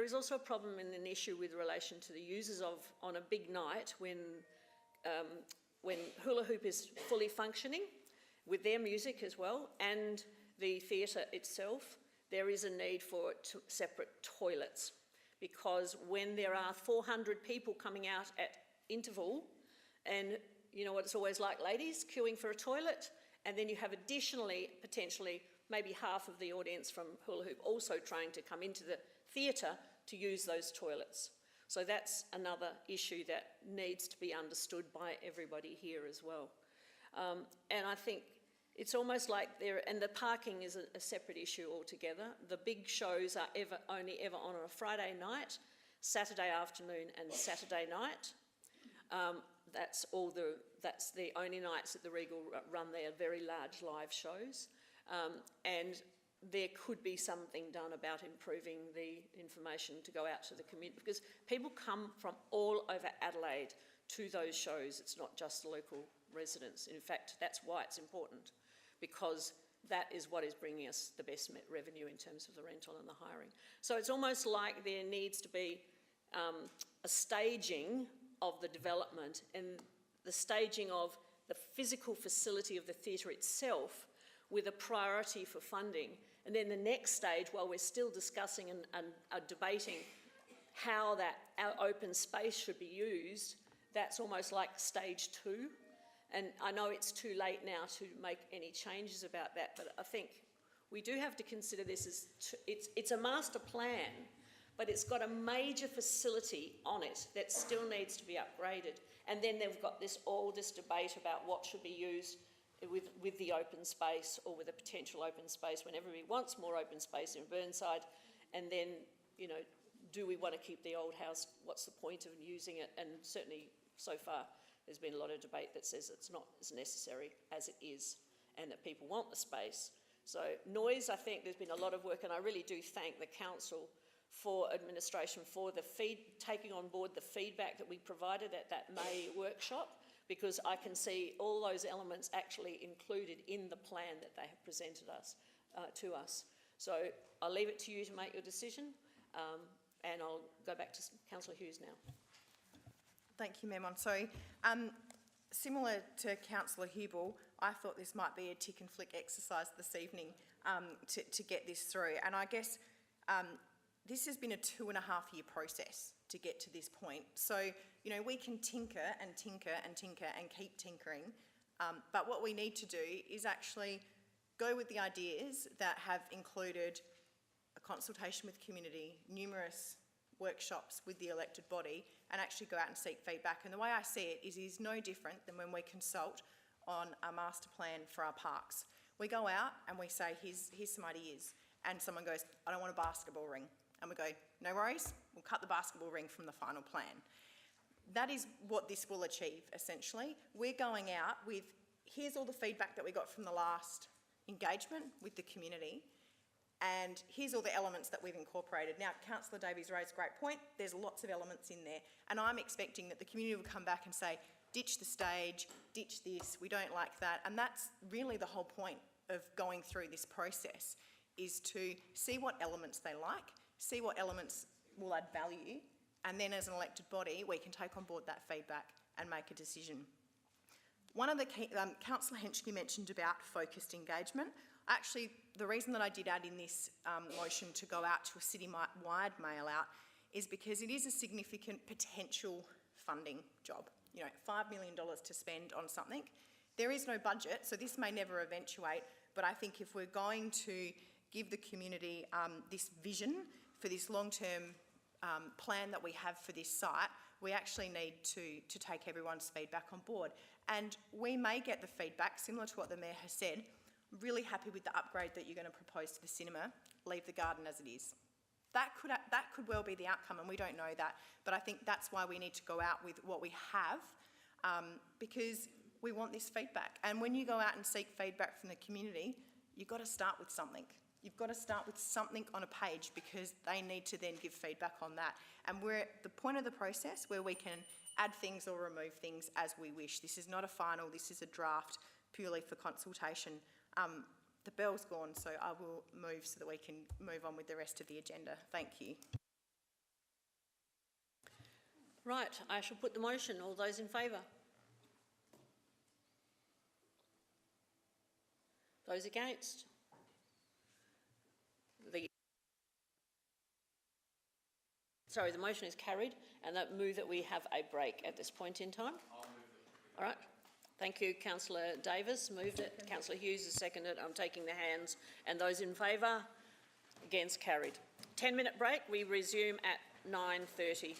is also a problem and an issue with relation to the users of, on a big night when hula hoop is fully functioning with their music as well, and the theatre itself, there is a need for separate toilets, because when there are 400 people coming out at interval, and you know what it's always like, ladies, queuing for a toilet, and then you have additionally, potentially, maybe half of the audience from hula hoop also trying to come into the theatre to use those toilets. So that's another issue that needs to be understood by everybody here as well. And I think it's almost like and the parking is a separate issue altogether. The big shows are only ever on a Friday night, Saturday afternoon and Saturday night. That's the only nights that the Regal run their very large live shows. And there could be something done about improving the information to go out to the community, because people come from all over Adelaide to those shows. It's not just the local residents. In fact, that's why it's important, because that is what is bringing us the best revenue in terms of the rental and the hiring. So it's almost like there needs to be a staging of the development and the staging of the physical facility of the theatre itself with a priority for funding. And then the next stage, while we're still discussing and debating how our open space should be used, that's almost like stage 2. And I know it's too late now to make any changes about that, but I think we do have to consider this as, it's a master plan, but it's got a major facility on it that still needs to be upgraded. And then they've got this debate about what should be used with the open space, or with a potential open space when everybody wants more open space in Burnside. And then, do we want to keep the old house? What's the point of using it? And certainly so far, there's been a lot of debate that says it's not as necessary as it is, and that people want the space. So noise, I think there's been a lot of work, and I really do thank the council for administration for taking on board the feedback that we provided at that May workshop, because I can see all those elements actually included in the plan that they have presented to us. So I'll leave it to you to make your decision, and I'll go back to Councillor Hughes now. Thank you, Mayor Monson. Similar to Councillor Hubel, I thought this might be a tick and flick exercise this evening to get this through. And I guess this has been a 2.5-year process to get to this point. So, we can tinker and tinker and tinker and keep tinkering, but what we need to do is actually go with the ideas that have included a consultation with community, numerous workshops with the elected body and actually go out and seek feedback. And the way I see it is no different than when we consult on a master plan for our parks. We go out and we say, here's some ideas. And someone goes, I don't want a basketball ring. And we go, no worries, we'll cut the basketball ring from the final plan. That is what this will achieve, essentially. We're going out with, here's all the feedback that we got from the last engagement with the community, and here's all the elements that we've incorporated. Now, Councillor Davies raised a great point. There's lots of elements in there, and I'm expecting that the community will come back and say, ditch the stage, ditch this, we don't like that. And that's really the whole point of going through this process, is to see what elements they like, see what elements will add value, and then as an elected body, we can take on board that feedback and make a decision. One of the Councillor Henschke mentioned about focused engagement. Actually, the reason that I did add in this motion to go out to a city-wide mail out is because it is a significant potential funding job. You know, $5 million to spend on something. There is no budget, so this may never eventuate, but I think if we're going to give the community this vision for this long-term plan that we have for this site, we actually need to take everyone's feedback on board. And we may get the feedback, similar to what the Mayor has said, really happy with the upgrade that you're going to propose to the cinema, leave the garden as it is. That could well be the outcome, and we don't know that. But I think that's why we need to go out with what we have, because we want this feedback. And when you go out and seek feedback from the community, you've got to start with something. You've got to start with something on a page, because they need to then give feedback on that. And we're at the point of the process where we can add things or remove things as we wish. This is not a final, this is a draft purely for consultation. The bell's gone, so I will move so that we can move on with the rest of the agenda. Thank you. Right, I shall put the motion. All those in favour? Those against? The motion is carried, and that move that we have a break at this point in time. I'll move it. All right. Thank you, Councillor Davis. Moved it. Councillor Hughes has seconded. I'm taking the hands. And those in favour? Against? Carried. 10-minute break. We resume at 9:30.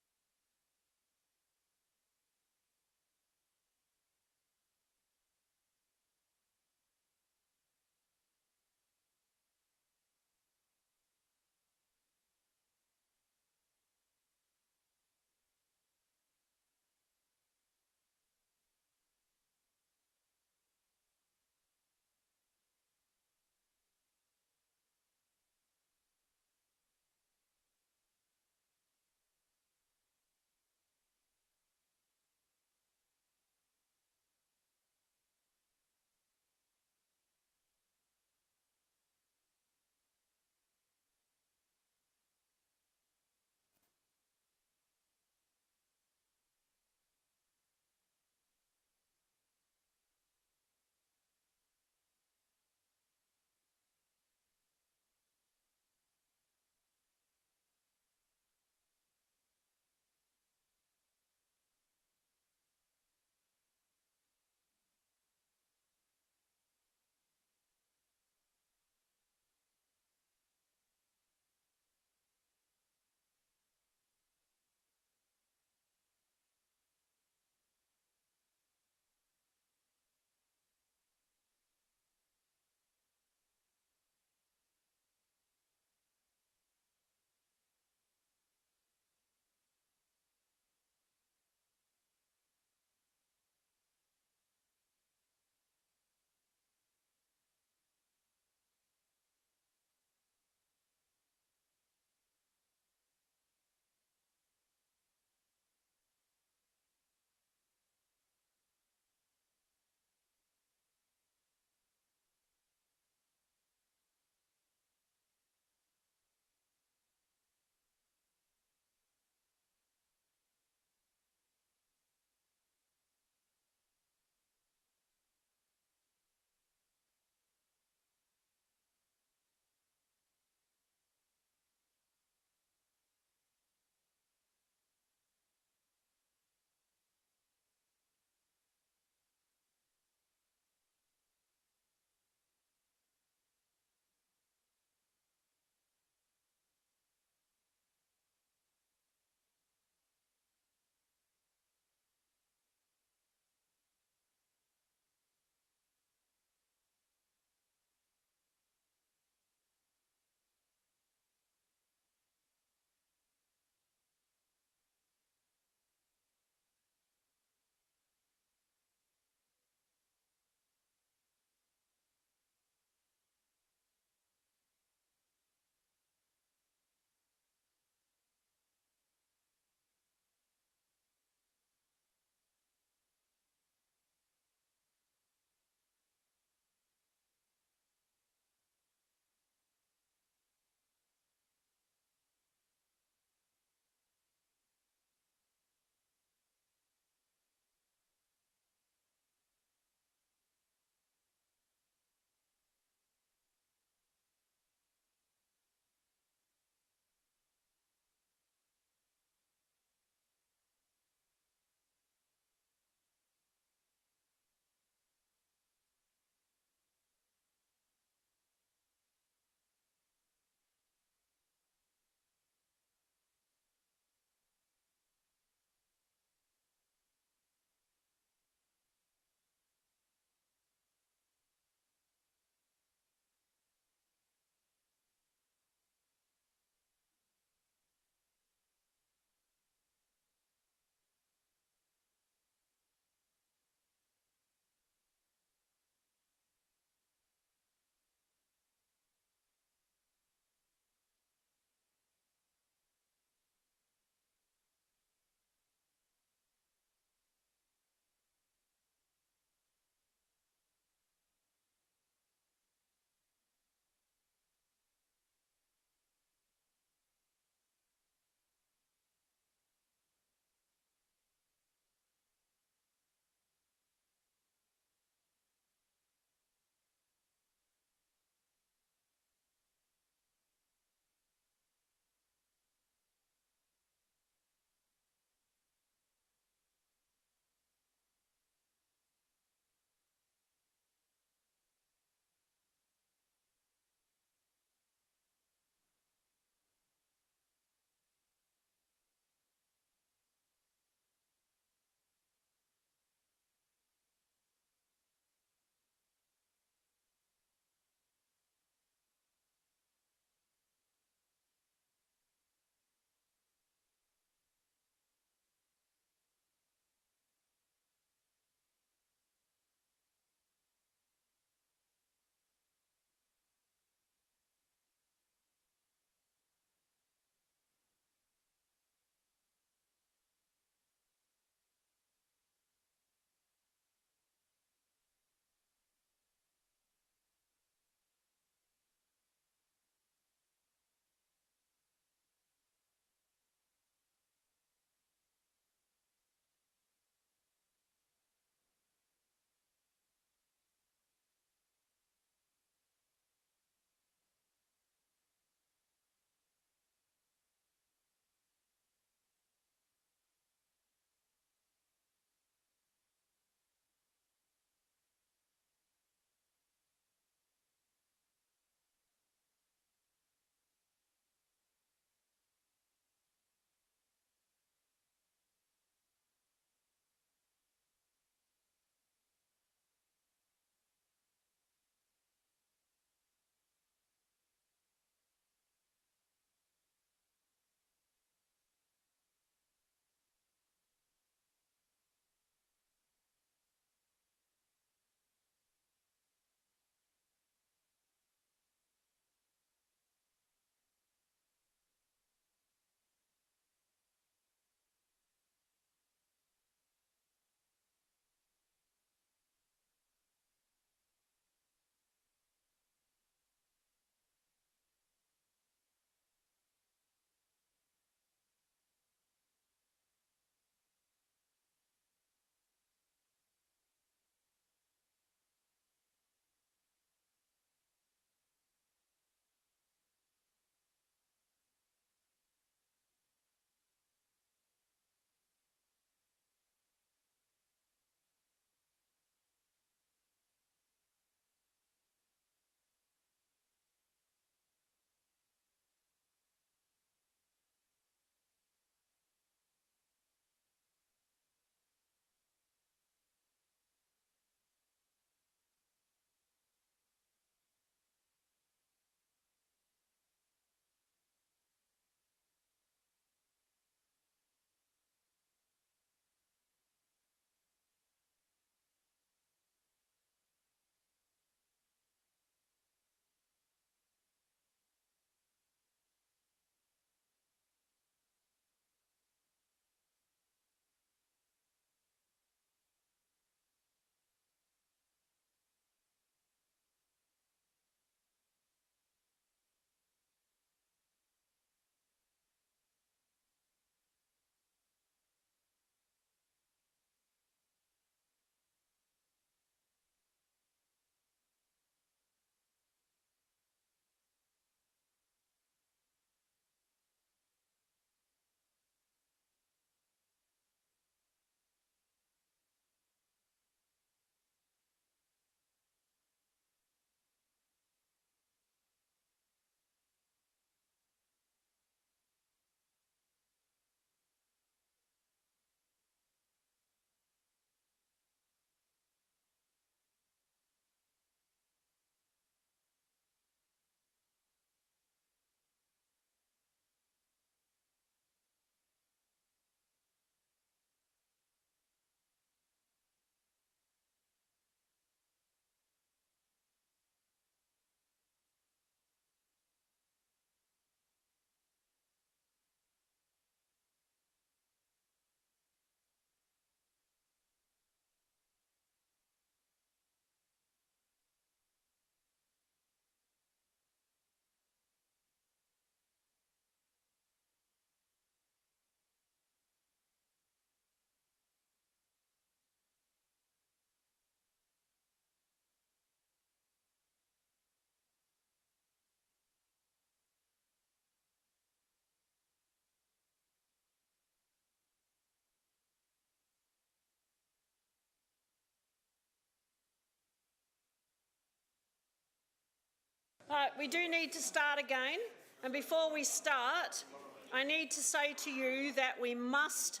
We do need to start again, and before we start, I need to say to you that we must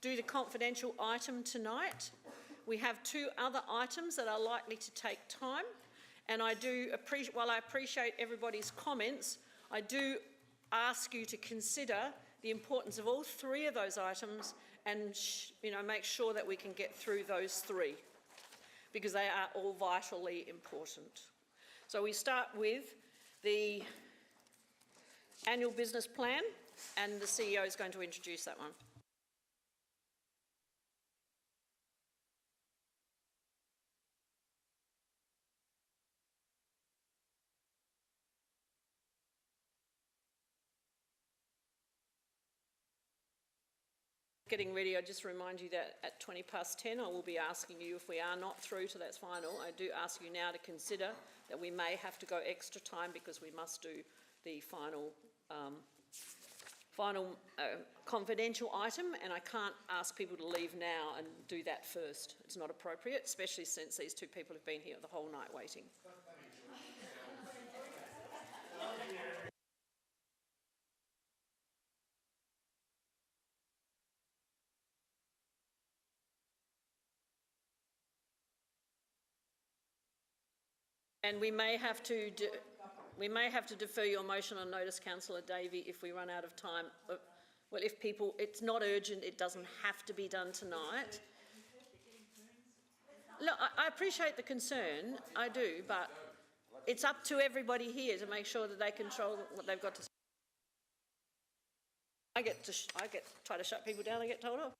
do the confidential item tonight. We have 2 other items that are likely to take time, and while I appreciate everybody's comments, I do ask you to consider the importance of all 3 of those items and make sure that we can get through those 3, because they are all vitally important. So we start with the annual business plan, and the CEO is going to introduce that one. Getting ready, I just remind you that at 10:20 I will be asking you, if we are not through to that final, I do ask you now to consider that we may have to go extra time because we must do the final confidential item, and I can't ask people to leave now and do that first. It's not appropriate, especially since these 2 people have been here the whole night waiting. And we may have to defer your motion on notice, Councillor Davey, if we run out of time. Well, if people, it's not urgent, it doesn't have to be done tonight. Look, I appreciate the concern, I do, but it's up to everybody here to make sure that they control what they've got to say. I get try to shut people down, I get told off.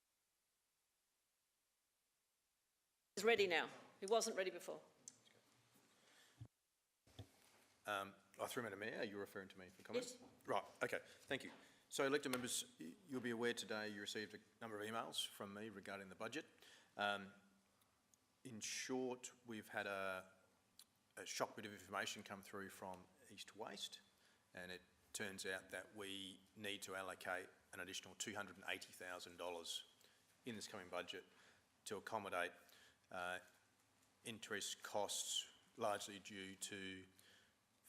He's ready now. He wasn't ready before. Through Madam Mayor, are you referring to me for comments? Yes. Right, okay, thank you. So elected members, you'll be aware today you received a number of emails from me regarding the budget. In short, we've had a shock bit of information come through from East Waste, and it turns out that we need to allocate an additional $280,000 in this coming budget to accommodate interest costs largely due to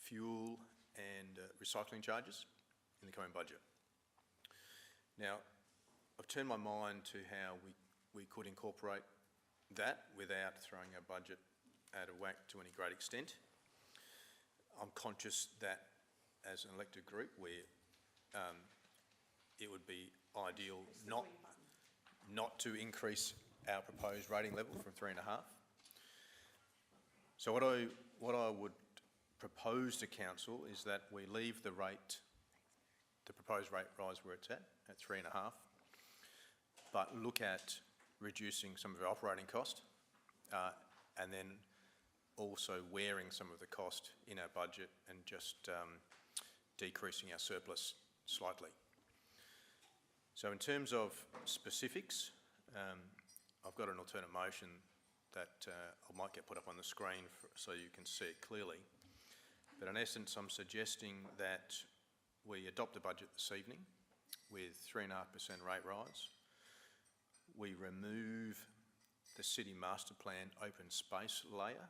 fuel and recycling charges in the coming budget. Now, I've turned my mind to how we could incorporate that without throwing our budget out of whack to any great extent. I'm conscious that as an elected group, it would be ideal not to increase our proposed rating level from 3.5. So what I would propose to council is that we leave the proposed rate rise where it's at 3.5, but look at reducing some of our operating cost, and then also wearing some of the cost in our budget and just decreasing our surplus slightly. So in terms of specifics, I've got an alternate motion that I might get put up on the screen so you can see it clearly. But in essence, I'm suggesting that we adopt the budget this evening with 3.5% rate rise. We remove the City Master Plan open space layer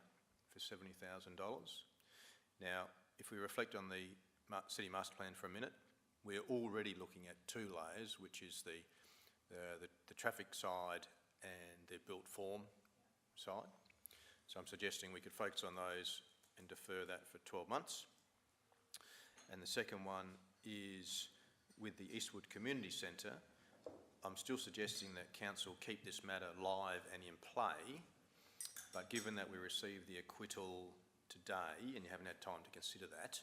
for $70,000. Now, if we reflect on the City Master Plan for a minute, we're already looking at 2 layers, which is the traffic side and the built form side. So I'm suggesting we could focus on those and defer that for 12 months. And the second one is with the Eastwood Community Centre. I'm still suggesting that council keep this matter live and in play, but given that we received the acquittal today and you haven't had time to consider that,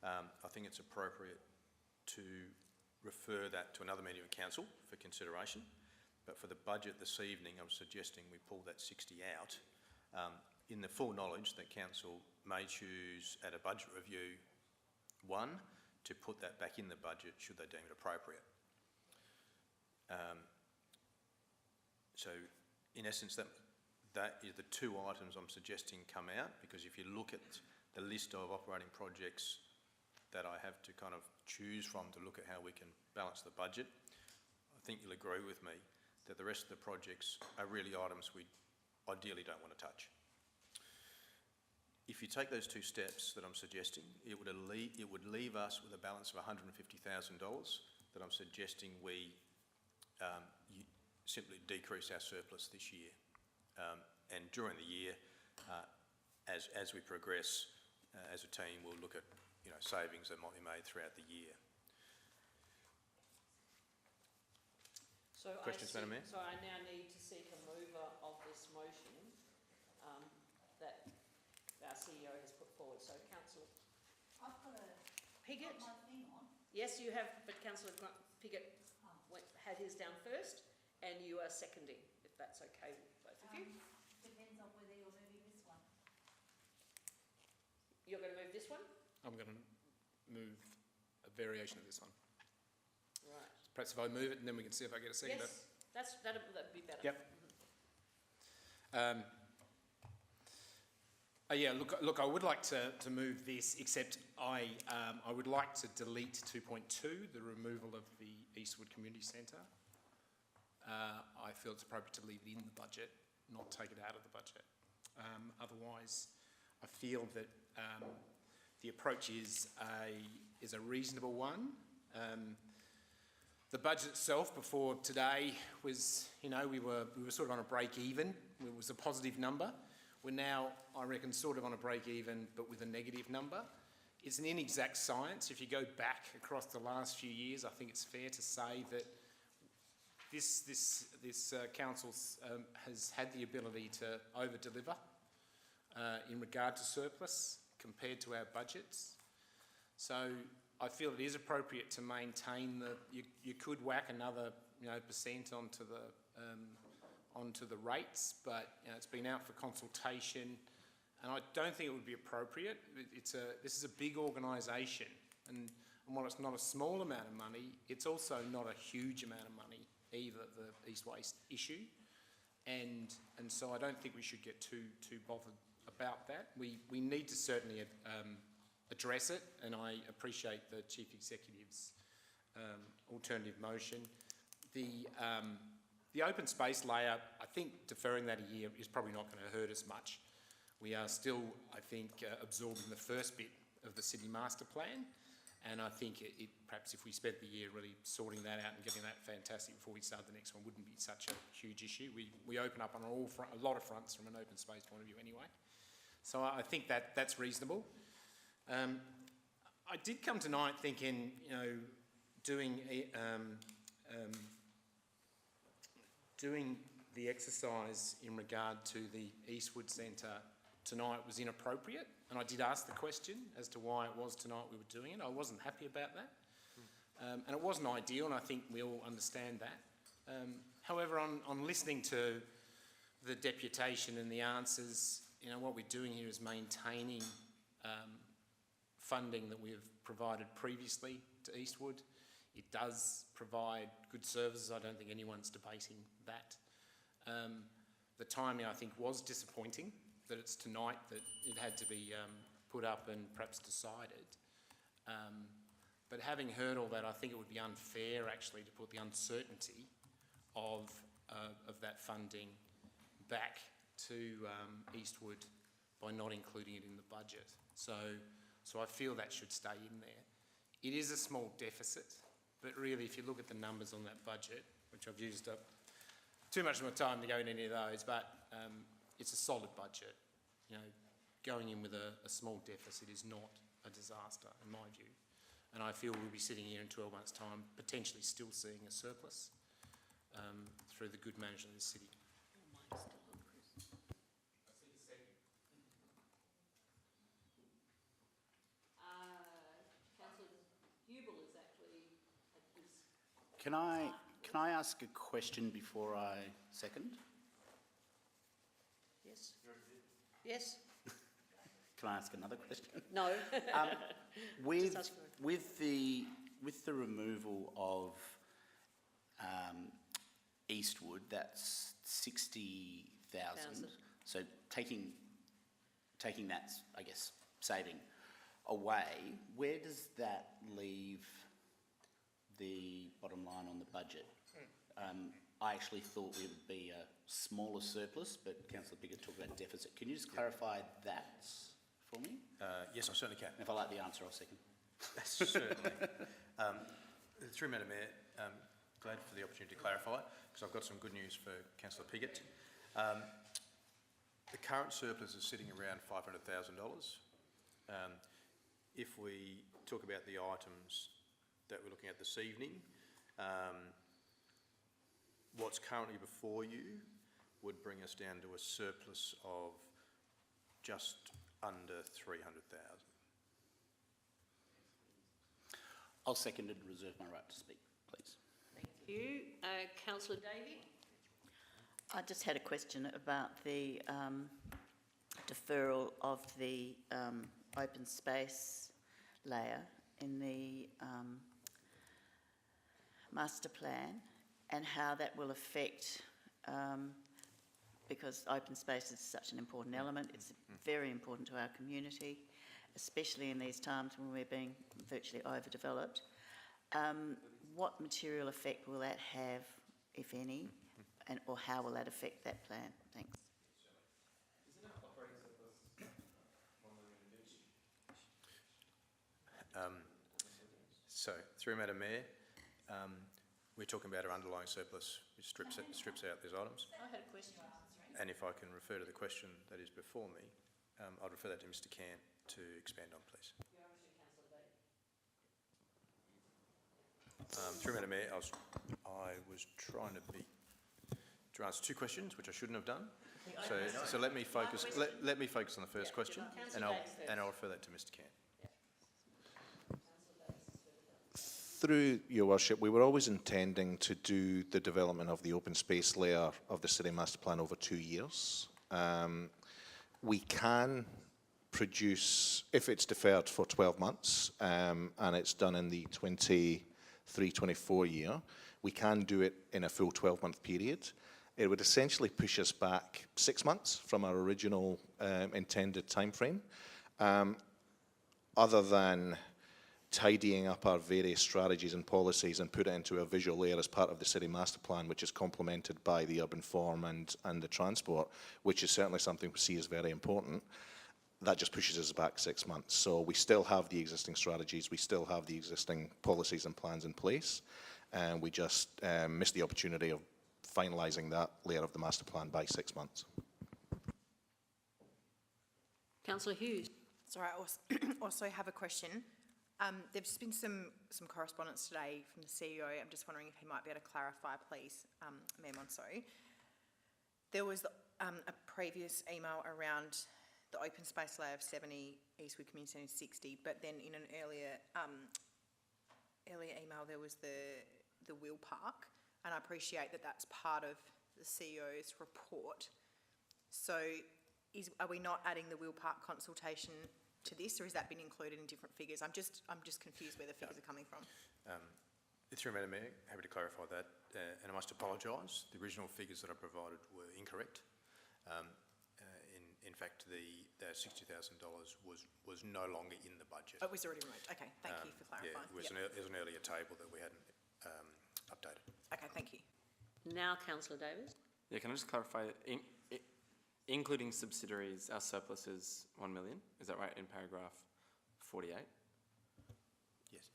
I think it's appropriate to refer that to another meeting of council for consideration. But for the budget this evening, I'm suggesting we pull that 60 out, in the full knowledge that council may choose at a budget review, to put that back in the budget should they deem it appropriate. So in essence, that is the 2 items I'm suggesting come out, because if you look at the list of operating projects that I have to kind of choose from to look at how we can balance the budget, I think you'll agree with me that the rest of the projects are really items we ideally don't want to touch. If you take those two steps that I'm suggesting, it would leave us with a balance of $150,000 that I'm suggesting we simply decrease our surplus this year. And during the year, as we progress as a team, we'll look at savings that might be made throughout the year. So Questions, Madam Mayor? So I now need to seek a mover of this motion that our CEO has put forward. So Councillor I've got Piggott. my thing on. Yes, you have, but Councillor Piggott had his down first, and you are seconding, if that's okay with both of you. Depends on whether you're moving this one. You're going to move this one? I'm going to move a variation of this one. Right. Perhaps if I move it and then we can see if I get a second. Yes, that'd be better. Yep. Yeah, look, I would like to move this, except I would like to delete 2.2, the removal of the Eastwood Community Centre. I feel it's appropriate to leave it in the budget, not take it out of the budget. Otherwise, I feel that the approach is a reasonable one. The budget itself before today was, we were sort of on a break even. It was a positive number. We're now, I reckon, sort of on a break even, but with a negative number. It's an inexact science. If you go back across the last few years, I think it's fair to say that this council has had the ability to over-deliver in regard to surplus compared to our budgets. So I feel it is appropriate to maintain you could whack another percent onto the rates, but it's been out for consultation, and I don't think it would be appropriate. This is a big organisation, and while it's not a small amount of money, it's also not a huge amount of money either, the East Waste issue, and so I don't think we should get too bothered about that. We need to certainly address it, and I appreciate the Chief Executive's alternative motion. The open space layer, I think deferring that a year is probably not going to hurt us much. We are still, I think, absorbing the first bit of the city master plan, and I think perhaps if we spent the year really sorting that out and getting that fantastic before we start the next one, wouldn't be such a huge issue. We open up on a lot of fronts from an open space point of view anyway. So I think that's reasonable. I did come tonight thinking, doing the exercise in regard to the Eastwood Centre tonight was inappropriate, and I did ask the question as to why it was tonight we were doing it. I wasn't happy about that, and it wasn't ideal, and I think we all understand that. However, on listening to the deputation and the answers, what we're doing here is maintaining funding that we have provided previously to Eastwood. It does provide good services. I don't think anyone's debating that. The timing, I think, was disappointing, that it's tonight that it had to be put up and perhaps decided. But having heard all that, I think it would be unfair, actually, to put the uncertainty of that funding back to Eastwood by not including it in the budget. So I feel that should stay in there. It is a small deficit, but really if you look at the numbers on that budget, which I've used up too much of my time to go into any of those, but it's a solid budget. Going in with a small deficit is not a disaster in my view. And I feel we'll be sitting here in 12 months' time potentially still seeing a surplus through the good management of the city. Can I ask a question before I second? Yes. Yes. Can I ask another question? No. With the removal of Eastwood, that's 60,000. So taking that, I guess, saving away, where does that leave the bottom line on the budget? I actually thought it would be a smaller surplus, but Councillor Piggott talked about deficit. Can you just clarify that for me? Yes, I certainly can. If I like the answer, I'll second. Certainly. Through Madam Mayor, glad for the opportunity to clarify, because I've got some good news for Councillor Piggott. The current surplus is sitting around $500,000. If we talk about the items that we're looking at this evening, what's currently before you would bring us down to a surplus of just under 300,000. I'll second and reserve my right to speak, please. Thank you. Councillor Davey? I just had a question about the deferral of the open space layer in the master plan and how that will affect, because open space is such an important element, it's very important to our community, especially in these times when we're being virtually overdeveloped. What material effect will that have, if any, and or how will that affect that plan? Thanks. So, through Madam Mayor, we're talking about our underlying surplus, which strips out these items. I had a question. And if I can refer to the question that is before me, I'd refer that to Mr. Cant to expand on, please. Through Madam Mayor, I was trying to answer two questions, which I shouldn't have done. So let me focus. Let me focus on the first question, and I'll refer that to Mr. Cant. Through your worship, we were always intending to do the development of the open space layer of the city master plan over 2 years. We can produce, if it's deferred for 12 months, and it's done in the 23-24 year, we can do it in a full 12-month period. It would essentially push us back 6 months from our original intended timeframe. Other than tidying up our various strategies and policies and put it into a visual layer as part of the city master plan, which is complemented by the urban form and the transport, which is certainly something we see as very important. That just pushes us back 6 months. So we still have the existing strategies, we still have the existing policies and plans in place, and we just missed the opportunity of finalising that layer of the master plan by 6 months. Councillor Hughes. Sorry, I also have a question. There's just been some correspondence today from the CEO. I'm just wondering if he might be able to clarify, please, Mayor Monceau. There was a previous email around the open space layer of 70, Eastwood Community Centre 60, but then in an earlier email there was the wheel park, and I appreciate that that's part of the CEO's report. So are we not adding the wheel park consultation to this, or has that been included in different figures? I'm just confused where the figures are coming from. Through Madam Mayor, happy to clarify that, and I must apologise. The original figures that I provided were incorrect. In fact, the $60,000 was no longer in the budget. Oh, it was already removed. Okay, thank you for clarifying. Yeah, it was an earlier table that we hadn't updated. Okay, thank you. Now, Councillor Davis. Yeah, can I just clarify, including subsidiaries, our surplus is 1 million, is that right, in paragraph 48? Yes,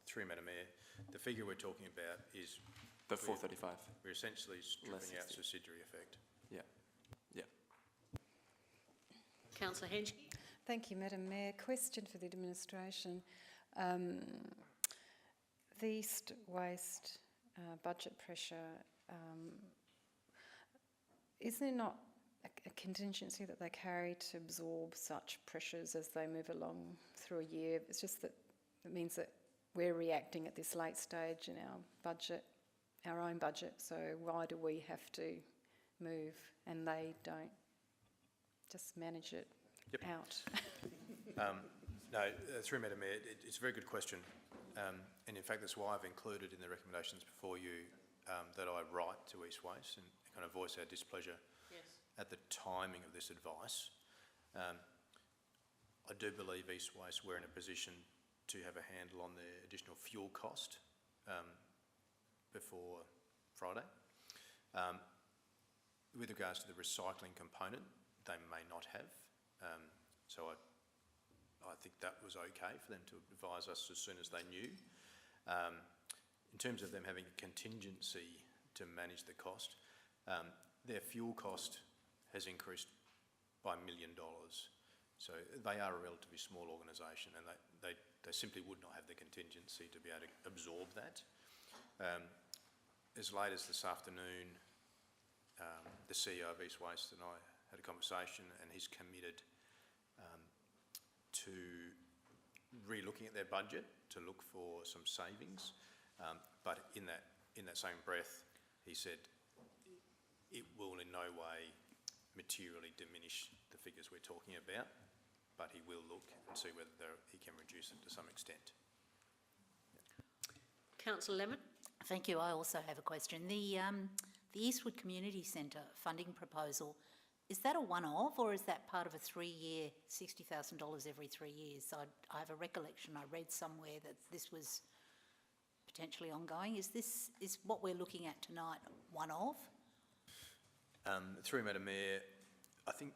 through Madam Mayor, the figure we're talking about is... The 435. We're essentially stripping out subsidiary effect. Yeah, yeah. Councillor Henschke. Thank you, Madam Mayor. Question for the administration. The East Waste budget pressure, is there not a contingency that they carry to absorb such pressures as they move along through a year? It's just that it means that we're reacting at this late stage in our budget, our own budget, so why do we have to move and they don't just manage it out? No, through Madam Mayor, it's a very good question, and in fact that's why I've included in the recommendations before you that I write to East Waste and kind of voice our displeasure at the timing of this advice. I do believe East Waste we're in a position to have a handle on the additional fuel cost before Friday. With regards to the recycling component, they may not have. So think that was okay for them to advise us as soon as they knew. In terms of them having a contingency to manage the cost, their fuel cost has increased by $1 million. So they are a relatively small organisation, and they simply would not have the contingency to be able to absorb that. As late as this afternoon, the CEO of East Waste and I had a conversation, and he's committed to re-looking at their budget to look for some savings. But in that same breath, he said it will in no way materially diminish the figures we're talking about, but he will look and see whether he can reduce it to some extent. Councillor Lemon. Thank you. I also have a question. The Eastwood Community Centre funding proposal, is that a one-off, or is that part of a 3-year, $60,000 every 3 years? I have a recollection, I read somewhere that this was potentially ongoing. Is what we're looking at tonight one-off? Through Madam Mayor, I think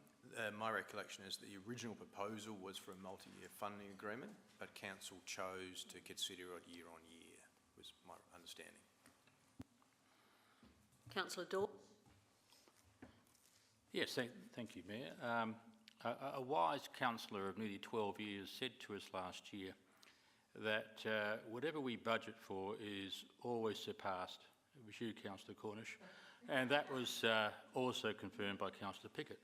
my recollection is the original proposal was for a multi-year funding agreement, but council chose to consider it year on year, was my understanding. Councillor Dawes. Yes, thank you, Mayor. A wise councillor of nearly 12 years said to us last year that whatever we budget for is always surpassed. It was you, Councillor Cornish, and that was also confirmed by Councillor Pickett.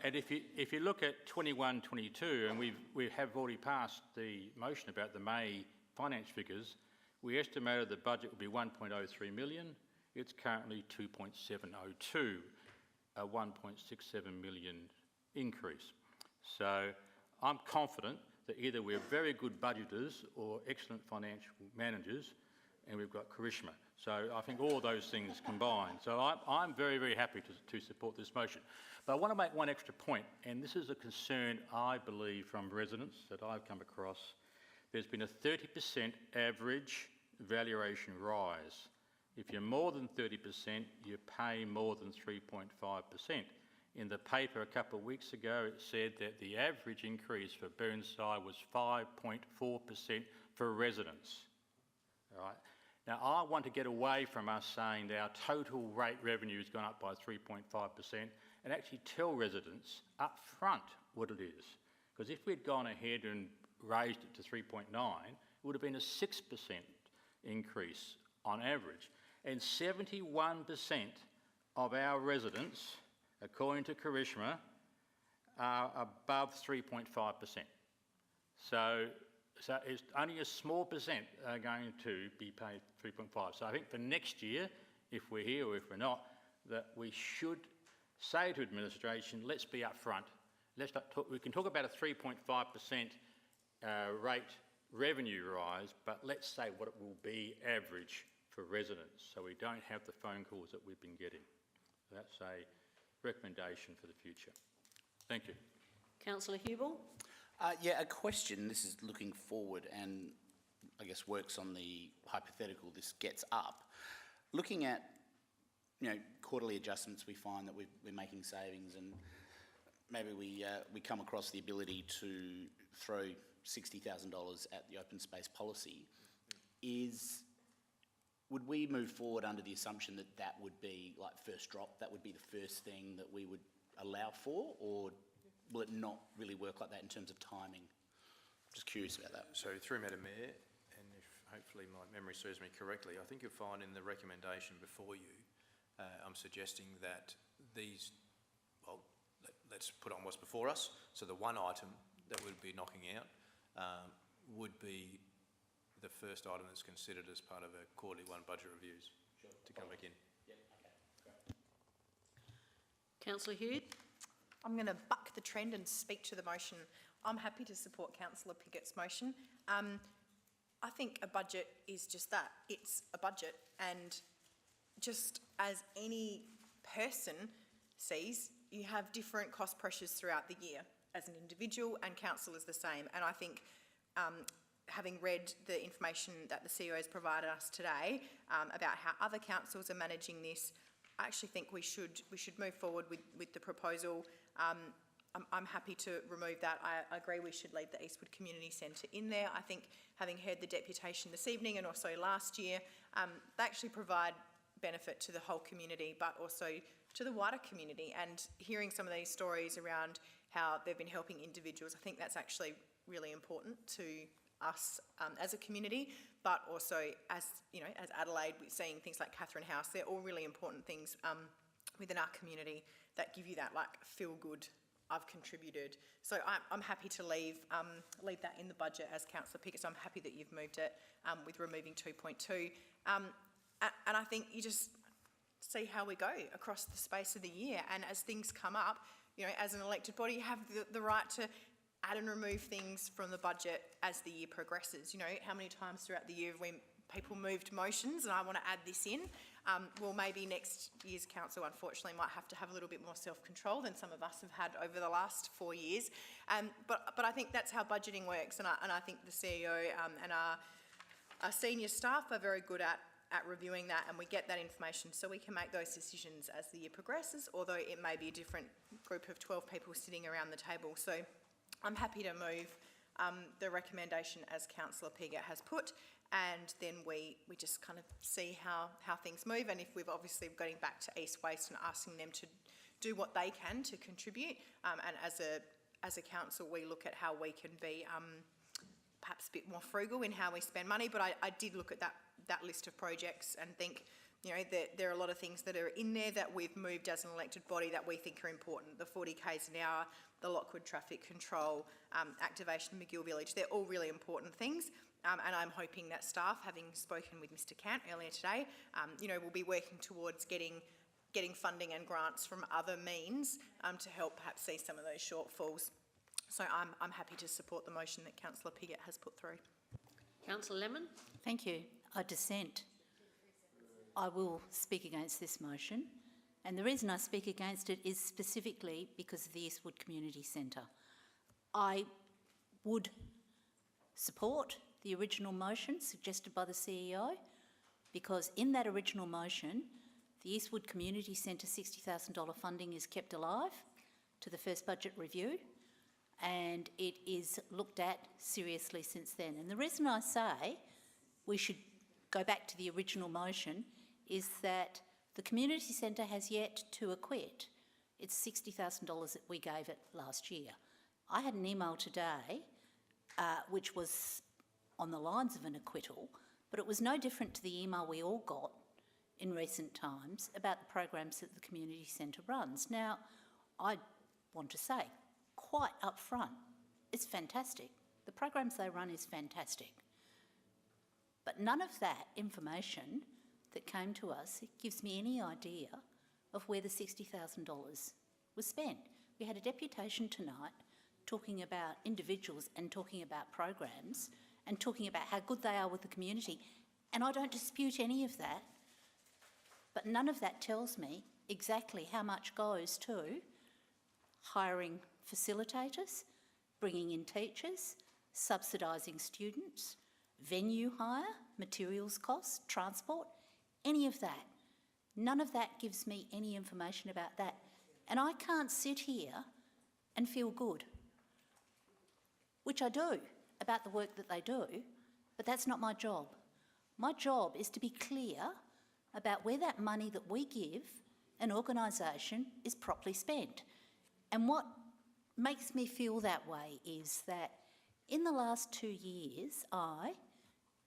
And if you look at 21-22, and we have already passed the motion about the May finance figures, we estimated the budget would be 1.03 million. It's currently 2.702, a 1.67 million increase. So I'm confident that either we're very good budgeters or excellent financial managers, and we've got charisma. So I think all those things combined. So I'm very, very happy to support this motion. But I want to make one extra point, and this is a concern, I believe, from residents that I've come across. There's been a 30% average valuation rise. If you're more than 30%, you pay more than 3.5%. In the paper a couple of weeks ago, it said that the average increase for Burnside was 5.4% for residents. All right. Now, I want to get away from us saying that our total rate revenue has gone up by 3.5% and actually tell residents up front what it is. Because if we'd gone ahead and raised it to 3.9, it would have been a 6% increase on average. And 71% of our residents, according to Charisma, are above 3.5%. So it's only a small percent are going to be paid 3.5. So I think for next year, if we're here or if we're not, that we should say to administration, let's be upfront. Let's not talk, we can talk about a 3.5% rate revenue rise, but let's say what it will be average for residents, so we don't have the phone calls that we've been getting. That's a recommendation for the future. Thank you. Councillor Hubel. Yeah, a question. This is looking forward and I guess works on the hypothetical this gets up. Looking at, quarterly adjustments, we find that we're making savings, and maybe we come across the ability to throw $60,000 at the open space policy. Would we move forward under the assumption that that would be like first drop, that would be the first thing that we would allow for, or will it not really work like that in terms of timing? Just curious about that. So through Madam Mayor, and if hopefully my memory serves me correctly, I think you'll find in the recommendation before you, I'm suggesting that these, well, let's put on what's before us. So the one item that we'd be knocking out would be the first item that's considered as part of a quarterly budget reviews. Sure. To come back in. Yeah, okay, great. Councillor Hughes. I'm going to buck the trend and speak to the motion. I'm happy to support Councillor Pickett's motion. I think a budget is just that. It's a budget, and just as any person sees, you have different cost pressures throughout the year as an individual, and council is the same. And I think having read the information that the CEO has provided us today about how other councils are managing this, I actually think we should move forward with the proposal. I'm happy to remove that. I agree we should leave the Eastwood Community Centre in there. I think, having heard the deputation this evening and also last year, they actually provide benefit to the whole community, but also to the wider community. And hearing some of these stories around how they've been helping individuals, I think that's actually really important to us as a community, but also as, you know, as Adelaide, we're seeing things like Catherine House. They're all really important things within our community that give you that, like, feel good, I've contributed. So I'm happy to leave that in the budget as Councillor Pickett. So I'm happy that you've moved it with removing 2.2. And I think you just see how we go across the space of the year. And as things come up, you know, as an elected body, you have the right to add and remove things from the budget as the year progresses. You know, how many times throughout the year when people moved motions and I want to add this in? Well, maybe next year's council, unfortunately, might have to have a little bit more self-control than some of us have had over the last 4 years. But I think that's how budgeting works, and I think the CEO and our senior staff are very good at reviewing that, and we get that information so we can make those decisions as the year progresses, although it may be a different group of 12 people sitting around the table. So I'm happy to move the recommendation as Councillor Piggott has put, and then we just kind of see how things move. And if we've obviously going back to East Waste and asking them to do what they can to contribute, and as a council we look at how we can be perhaps a bit more frugal in how we spend money. But I did look at that list of projects and think, you know, there are a lot of things that are in there that we've moved as an elected body that we think are important. The 40 k's an hour, the Lockwood traffic control, activation in McGill Village, they're all really important things. And I'm hoping that staff, having spoken with Mr Cant earlier today, you know, will be working towards getting funding and grants from other means to help perhaps see some of those shortfalls. So I'm happy to support the motion that Councillor Piggott has put through. Councillor Lemon? Thank you. I dissent. I will speak against this motion, and the reason I speak against it is specifically because of the Eastwood Community Centre. I would support the original motion suggested by the CEO, because in that original motion, the Eastwood Community Centre $60,000 funding is kept alive to the first budget review, and it is looked at seriously since then. And the reason I say we should go back to the original motion is that the community centre has yet to acquit its $60,000 that we gave it last year. I had an email today which was on the lines of an acquittal, but it was no different to the email we all got in recent times about the programs that the community centre runs. Now, I want to say, quite up front, it's fantastic. The programs they run is fantastic. But none of that information that came to us gives me any idea of where the $60,000 was spent. We had a deputation tonight talking about individuals and talking about programs and talking about how good they are with the community, and I don't dispute any of that, but none of that tells me exactly how much goes to hiring facilitators, bringing in teachers, subsidising students, venue hire, materials costs, transport, any of that. None of that gives me any information about that. And I can't sit here and feel good, which I do, about the work that they do, but that's not my job. My job is to be clear about where that money that we give an organisation is properly spent. And what makes me feel that way is that in the last 2 years, I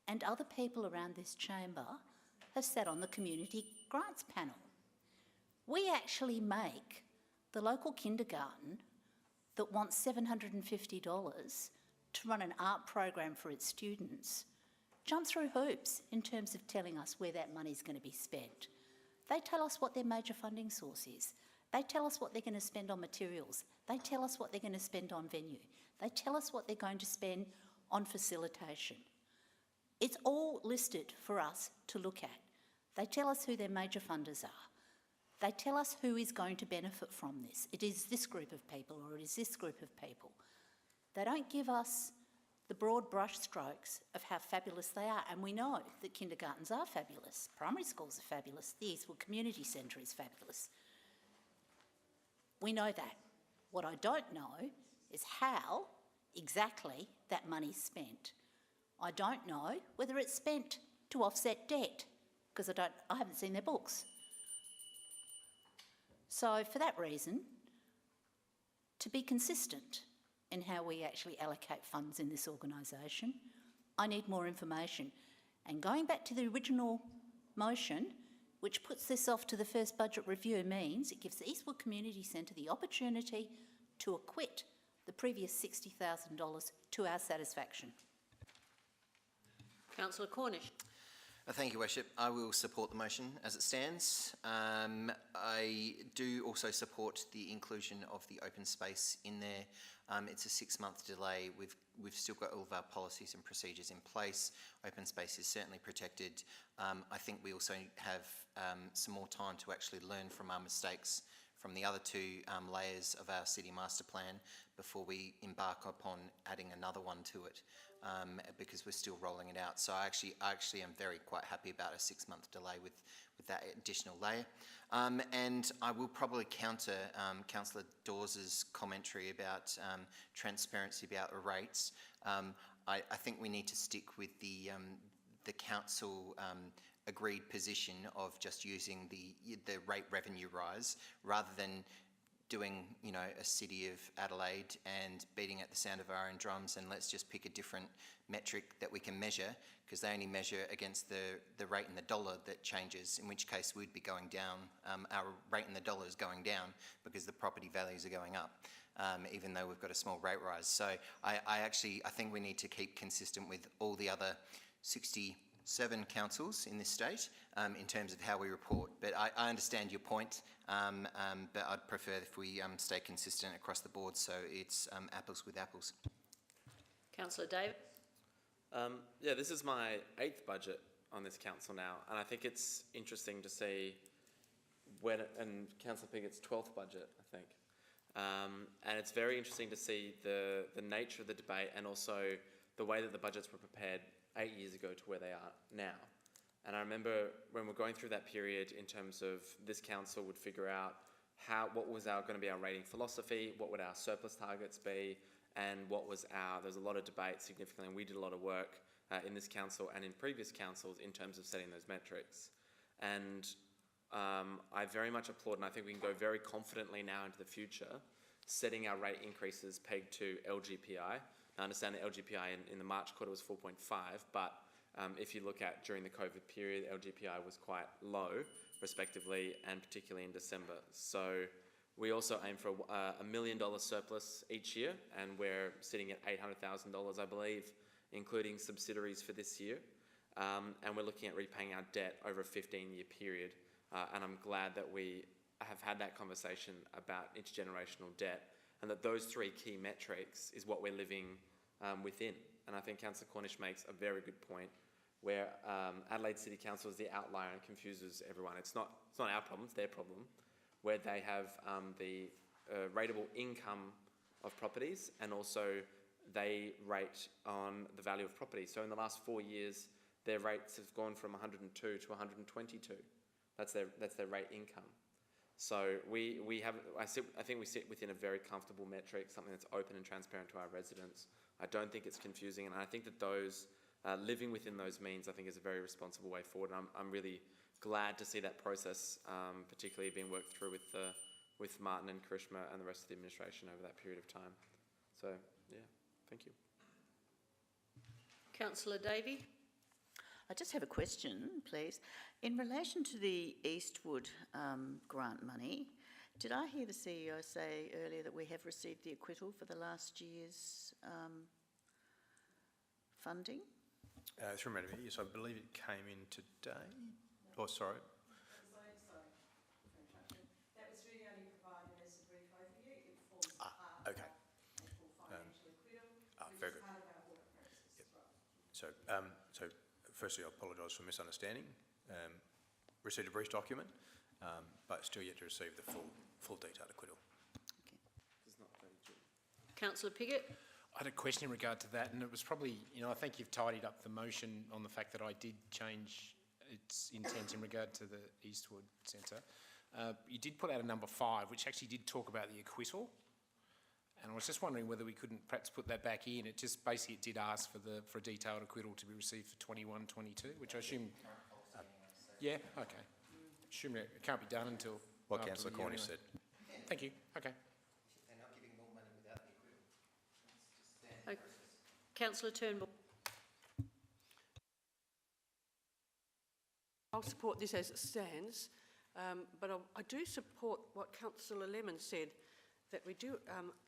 and other people around this chamber have sat on the community grants panel. We actually make the local kindergarten that wants $750 to run an art program for its students jump through hoops in terms of telling us where that money's going to be spent. They tell us what their major funding source is. They tell us what they're going to spend on materials. They tell us what they're going to spend on venue. They tell us what they're going to spend on facilitation. It's all listed for us to look at. They tell us who their major funders are. They tell us who is going to benefit from this. It is this group of people or it is this group of people. They don't give us the broad brush strokes of how fabulous they are, and we know that kindergartens are fabulous, primary schools are fabulous, the Eastwood Community Centre is fabulous. We know that. What I don't know is how exactly that money's spent. I don't know whether it's spent to offset debt, because I haven't seen their books. So for that reason, to be consistent in how we actually allocate funds in this organisation, I need more information. And going back to the original motion, which puts this off to the first budget review, means it gives the Eastwood Community Centre the opportunity to acquit the previous $60,000 to our satisfaction. Councillor Cornish. Thank you, Worship. I will support the motion as it stands. I do also support the inclusion of the open space in there. It's a 6-month delay. We've still got all of our policies and procedures in place. Open space is certainly protected. I think we also have some more time to actually learn from our mistakes from the other 2 layers of our city master plan before we embark upon adding another one to it, because we're still rolling it out. So I actually am quite happy about a 6-month delay with that additional layer. And I will probably counter Councillor Dawes' commentary about transparency about the rates. I think we need to stick with the council agreed position of just using the rate revenue rise rather than doing, a City of Adelaide and beating at the sound of our own drums, and let's just pick a different metric that we can measure, because they only measure against the rate in the dollar that changes, in which case we'd be going down. Our rate in the dollar is going down because the property values are going up, even though we've got a small rate rise. So I think we need to keep consistent with all the other 67 councils in this state in terms of how we report. But I understand your point, but I'd prefer if we stay consistent across the board, so it's apples with apples. Councillor David. Yeah, this is my 8th budget on this council now, and I think it's interesting to see and Councillor Piggott's 12th budget, I think. And it's very interesting to see the nature of the debate and also the way that the budgets were prepared 8 years ago to where they are now. And I remember when we're going through that period in terms of this council would figure out what was going to be our rating philosophy, what would our surplus targets be, and there's a lot of debate significantly, and we did a lot of work in this council and in previous councils in terms of setting those metrics. And I very much applaud, and I think we can go very confidently now into the future, setting our rate increases pegged to LGPI. I understand the LGPI in the March quarter was 4.5, but if you look at during the COVID period, LGPI was quite low, respectively, and particularly in December. So we also aim for a $1 million surplus each year, and we're sitting at $800,000, I believe, including subsidiaries for this year. And we're looking at repaying our debt over a 15-year period. And I'm glad that we have had that conversation about intergenerational debt, and that those 3 key metrics is what we're living within. And I think Councillor Cornish makes a very good point, where Adelaide City Council is the outlier and confuses everyone. It's not our problem, it's their problem, where they have the rateable income of properties, and also they rate on the value of property. So in the last 4 years, their rates have gone from 102 to 122. That's their rate income. So I think we sit within a very comfortable metric, something that's open and transparent to our residents. I don't think it's confusing, and I think that those living within those means, I think, is a very responsible way forward. And I'm really glad to see that process, particularly being worked through with Martin and Karishma and the rest of the administration over that period of time. So, yeah, thank you. Councillor Davey. I just have a question, please. In relation to the Eastwood grant money, did I hear the CEO say earlier that we have received the acquittal for the last year's funding? Through Madam Mayor, yes, I believe it came in today. Oh, sorry. That was really only provided as a brief overview. It forms part of Okay. our full financial acquittal, which very is good. part of our audit process as well. So firstly, I apologise for misunderstanding. Received a brief document, but still yet to receive the full detailed acquittal. Councillor Piggott. I had a question in regard to that, and it was probably, I think you've tidied up the motion on the fact that I did change its intent in regard to the Eastwood Centre. You did put out a number 5, which actually did talk about the acquittal. And I was just wondering whether we couldn't perhaps put that back in. It just basically it did ask for a detailed acquittal to be received for 21-22, which I assume. Yeah. Okay. Assume it can't be done until. What after Councillor the year Cornish anyway. said. Thank you. Okay. They're not giving more money without the acquittal. Okay. Councillor Turnbull. I'll support this as it stands, but I do support what Councillor Lemon said, that we do,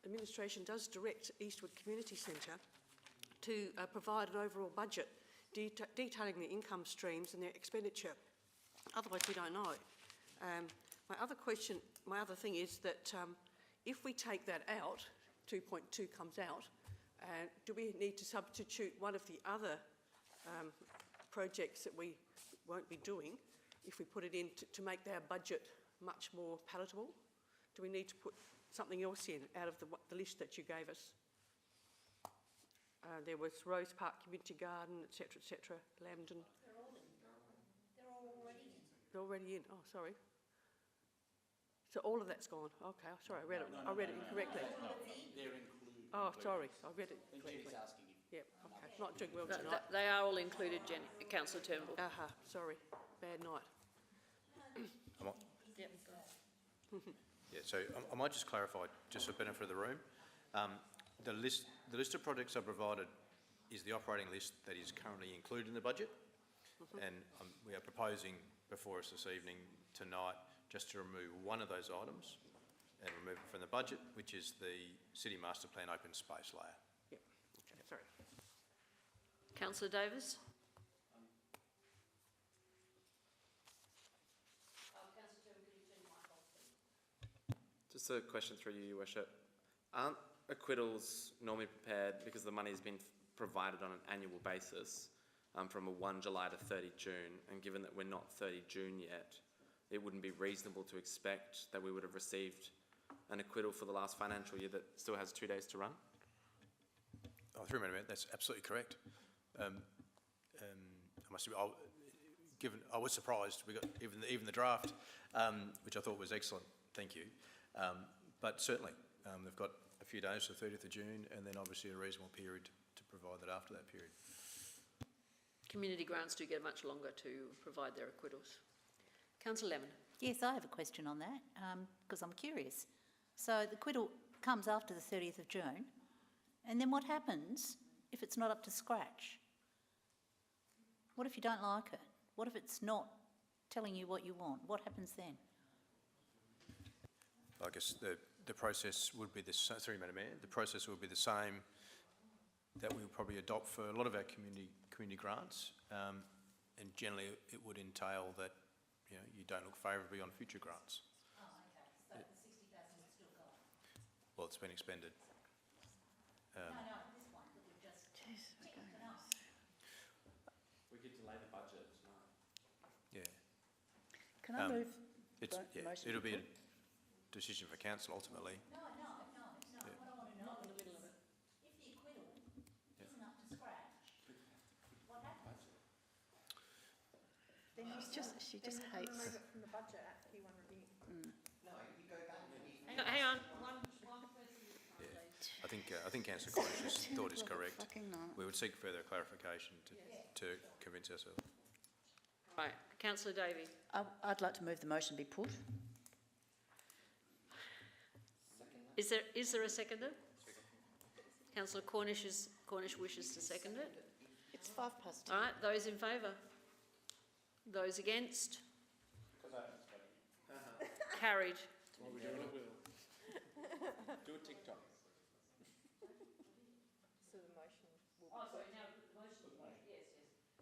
administration does direct Eastwood Community Centre to provide an overall budget detailing the income streams and their expenditure. Otherwise, we don't know. My other thing is that if we take that out, 2.2 comes out, do we need to substitute one of the other projects that we won't be doing if we put it in to make our budget much more palatable? Do we need to put something else in out of the list that you gave us? There was Rose Park Community Garden, etc., Lambton. They're already in. They're already in. Oh, sorry. So all of that's gone. Okay, sorry, I read it incorrectly. No, they're included. Oh, sorry, I read it incorrectly. Jenny's asking you. Yep, okay. Not doing well tonight. They are all included, Councillor Turnbull. Aha, sorry. Bad night. Yep. Yeah, so I might just clarify, just for the benefit of the room. The list of projects I provided is the operating list that is currently included in the budget. And we are proposing before us this evening, tonight, just to remove one of those items and remove it from the budget, which is the City Master Plan open space layer. Yep, okay, sorry. Councillor Davis. Just a question through you, Your Worship. Aren't acquittals normally prepared because the money has been provided on an annual basis from 1 July to 30 June? And given that we're not 30 June yet, it wouldn't be reasonable to expect that we would have received an acquittal for the last financial year that still has 2 days to run? Oh, through me a minute, that's absolutely correct. I must admit, I was surprised. We got even the draft, which I thought was excellent. Thank you. But certainly, they've got a few days to the 30th of June, and then obviously a reasonable period to provide that after that period. Community grants do get much longer to provide their acquittals. Councillor Lemon. Yes, I have a question on that, because I'm curious. So the acquittal comes after the 30th of June, and then what happens if it's not up to scratch? What if you don't like it? What if it's not telling you what you want? What happens then? I guess the process would be the same, through Madam Mayor, the process would be the same that we would probably adopt for a lot of our community grants, and generally it would entail that you don't look favourably on future grants. Oh, okay. So the 60,000 is still gone? Well, it's been expended. No, this one that we've just taken up. We could delay the budget tonight. Yeah. Can I move It's, the yeah, motion? it'll be a decision for council ultimately. No. What I want to know is, if the acquittal isn't up to scratch, what happens? Then she just hates. Remove it from the budget at Q1 review. No, you go back and you... Hang on. I think Councillor Cornish's thought is correct. Fucking night. We would seek further clarification to convince ourselves. Right, Councillor Davey. I'd like to move the motion be put. Is there a seconder? Councillor Cornish wishes to second it. It's 10:05. All right, those in favour? Those against? Carried. What we do in a will. Do a TikTok. So the motion will be... Oh, sorry, now put the motion to the vote. Yes.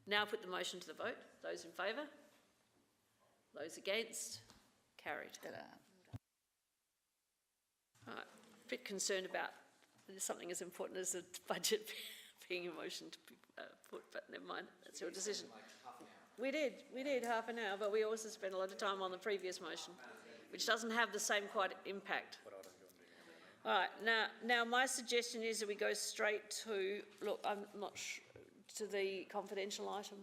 Now put the motion to the vote. Those in favour? Those against? Carried. Right. A bit concerned about something as important as the budget being a motion to be put, but never mind, that's your decision. We did half an hour, but we also spent a lot of time on the previous motion, which doesn't have the same quite impact. All right, now my suggestion is that we go straight to, look, I'm not to the confidential item.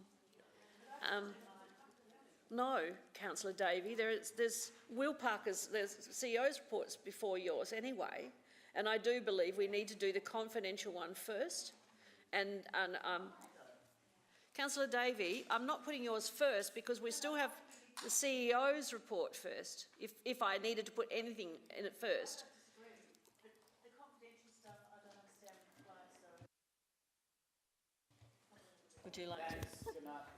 No, Councillor Davey, there's Will Parker's, there's CEO's reports before yours anyway, And I do believe we need to do the confidential one first. And Councillor Davey, I'm not putting yours first because we still have the CEO's report first, if I needed to put anything in it first. The confidential stuff, I don't understand why, so. Would you like to?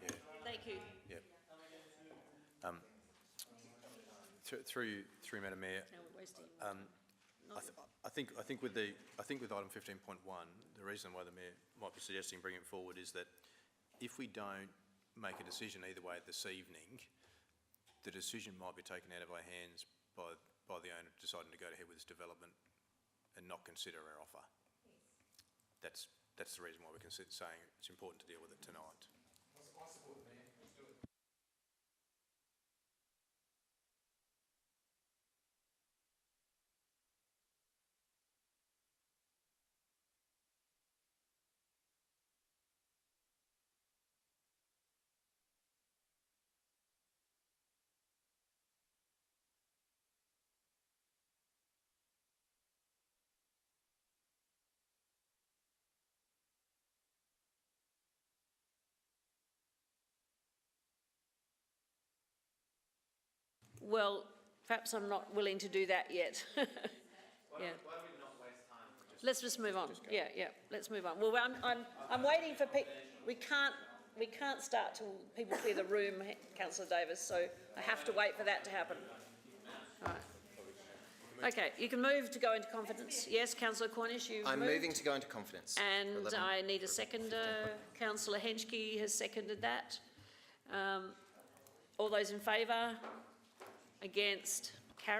Yeah. Thank you. Yeah. Through Madam Mayor, Now we're wasting. I think with item 15.1, the reason why the Mayor might be suggesting bringing it forward is that if we don't make a decision either way this evening, the decision might be taken out of our hands by the owner deciding to go ahead with this development and not consider our offer. That's the reason why we're saying it's important to deal with it tonight. Well, perhaps I'm not willing to do that yet. Yeah. Why do we not waste time? Let's just move on. Yeah, let's move on. Well, I'm waiting for people. We can't start till people clear the room, Councillor Davis, so I have to wait for that to happen. All right. Okay, you can move to go into confidence. Yes, Councillor Cornish, you've I'm moved. moving to go into confidence. And I need a seconder. Councillor Henschke has seconded that. All those in favour? Against?